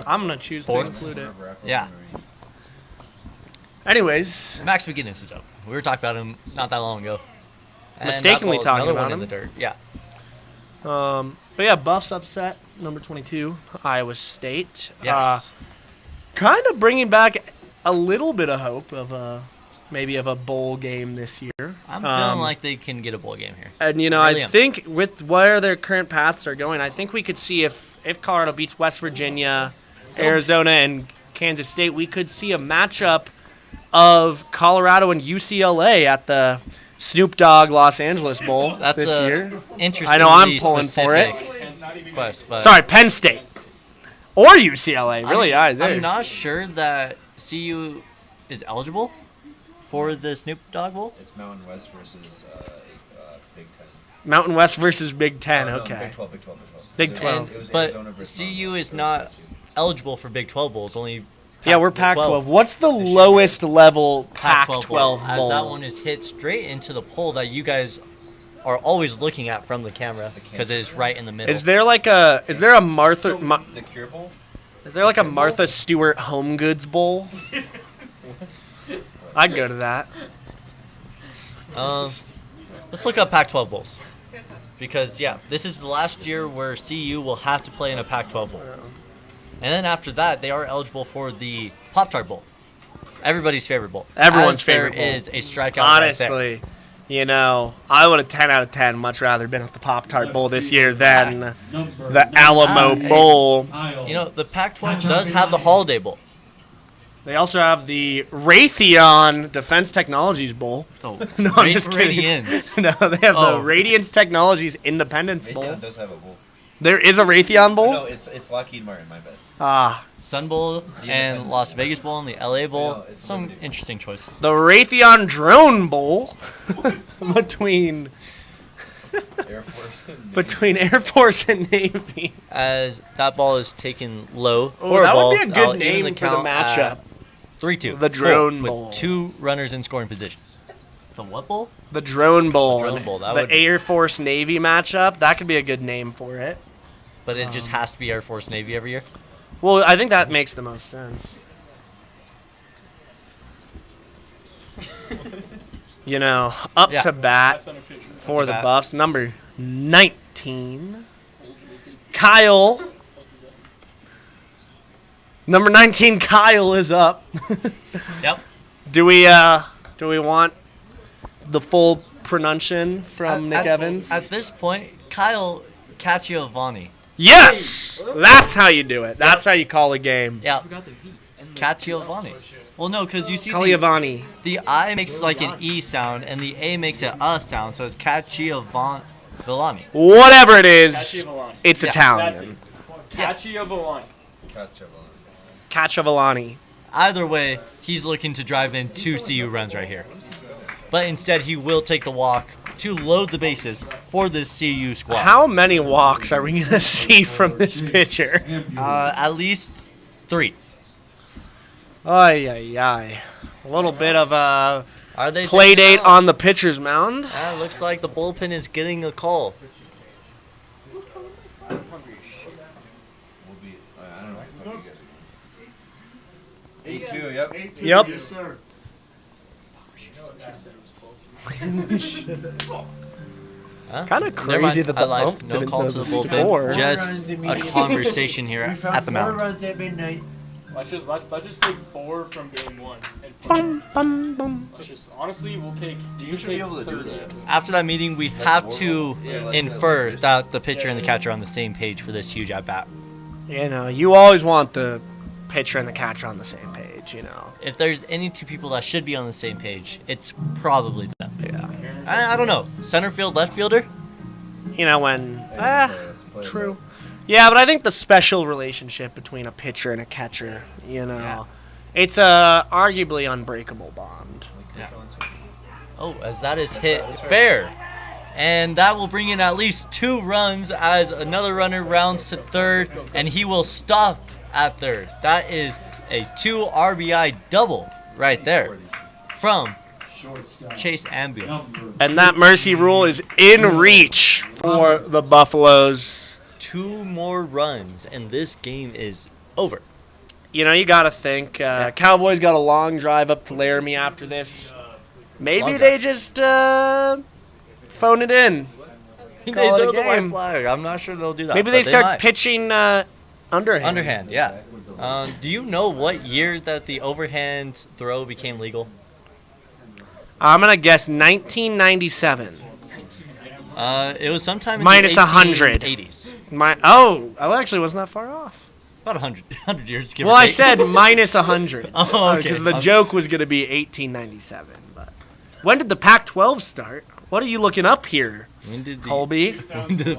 I'm going to choose to include it. Yeah. Anyways. Max McGinnis is up. We were talking about him not that long ago. And mistakenly that ball is talking another about one him. in the dirt. Yeah. But yeah, Buffs upset number 22, Iowa State. Yes. Kind of bringing back a little bit of hope of maybe of a bowl game this year. I'm feeling like they can get a bowl game here. And, I think with where their current paths are going, I think we could see if Colorado beats West Virginia, Arizona, and Kansas State, we could see a matchup of Colorado and UCLA at the Snoop Dogg Los Angeles Bowl That's this year. Interesting. I know I'm pulling for it. Quest, but Sorry, Penn State. Or UCLA, really. I'm not sure that CU is eligible for the Snoop Dogg Bowl. It's Mountain West versus Big Ten. Mountain West versus Big Ten, No, okay. Big 12. Big 12. It was But Arizona versus CU is not eligible for Big 12 bowls. Only Yeah, we're Pac-12. What's the lowest level Pac-12 bowl? As that one is hit straight into the pole that you guys are always looking at from the camera because it is right in the middle. Is there a Martha the Cure Bowl? Is there like a Martha Stewart Home Goods Bowl? I'd go to that. Let's look up Pac-12 bowls. Because, this is the last year where CU will have to play in a Pac-12 bowl. And then after that, they are eligible for the Pop-Tart Bowl. Everybody's favorite bowl. Everyone's As there favorite bowl. is a strikeout right there. Honestly, I would have 10 out of 10 much rather been at the Pop-Tart Bowl this year than the Alamo Bowl. The Pac-12 does have the Holiday Bowl. They also have the Raytheon Defense Technologies Bowl. Oh, no, I'm just kidding. Radiance. No, they have the Radiance Technologies Independence Bowl. Raytheon does have a bowl. There is a Raytheon Bowl? No, it's Lockheed Martin, my bad. Sun Bowl and Las Vegas Bowl and the LA Bowl. Some interesting choices. The Raytheon Drone Bowl between Air Force and between Air Force and Navy. As that ball is taken low Oh, for a that ball, would be a I'll good even name for the count at matchup. 3-2. The Drone Bowl Bowl. with 2 runners in scoring position. The what bowl? The Drone Bowl. The Drone Bowl, that the would- Air Force Navy matchup. That could be a good name for it. But it just has to be Air Force Navy every year. Well, I think that makes the most sense. Up to bat for the Buffs, number 19, Kyle. Number 19, Kyle is up. Yep. Do we want the full pronunciation from Nick Evans? At this point, Kyle Cacciavani. Yes! That's how you do it. That's how you call a game. Yeah. Cacciavani. Well, no, because you see Cacciavani. the I makes like an E sound, and the A makes an sound, so it's Cacciavani. Whatever it is, it's Italian. Cacciavani. Cacciavani. Either way, he's looking to drive in 2 CU runs right here. But instead, he will take the walk to load the bases for this CU squad. How many walks are we going to see from this pitcher? At least 3. Ay, ay, ay. A little bit of a Are they play taking it date out? on the pitcher's mound. Looks like the bullpen is getting a call. Yep. Yep. Yes, sir. Kind of Never mind, crazy that I the lied. ump No didn't call know to the the bullpen. score. Just a conversation here at the mound. runs at midnight. Let's just take 4 from game 1. Bum, bum, bum. Let's just honestly, we'll take. You should be able to do 30. that. After that meeting, we have to infer that the pitcher and the catcher are on the same page for this huge at bat. You always want the pitcher and the catcher on the same page, If there's any 2 people that should be on the same page, it's probably them. Yeah. I don't know. Center field, left fielder? True. Yeah, but I think the special relationship between a pitcher and a catcher, it's a arguably unbreakable bond. Yeah. Oh, as that is hit fair. And that will bring in at least 2 runs as another runner rounds to third, and he will stop at third. That is a 2 RBI double right there from Chase Ambia. And that mercy rule is in reach for the Buffaloes. 2 more runs, and this game is over. You got to think. Cowboys got a long drive up to Laramie after this. Maybe Long they just phone it in. They Call it throw a the white game. flag. I'm not sure they'll do that. Maybe but they start might. pitching underhand. Underhand, yeah. Do you know what year that the overhand throw became legal? I'm going to guess 1997. It was sometime in Minus the 100. 1880s. I actually wasn't that far off. About 100 years, give Well, or I take. said minus 100. Oh, okay. Because the joke was going to be 1897. But when did the Pac-12 start? What are you looking up here, When did Colby?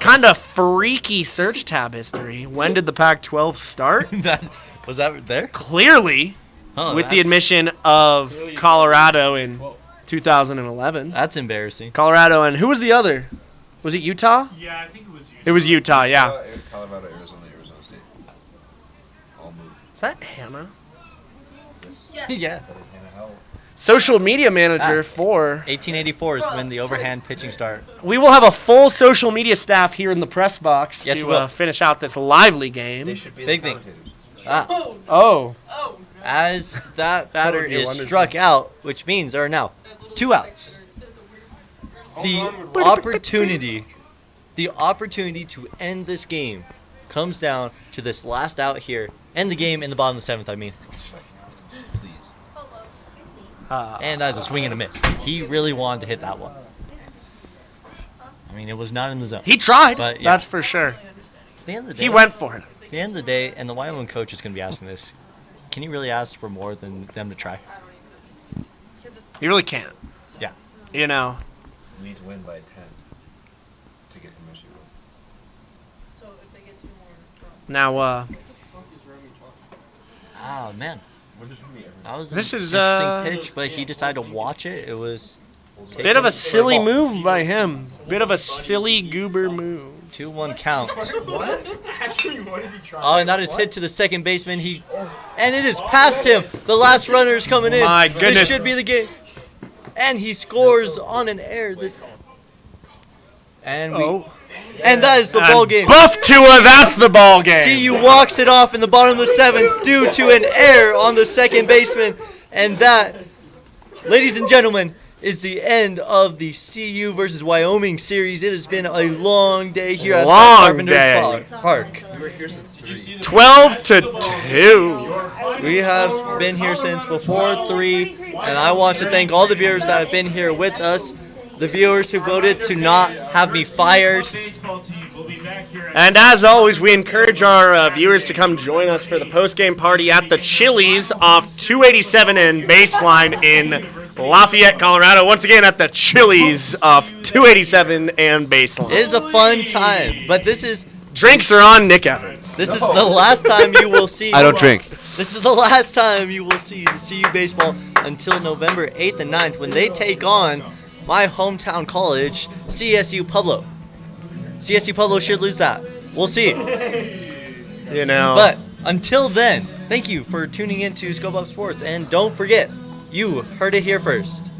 Kind of freaky search tab history. When did the Pac-12 start? Was that there? Clearly, Oh, with the that's- admission of Colorado in 2011. That's embarrassing. Colorado and who was the other? Was it Utah? Yeah, I think it was Utah. It was Utah, yeah. Colorado, Arizona, Arizona State. All moved. Is that Hannah? Yeah. Social media manager for 1884 is when the overhand pitching started. We will have a full social media staff here in the press box Yes, we to will. Finish out this lively game. Big thing. Ah. Oh. As that batter You is wondered. struck out, which means there are now 2 outs. The opportunity to end this game comes down to this last out here. End the game in the bottom of the 7th, I mean. And that is a swing and a miss. He really wanted to hit that one. I mean, it was not in the zone. He tried, but yeah. that's for sure. At the end of the day, He went for it. At the end of the day, and the Wyoming coach is going to be asking this, can you really ask for more than them to try? You really can't. Yeah. You know. We need to win by 10 to get to Michigan. Now, Oh, man. That was an This is, interesting pitch, but he decided to watch it. It was bit of a silly move by him. Bit of a silly goober move. 2-1 count. What? Actually, what is he trying? Oh, and that is hit to the second baseman. And it is past him. The last runner is coming in. My goodness. This should be the game. And he scores on an error. And that is the ball game. Buff Tua, that's the ball game. CU walks it off in the bottom of the 7th due to an error on the second baseman. And that, ladies and gentlemen, is the end of the CU versus Wyoming series. It has been a long day here at Carpenter's Park. 12-2. We have been here since before 3, and I want to thank all the viewers that have been here with us. The viewers who voted to not have me fired. And as always, we encourage our viewers to come join us for the post-game party at the Chili's off 287 and Baseline in Lafayette, Colorado. Once again, at the Chili's off 287 and Baseline. It is a fun time, but this is... Drinks are on Nick Evans. This is the last time you will see... I don't drink. This is the last time you will see the CU baseball until November 8th and 9th when they take on my hometown college, CSU Pueblo. CSU Pueblo should lose that. We'll see. You know. But until then, thank you for tuning in to Scope Up Sports. And don't forget, you heard it here first.